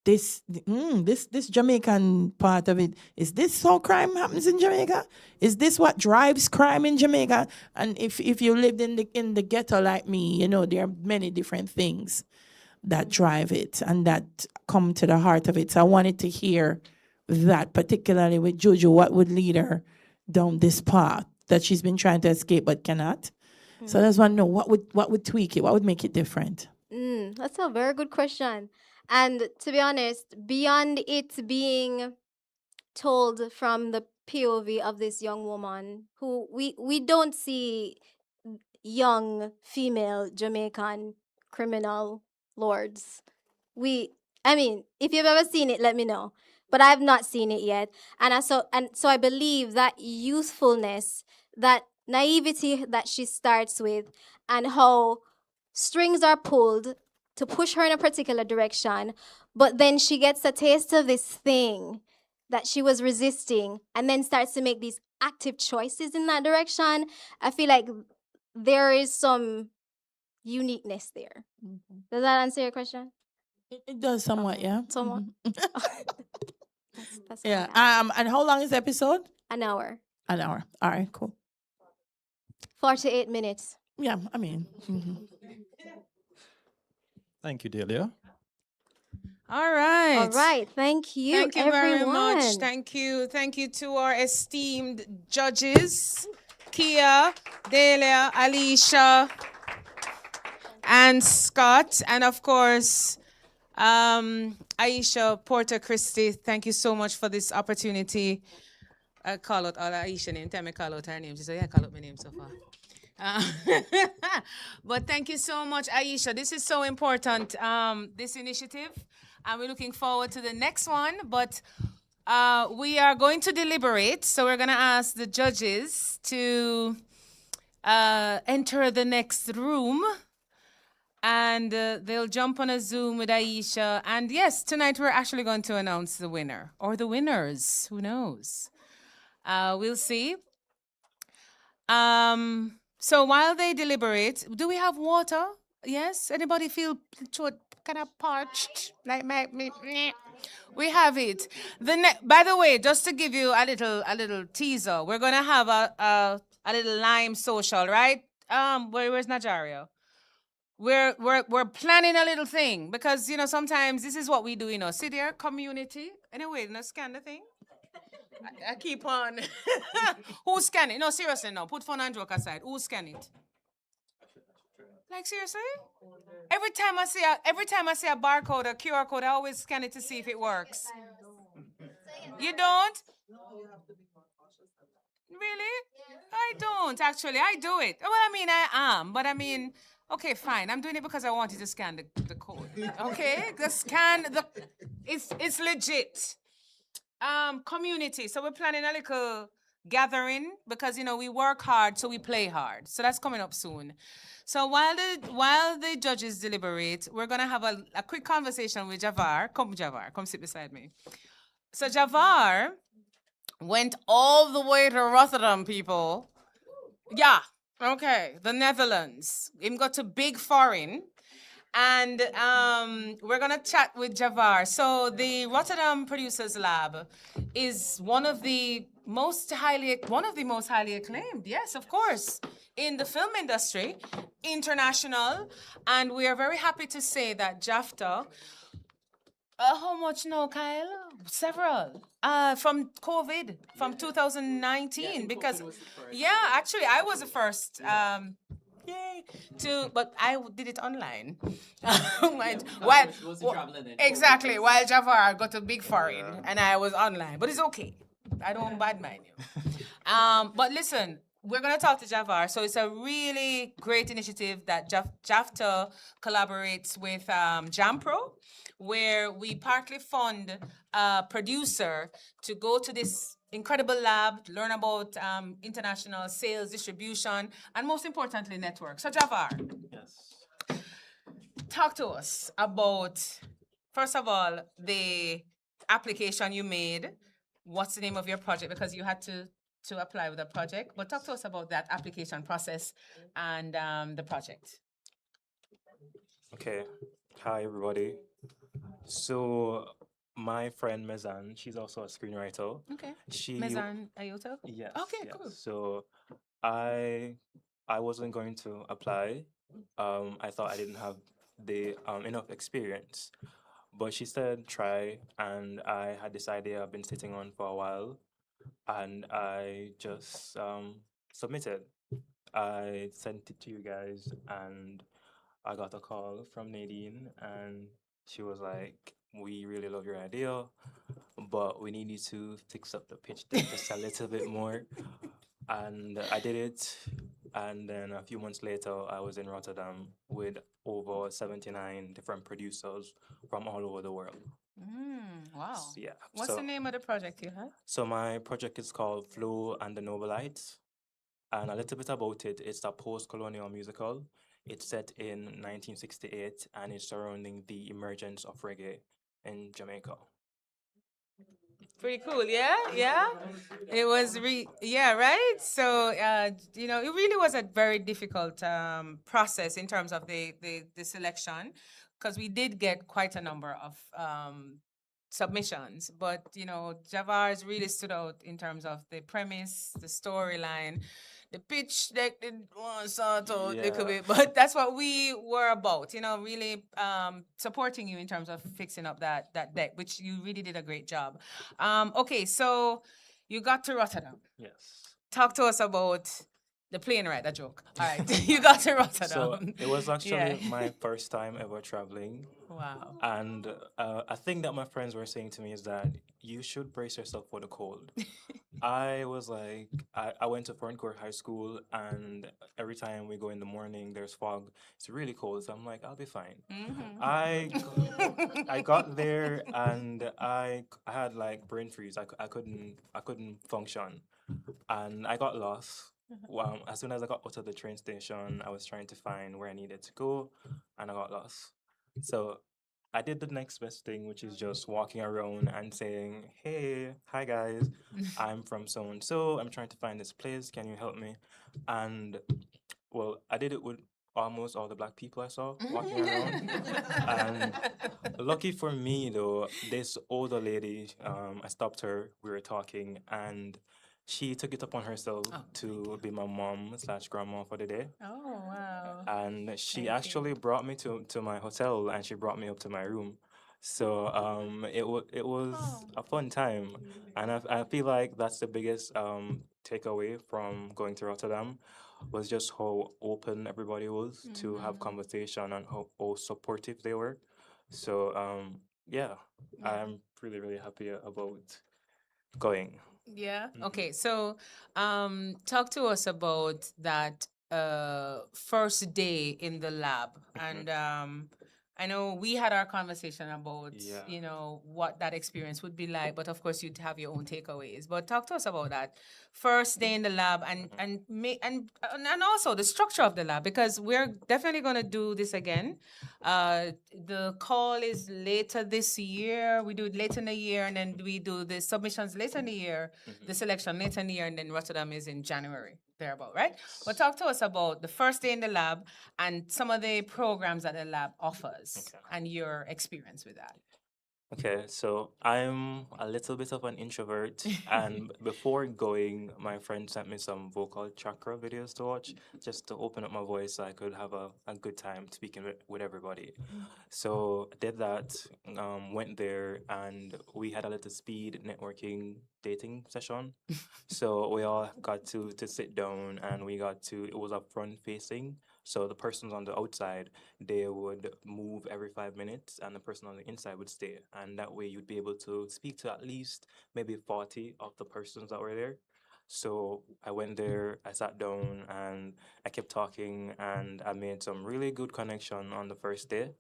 N: this Jamaican part of it, is this how crime happens in Jamaica? Is this what drives crime in Jamaica? And if you lived in the ghetto like me, you know, there are many different things that drive it and that come to the heart of it. So I wanted to hear that, particularly with Juju, what would lead her down this path that she's been trying to escape but cannot. So I just want to know what would tweak it, what would make it different.
J: That's a very good question. And to be honest, beyond it being told from the POV of this young woman, who we don't see young female Jamaican criminal lords. I mean, if you've ever seen it, let me know. But I've not seen it yet. And so I believe that youthfulness, that naivety that she starts with, and how strings are pulled to push her in a particular direction, but then she gets a taste of this thing that she was resisting and then starts to make these active choices in that direction. I feel like there is some uniqueness there. Does that answer your question?
N: It does somewhat, yeah.
J: Somewhat. That's
N: Yeah. And how long is the episode?
J: An hour.
N: An hour. All right, cool.
J: 48 minutes.
N: Yeah, I mean.
O: Thank you, Dahlia.
A: All right.
J: All right. Thank you,
A: Thank you
J: everyone.
A: very much. Thank you. Thank you to our esteemed judges, Kia, Dahlia, Alisha, and Scott, and of course, Aisha Porter-Christie. Thank you so much for this opportunity. I call out all Aisha name. Tell me call out her name. She said, yeah, call out my name so far. But thank you so much, Aisha. This is so important, this initiative. And we're looking forward to the next one. But we are going to deliberate. So we're going to ask the judges to enter the next room. And they'll jump on a Zoom with Aisha. And yes, tonight we're actually going to announce the winner or the winners. Who knows? We'll see. So while they deliberate, do we have water? Yes? Anybody feel kind of parched? Like me? We have it. By the way, just to give you a little teaser, we're gonna have a little lime social, right? Where's Najario? We're planning a little thing because sometimes this is what we do, sit there, community. Anyway, scan the thing. I keep on. Who's scanning? No, seriously, no. Put fun and joke aside. Who's scanning it? Like seriously? Every time I see a barcode or QR code, I always scan it to see if it works. You don't? Really? I don't actually. I do it. Well, I am, but okay, fine. I'm doing it because I wanted to scan the code. Okay, it's legit. Community. So we're planning a little gathering because we work hard, so we play hard. So that's coming up soon. So while the judges deliberate, we're gonna have a quick conversation with Jahvar. Jahvar, come sit beside me. So Jahvar went all the way to Rotterdam, people. Yeah, okay, the Netherlands. Him got to big foreign. And we're gonna chat with Jahvar. So the Rotterdam Producers Lab is one of the most highly acclaimed, yes, of course, in the film industry, international. And we are very happy to say that JAFTA, how much now, Kyle? Several. From COVID, from 2019, because actually I was the first. Yay! But I did it online. Exactly. While Jahvar got a big foreign and I was online, but it's okay. I don't bad mind you. But listen, we're going to talk to Jahvar. So it's a really great initiative that JAFTA collaborates with JAMPRO, where we partly fund a producer to go to this incredible lab, learn about international sales, distribution, and most importantly, network. So Jahvar,
E: Yes.
A: talk to us about, first of all, the application you made. What's the name of your project? Because you had to apply with a project. But talk to us about that application process and the project.
E: Okay. Hi, everybody. So, my friend Mezan, she's also a screenwriter.
A: Okay.
E: She.
A: Mezan Ayota?
E: Yes.
A: Okay,
E: yes.
A: cool.
E: So, I wasn't going to apply. I thought I didn't have the enough experience. But she said try, and I had this idea I've been sitting on for a while, and I just submitted. I sent it to you guys, and I got a call from Nadine, and she was like, "We really love your idea, but we need you to fix up the pitch deck just a little bit more." And I did it, and then a few months later, I was in Rotterdam with over 79 different producers from all over the world.
A: Wow.
E: Yeah.
A: What's the name of the project you had?
E: So my project is called Flow and the Nobelites. And a little bit about it, it's a post-colonial musical. It's set in 1968 and it's surrounding the emergence of reggae in Jamaica.
A: Pretty cool, yeah, yeah. It was yeah, right. So you know, it really was a very difficult process in terms of the selection, because we did get quite a number of submissions, but you know, Jahvar's really stood out in terms of the premise, the storyline. The pitch deck did want to sort out a little bit, but that's what we were about, you know, really supporting you in terms of fixing up that deck, which you really did a great job. Okay, so you got to Rotterdam.
E: Yes.
A: Talk to us about the plane ride, a joke. All right, you got to Rotterdam.
E: So it was actually
A: Yeah.
E: my first time ever traveling.
A: Wow.
E: And a thing that my friends were saying to me is that you should brace yourself for the cold. I was like, I went to Foreign Court High School, and every time we go in the morning, there's fog. It's really cold. So I'm like, I'll be fine. I got there, and I had like brain freeze. I couldn't function, and I got lost. As soon as I got out of the train station, I was trying to find where I needed to go, and I got lost. So I did the next best thing, which is just walking around and saying, "Hey, hi guys, I'm from so and so. I'm trying to find this place. Can you help me?" And well, I did it with almost all the black people I saw walking around. And lucky for me, though, this older lady, I stopped her. We were talking, and she took it upon herself to be my mom slash grandma for the day.
A: Oh, wow.
E: And she actually brought me to my hotel, and she brought me up to my room. So it was a fun time, and I feel like that's the biggest takeaway from going to Rotterdam, was just how open everybody was to have conversation and how supportive they were. So yeah, I'm really happy about going.
A: Yeah. Okay. So, talk to us about that first day in the lab, and I know we had our conversation about you know what that experience would be like, but of course you'd have your own takeaways. But talk to us about that first day in the lab, and also the structure of the lab, because we're definitely gonna do this again. The call is later this year. We do it later in the year, and then we do the submissions later in the year, the selection later in the year, and then Rotterdam is in January, thereabout, right? But talk to us about the first day in the lab and some of the programs that the lab offers and your experience with that.
E: Okay, so I'm a little bit of an introvert, and before going, my friend sent me some vocal chakra videos to watch, just to open up my voice so I could have a good time speaking with everybody. So I did that, went there, and we had a little speed networking dating session. So we all got to sit down, and it was up front facing. So the persons on the outside, they would move every 5 minutes, and the person on the inside would stay. And that way you'd be able to speak to at least maybe 40 of the persons that were there. So I went there, I sat down, and I kept talking, and I made some really good connection on the first day.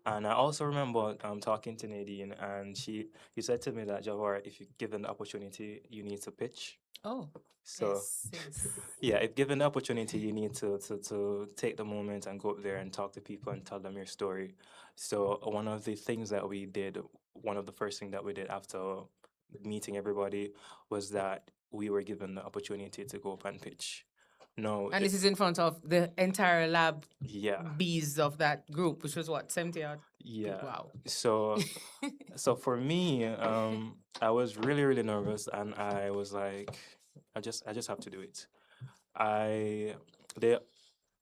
E: And I also remember talking to Nadine, and she said to me that, Jahvar, if you're given the opportunity, you need to pitch.
A: Oh,
E: So
A: yes.
E: yeah, if given the opportunity, you need to take the moment and go up there and talk to people and tell them your story. So one of the things that we did, one of the first things that we did after meeting everybody was that we were given the opportunity to go up and pitch. No,
A: And this is in front of the entire lab
E: yeah,
A: bees of that group, which was what, 70 odd?
E: yeah.
A: Wow.
E: So so for me, I was really, really nervous, and I was like, I just have to do it. They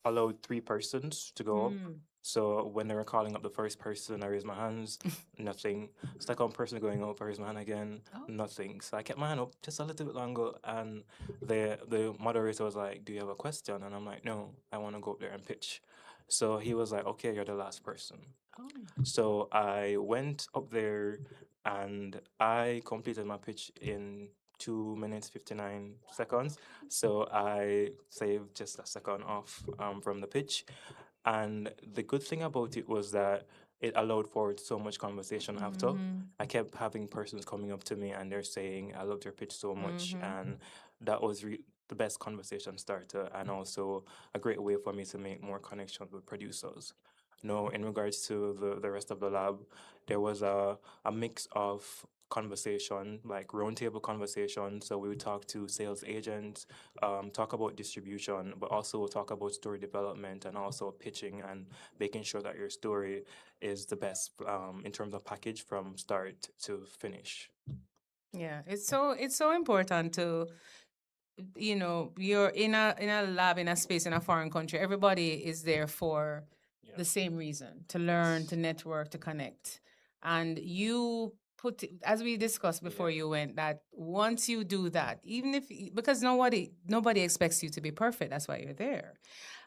E: allowed 3 persons to go up.
A: Mm.
E: So when they were calling up the first person, I raised my hands, nothing. Second person going up, I raised my hand again, nothing. So I kept my hand up just a little bit longer, and the moderator was like, "Do you have a question?" And I'm like, "No, I want to go up there and pitch." So he was like, "Okay, you're the last person." So I went up there and I completed my pitch in 2 minutes 59 seconds. So I saved just a second off from the pitch. And the good thing about it was that it allowed for so much conversation after. I kept having persons coming up to me and they're saying, "I loved your pitch so much." And that was the best conversation starter, and also a great way for me to make more connections with producers. No, in regards to the rest of the lab, there was a mix of conversation, like roundtable conversation. So we would talk to sales agents, talk about distribution, but also talk about story development and also pitching and making sure that your story is the best in terms of package from start to finish.
A: Yeah, it's so important to, you're in a lab, in a space, in a foreign country. Everybody is there for the same reason, to learn, to network, to connect. And you as we discussed before you went, that once you do that, even if, because nobody expects you to be perfect, that's why you're there.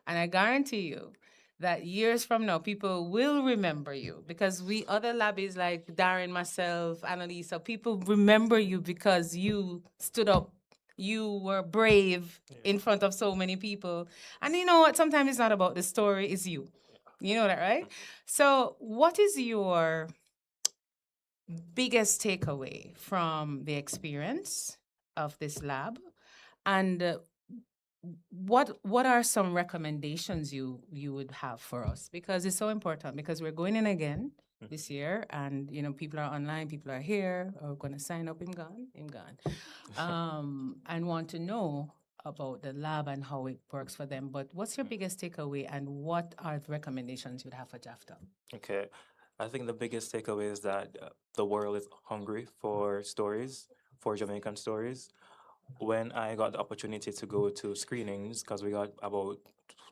A: And I guarantee you that years from now, people will remember you, because we other labbies like Darren, myself, Annalisa, people remember you because you stood up. You were brave in front of so many people. And you know what? Sometimes it's not about the story, it's you. You know that, right? So, what is your biggest takeaway from the experience of this lab? And what are some recommendations you would have for us? Because it's so important, because we're going in again this year, and people are online, people are here, are going to sign up. Him gone, and want to know about the lab and how it works for them. But what's your biggest takeaway, and what are the recommendations you'd have for JAFTA?
E: Okay. I think the biggest takeaway is that the world is hungry for stories, for Jamaican stories. When I got the opportunity to go to screenings, because we got about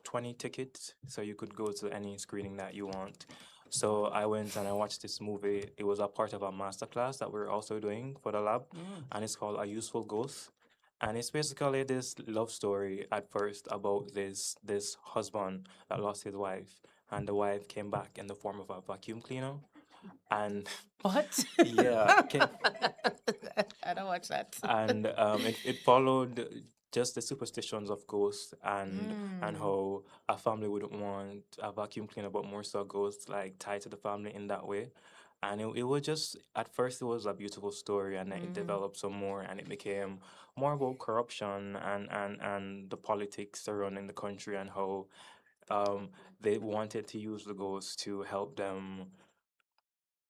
E: 20 tickets, so you could go to any screening that you want. So I went and I watched this movie. It was a part of a masterclass that we're also doing for the lab, and it's called A Useful Ghost. And it's basically this love story at first about this husband that lost his wife, and the wife came back in the form of a vacuum cleaner. And
A: what?
E: Yeah,
A: I don't watch that.
E: and it followed just the superstitions of ghosts and how a family wouldn't want a vacuum cleaner, but more so ghosts like tied to the family in that way. And it was just, at first it was a beautiful story, and then it developed some more, and it became more about corruption and the politics surrounding the country, and how they wanted to use the ghosts to help them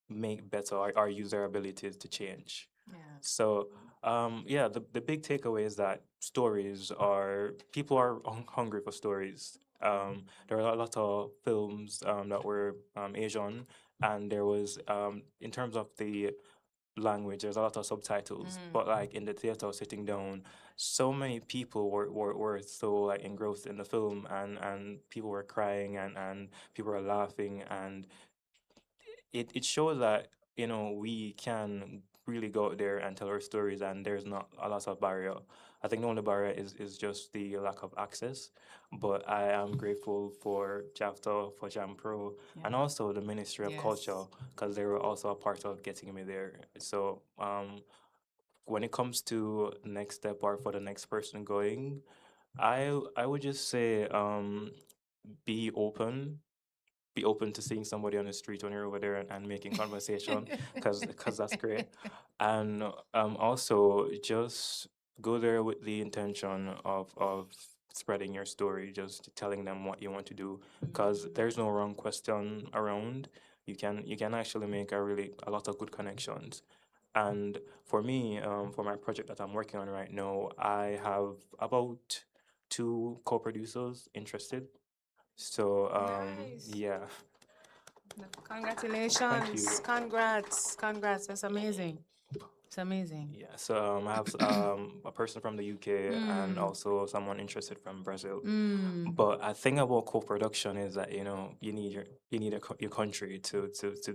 E: make better or use their abilities to change. So, yeah, the big takeaway is that people are hungry for stories. There are a lot of films that were Asian, and there was, in terms of the language, there's a lot of subtitles, but like in the theater sitting down, so many people were so like engrossed in the film, and people were crying, and people were laughing, and it shows that we can really go out there and tell our stories, and there's not a lot of barrier. I think the only barrier is just the lack of access. But I am grateful for JAFTA, for JAMPRO, and also the Ministry of Culture, because they were also a part of getting me there. So when it comes to next step or for the next person going, I would just say be open. Be open to seeing somebody on the street when you're over there and making conversation, because that's great. And also just go there with the intention of spreading your story, just telling them what you want to do, because there's no wrong question around. You can actually make a lot of good connections. And for me, for my project that I'm working on right now, I have about 2 co-producers interested. So
A: Nice.
E: yeah,
A: Congratulations. Congrats. That's amazing. It's amazing.
E: yeah. So I have a person from the UK and also someone interested from Brazil. But I think about co-production is that you need your country to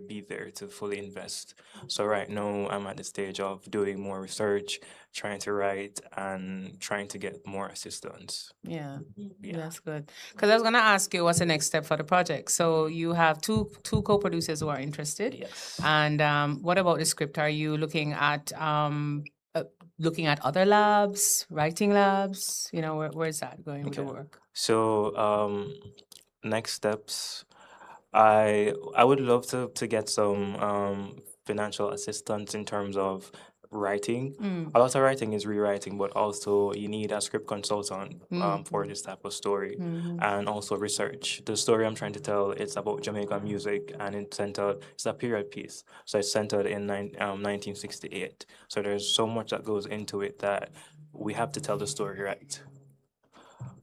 E: be there to fully invest. So right now I'm at the stage of doing more research, trying to write and trying to get more assistance.
A: Yeah,
E: Yeah.
A: that's good. Because I was gonna ask you what's the next step for the project. So you have two co-producers who are interested.
E: Yes.
A: And what about the script? Are you looking at other labs, writing labs? Where's that going with the
E: Okay.
A: work?
E: So next steps, I would love to get some financial assistance in terms of writing. A lot of writing is rewriting, but also you need a script consultant for this type of story, and also research. The story I'm trying to tell is about Jamaican music, and it's a period piece, so it's centered in 1968. So there's so much that goes into it that we have to tell the story right.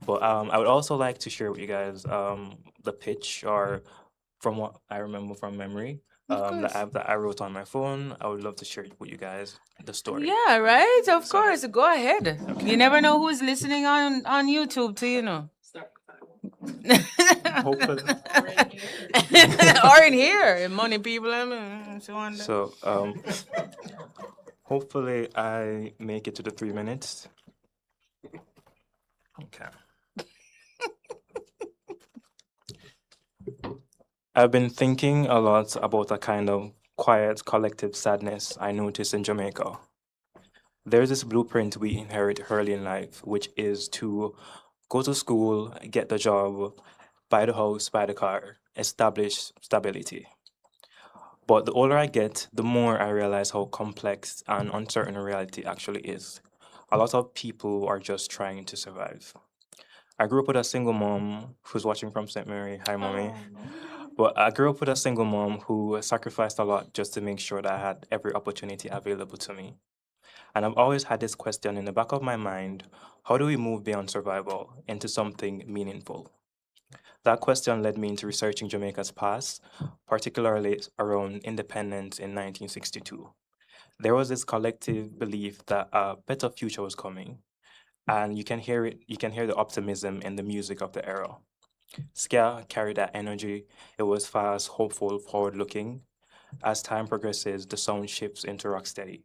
E: But I would also like to share with you guys the pitch, or from what I remember from memory, that I wrote on my phone. I would love to share it with you guys, the story.
A: Yeah, right. Of course. Go ahead. You never know who's listening on YouTube too.
E: Hopefully.
A: Or in here, money people. So on.
E: So hopefully I make it to the 3 minutes. Okay. I've been thinking a lot about a kind of quiet collective sadness I notice in Jamaica. There's this blueprint we inherit early in life, which is to go to school, get the job, buy the house, buy the car, establish stability. But the older I get, the more I realize how complex and uncertain reality actually is. A lot of people are just trying to survive. I grew up with a single mom who's watching from St. Mary. Hi, mommy. But I grew up with a single mom who sacrificed a lot just to make sure that I had every opportunity available to me. And I've always had this question in the back of my mind: how do we move beyond survival into something meaningful? That question led me into researching Jamaica's past, particularly around independence in 1962. There was this collective belief that a better future was coming, and you can hear the optimism in the music of the era. Ska carried that energy. It was fast, hopeful, forward-looking. As time progresses, the sound shifts into rocksteady.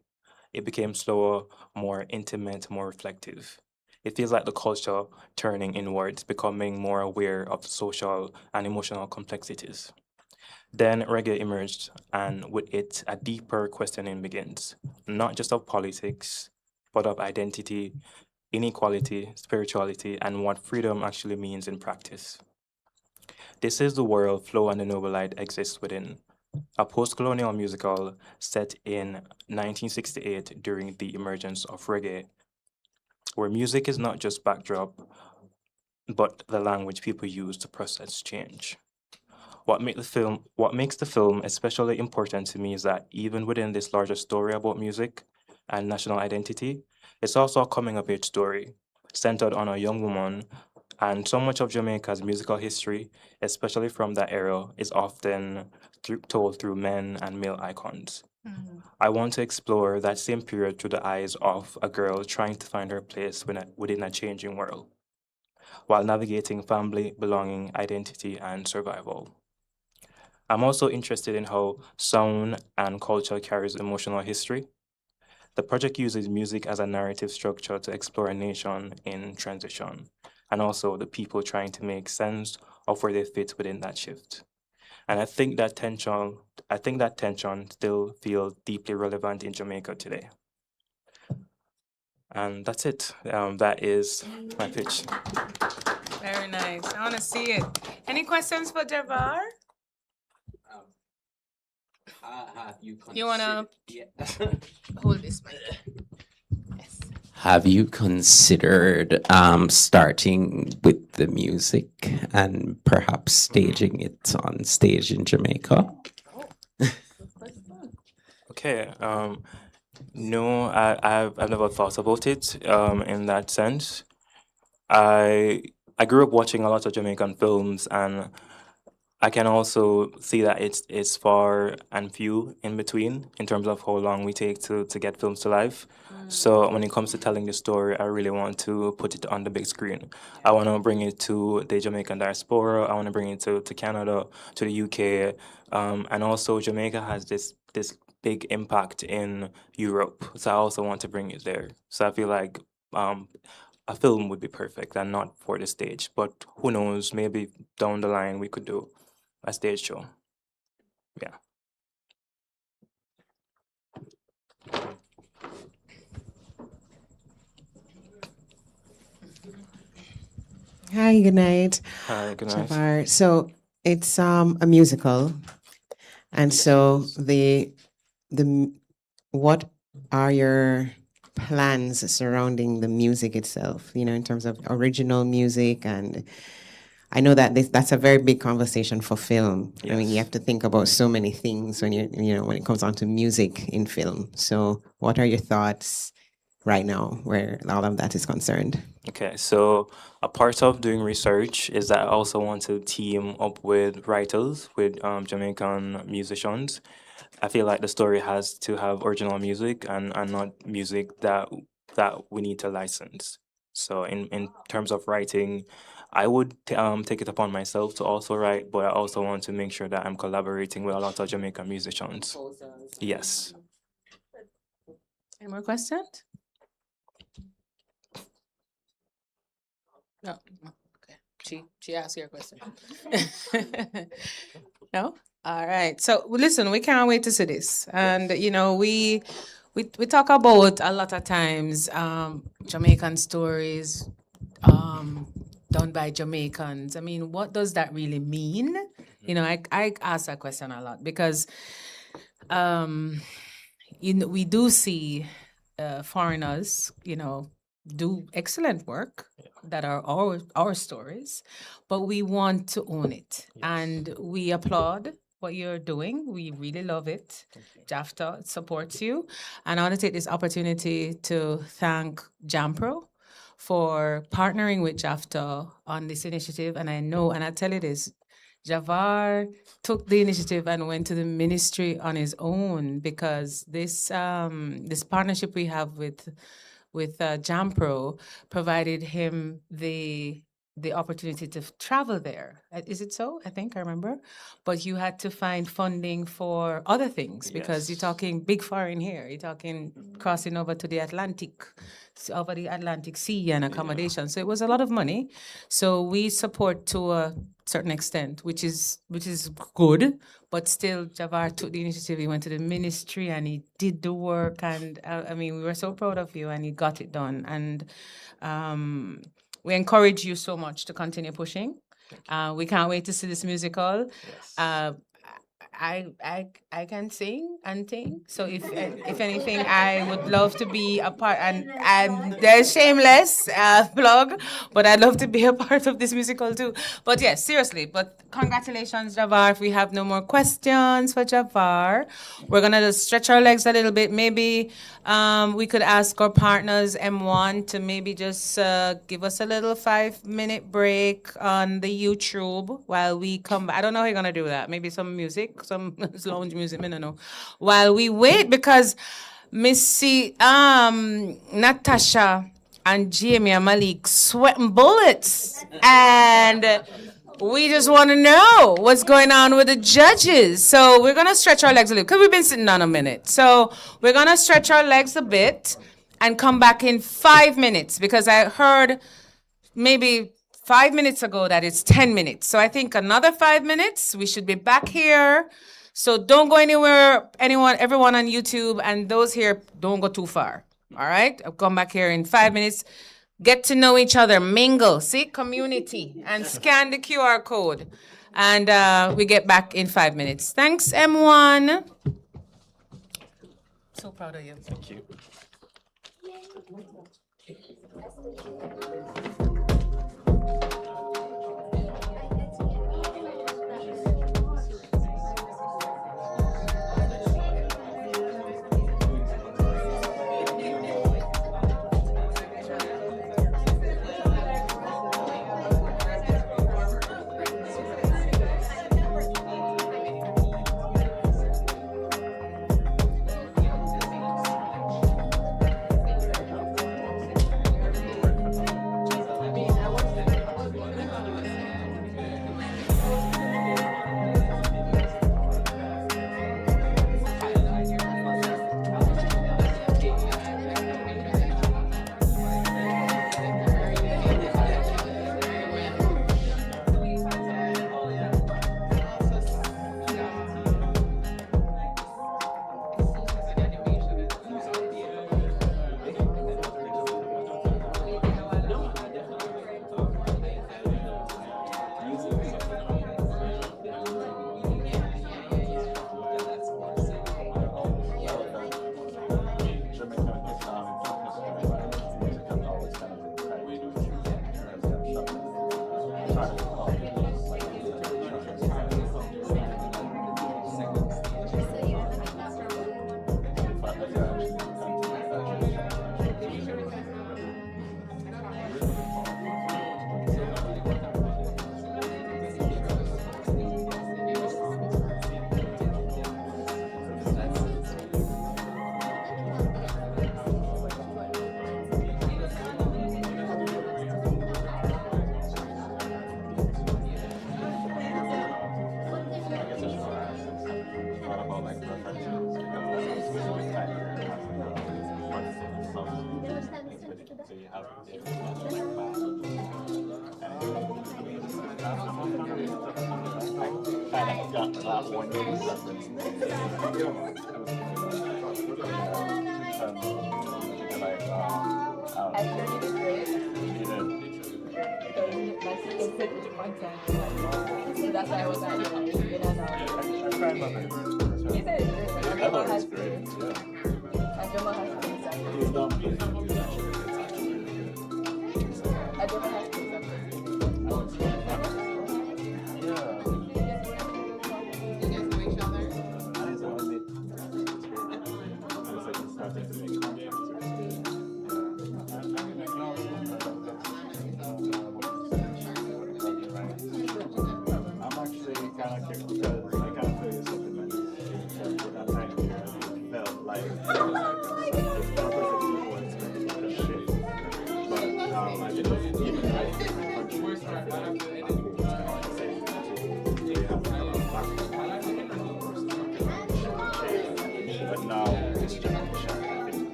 E: It became slower, more intimate, more reflective. It feels like the culture turning inwards, becoming more aware of social and emotional complexities. Then reggae emerged, and with it, a deeper questioning begins, not just of politics, but of identity, inequality, spirituality, and what freedom actually means in practice. This is the world Flow and the Noble Light exists within, a post-colonial musical set in 1968 during the emergence of reggae, where music is not just backdrop, but the language people use to process change. What makes the film especially important to me is that even within this larger story about music and national identity, it's also a coming of age story centered on a young woman, and so much of Jamaica's musical history, especially from that era, is often told through men and male icons. I want to explore that same period through the eyes of a girl trying to find her place within a changing world, while navigating family, belonging, identity, and survival. I'm also interested in how sound and culture carries emotional history. The project uses music as a narrative structure to explore a nation in transition, and also the people trying to make sense of where they fit within that shift. And I think that tension still feels deeply relevant in Jamaica today. And that's it. That is my pitch.
A: Very nice. I want to see it. Any questions for Jahvar? You want to hold this mic? Yes.
P: Have you considered starting with the music and perhaps staging it on stage in Jamaica?
E: Okay. No, I've never thought about it in that sense. I grew up watching a lot of Jamaican films, and I can also see that it's far and few in between in terms of how long we take to get films to life. So when it comes to telling the story, I really want to put it on the big screen. I want to bring it to the Jamaican diaspora. I want to bring it to Canada, to the UK, and also Jamaica has this big impact in Europe. So I also want to bring it there. So I feel like a film would be perfect and not for the stage. But who knows, maybe down the line we could do a stage show. Yeah.
Q: Hi, good night.
E: Hi, good night.
Q: Jahvar. So it's a musical, and so the what are your plans surrounding the music itself? You know, in terms of original music, and I know that that's a very big conversation for film. I mean, you have to think about so many things when when it comes on to music in film. So, what are your thoughts right now, where all of that is concerned?
E: Okay, so a part of doing research is that I also want to team up with writers, with Jamaican musicians. I feel like the story has to have original music and not music that we need to license. So in terms of writing, I would take it upon myself to also write, but I also want to make sure that I'm collaborating with a lot of Jamaican musicians. Yes.
A: Any more questions? No. Okay. She asked your question. No? All right. So listen, we can't wait to see this. And we talk about a lot of times Jamaican stories done by Jamaicans. I mean, what does that really mean? I ask that question a lot because we do see foreigners, do excellent work that are our stories, but we want to own it. And we applaud what you're doing. We really love it. JAFTA supports you. And I want to take this opportunity to thank JAMPRO for partnering with JAFTA on this initiative. And I know, and I tell you this, Jahvar took the initiative and went to the ministry on his own because this partnership we have with JAMPRO provided him the opportunity to travel there. Is it so? I think I remember. But you had to find funding for other things because you're talking big foreign here. You're talking crossing over to the Atlantic, over the Atlantic Sea and accommodation. So it was a lot of money. So we support to a certain extent, which is good. But still, Jahvar took the initiative. He went to the ministry and he did the work. And we were so proud of you, and he got it done. And we encourage you so much to continue pushing. We can't wait to see this musical. I can sing and sing. So if anything, I would love to be a part. And there's shameless plug, but I'd love to be a part of this musical too. But yes, seriously. But congratulations, Jahvar. If we have no more questions for Jahvar, we're gonna just stretch our legs a little bit. Maybe we could ask our partners M1 to maybe just give us a little 5-minute break on the YouTube while we come back. I don't know how you're gonna do that. Maybe some music, some lounge music, I don't know. While we wait, because Missy, Natasha and Jaime and Malik sweating bullets, and we just want to know what's going on with the judges. So we're gonna stretch our legs a little because we've been sitting down a minute. So we're gonna stretch our legs a bit and come back in 5 minutes because I heard maybe 5 minutes ago that it's 10 minutes. So I think another 5 minutes, we should be back here. So don't go anywhere, everyone on YouTube, and those here, don't go too far. All right, I'll come back here in 5 minutes. Get to know each other, mingle, see, community, and scan the QR code. And we get back in 5 minutes. Thanks, M1. So proud of you.
E: Thank you.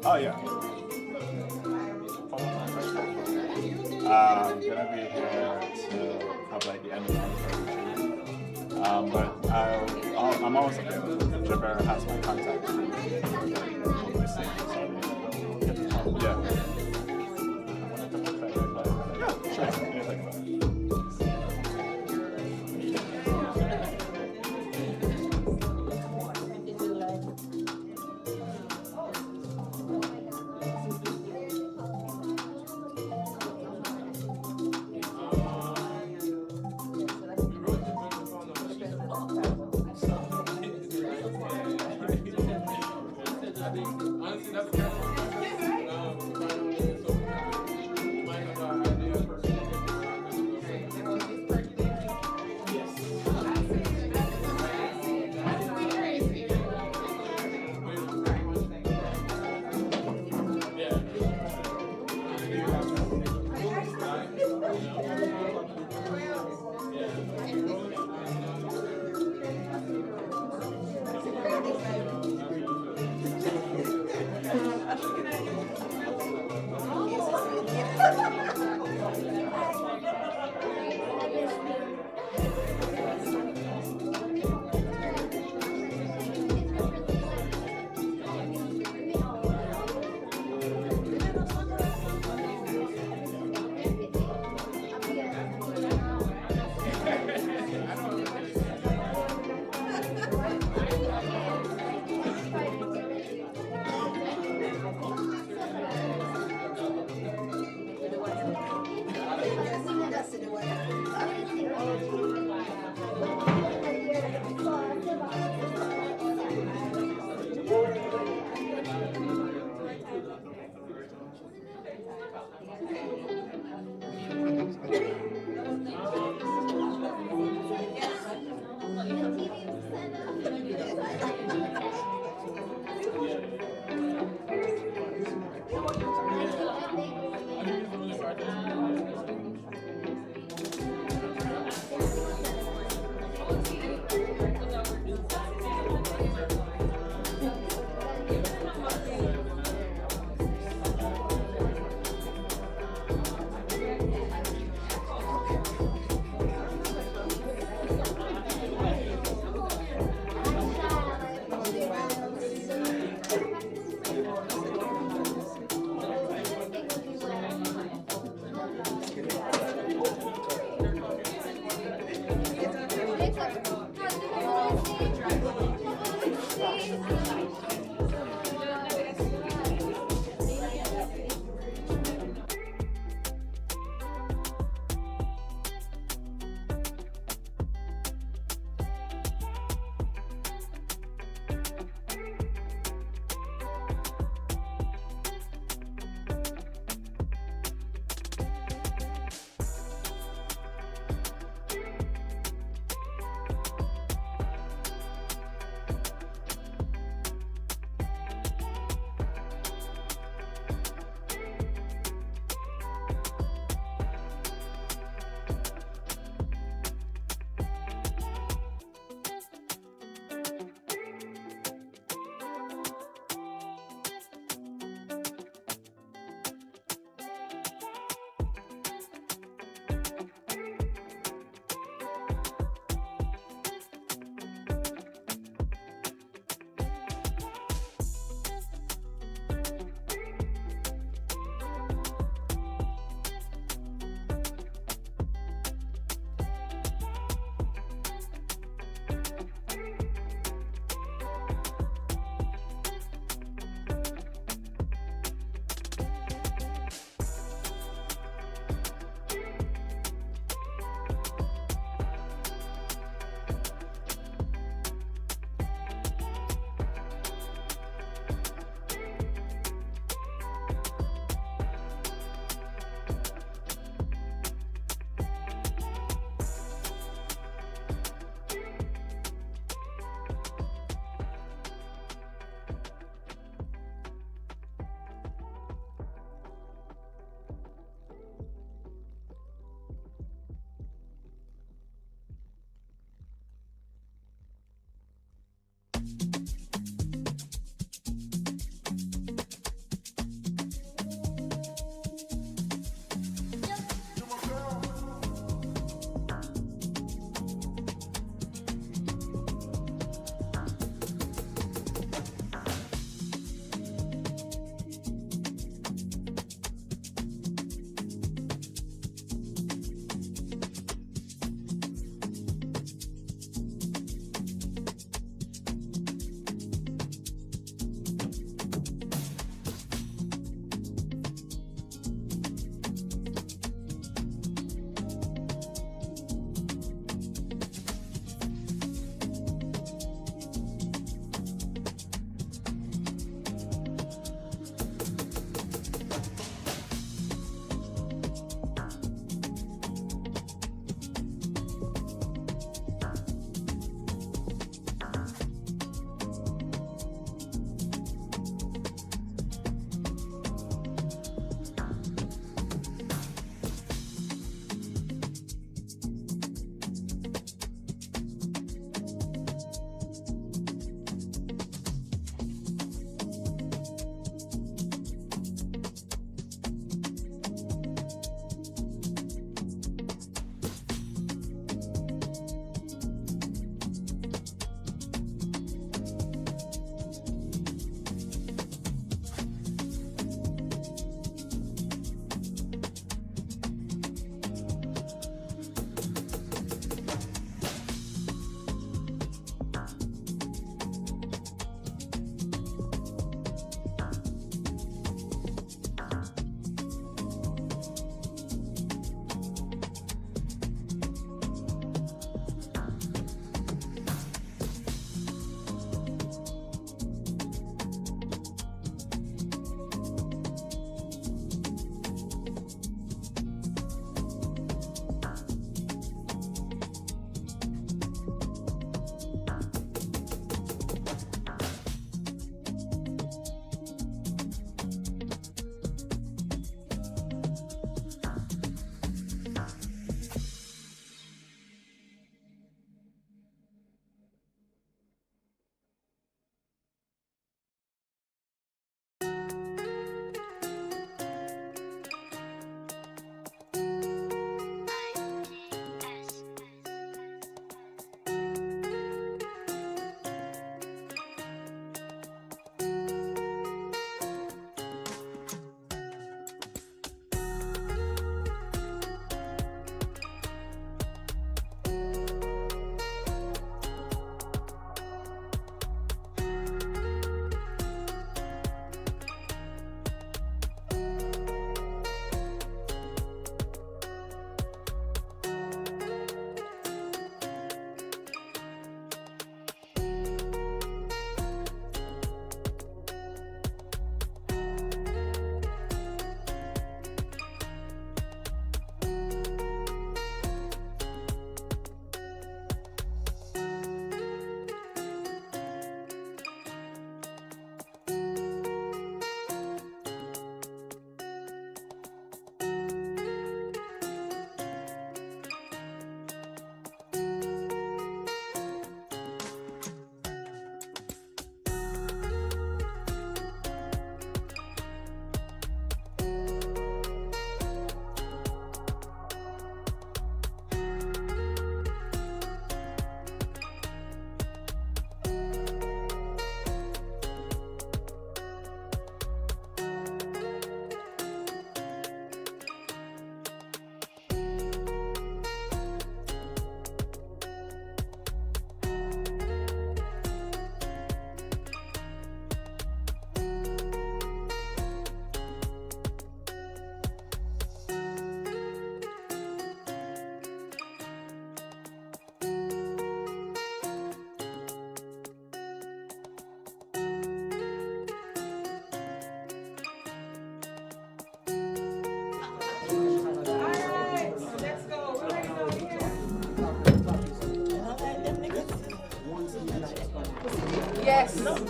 R: Oh, yeah. I'm gonna be here till probably like the end of the month. But I'm always available. Jahvar has my contact. Yeah.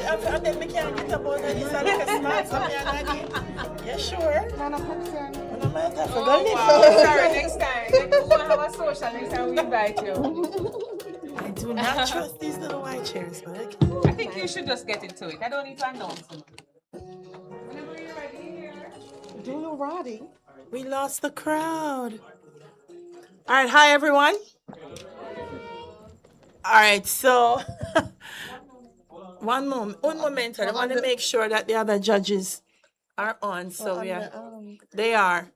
N: and then we can't get about it. It's like a smart something. You sure? No,
A: Oh, wow. Sorry, next time. We're going to have a social next time we invite you.
N: I do not trust these little white chairs, but okay.
A: I think you should just get into it. I don't need to announce it. Whenever you're ready here.
N: Do you ready? We lost the crowd. All right, hi everyone. All right, so un momento. I want to make sure that the other judges are on. So they are.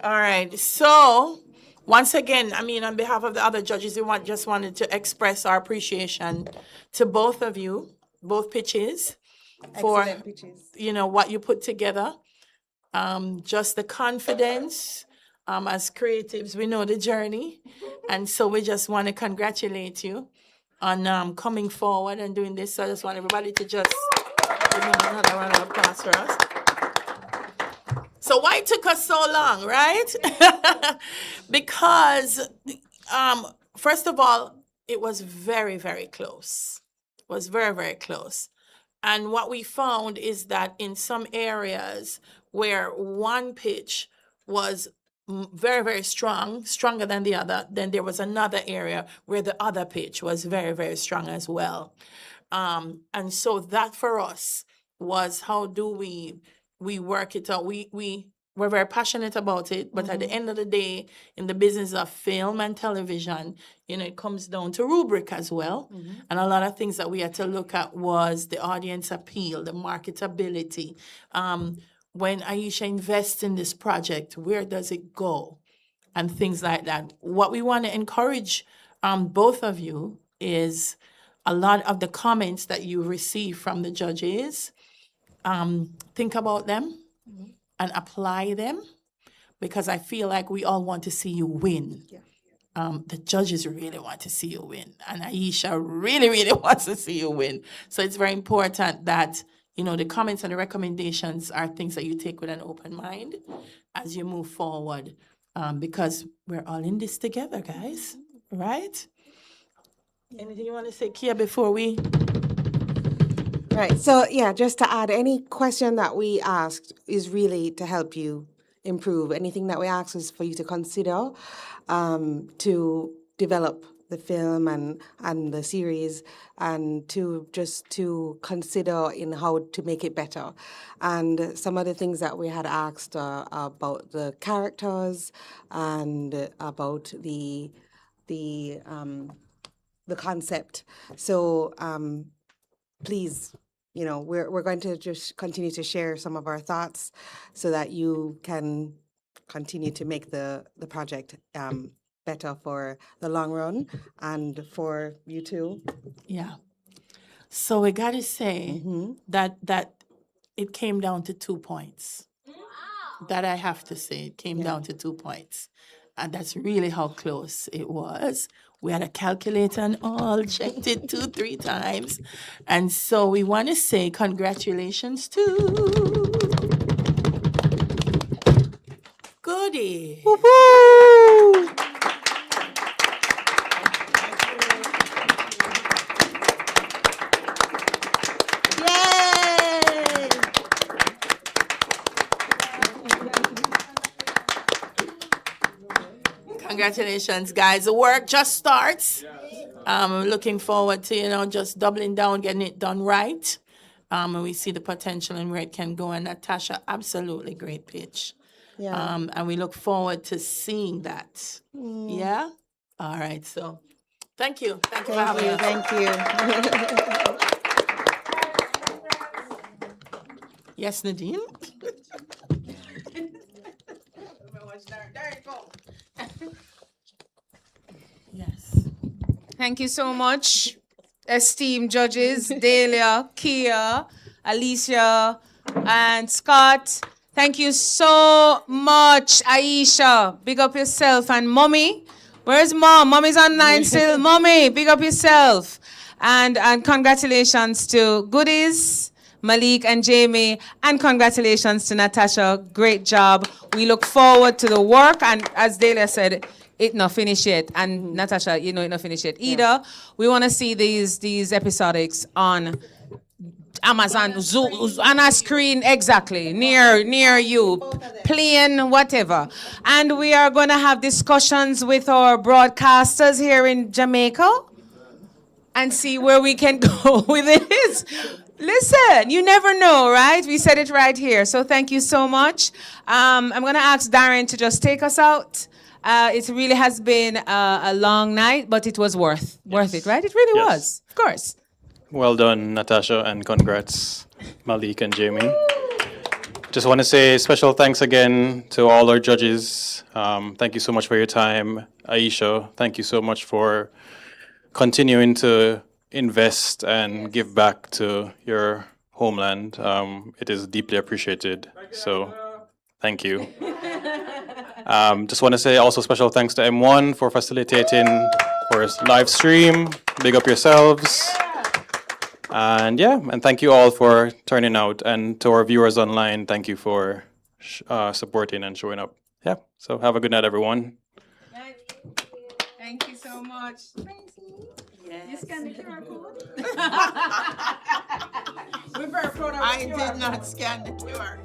N: All right. So once again, I mean, on behalf of the other judges, we just wanted to express our appreciation to both of you, both pitches, for
M: Excellent pitches.
N: What you put together. Just the confidence. As creatives, we know the journey, and so we just want to congratulate you on coming forward and doing this. So I just want everybody to just give another round of applause for us. So why it took us so long, right? Because first of all, it was very, very close. It was very, very close. And what we found is that in some areas where one pitch was very, very strong, stronger than the other, then there was another area where the other pitch was very, very strong as well. And so that for us was how do we work it out. We're very passionate about it, but at the end of the day, in the business of film and television, it comes down to rubric as well. And a lot of things that we had to look at was the audience appeal, the marketability. When Aisha invests in this project, where does it go? And things like that. What we want to encourage both of you is a lot of the comments that you receive from the judges, think about them and apply them, because I feel like we all want to see you win. The judges really want to see you win, and Aisha really, really wants to see you win. So it's very important that the comments and the recommendations are things that you take with an open mind as you move forward, because we're all in this together, guys, right? Anything you want to say, Kia, before we?
Q: Right. So, yeah, just to add, any question that we asked is really to help you improve. Anything that we ask is for you to consider to develop the film and the series, and to consider in how to make it better. And some of the things that we had asked about the characters and about the concept. So please, we're going to just continue to share some of our thoughts so that you can continue to make the project better for the long run and for you too.
N: Yeah. So we got to say that it came down to 2 points. That I have to say, it came down to 2 points. And that's really how close it was. We had a calculator and all, checked it 2-3 times. And so we want to say congratulations to Goody.
Q: Woo-hoo!
N: Congratulations, guys. The work just starts. I'm looking forward to, just doubling down, getting it done right. And we see the potential and where it can go. And Natasha, absolutely great pitch.
Q: Yeah.
N: And we look forward to seeing that. Yeah? All right. So thank you. Thank you for having us.
Q: Thank you.
N: Yes, Nadine? Yes.
A: Thank you so much, esteemed judges, Dahlia, Kia, Alisha, and Scott. Thank you so much, Aisha. Big up yourself. And Mommy, where's Mom? Mommy's online still. Mommy, big up yourself. And congratulations to Goodies, Malik and Jaime, and congratulations to Natasha. Great job. We look forward to the work, and as Dahlia said, it not finished yet. And Natasha, it not finished yet either. We want to see these episodics on Amazon, on a screen, exactly, near you, playing whatever. And we are going to have discussions with our broadcasters here in Jamaica and see where we can go with this. Listen, you never know, right? We said it right here. So thank you so much. I'm going to ask Darren to just take us out. It really has been a long night, but it was worth it, right? It really was, of course.
B: Well done, Natasha, and congrats, Malik and Jaime. Just want to say special thanks again to all our judges. Thank you so much for your time. Aisha, thank you so much for continuing to invest and give back to your homeland. It is deeply appreciated. So thank you. Just want to say also special thanks to M1 for facilitating our live stream. Big up yourselves. And and thank you all for turning out. And to our viewers online, thank you for supporting and showing up. Yeah, so have a good night, everyone.
A: Thank you so much. Yes. You scan the QR code?
S: I did not scan the QR.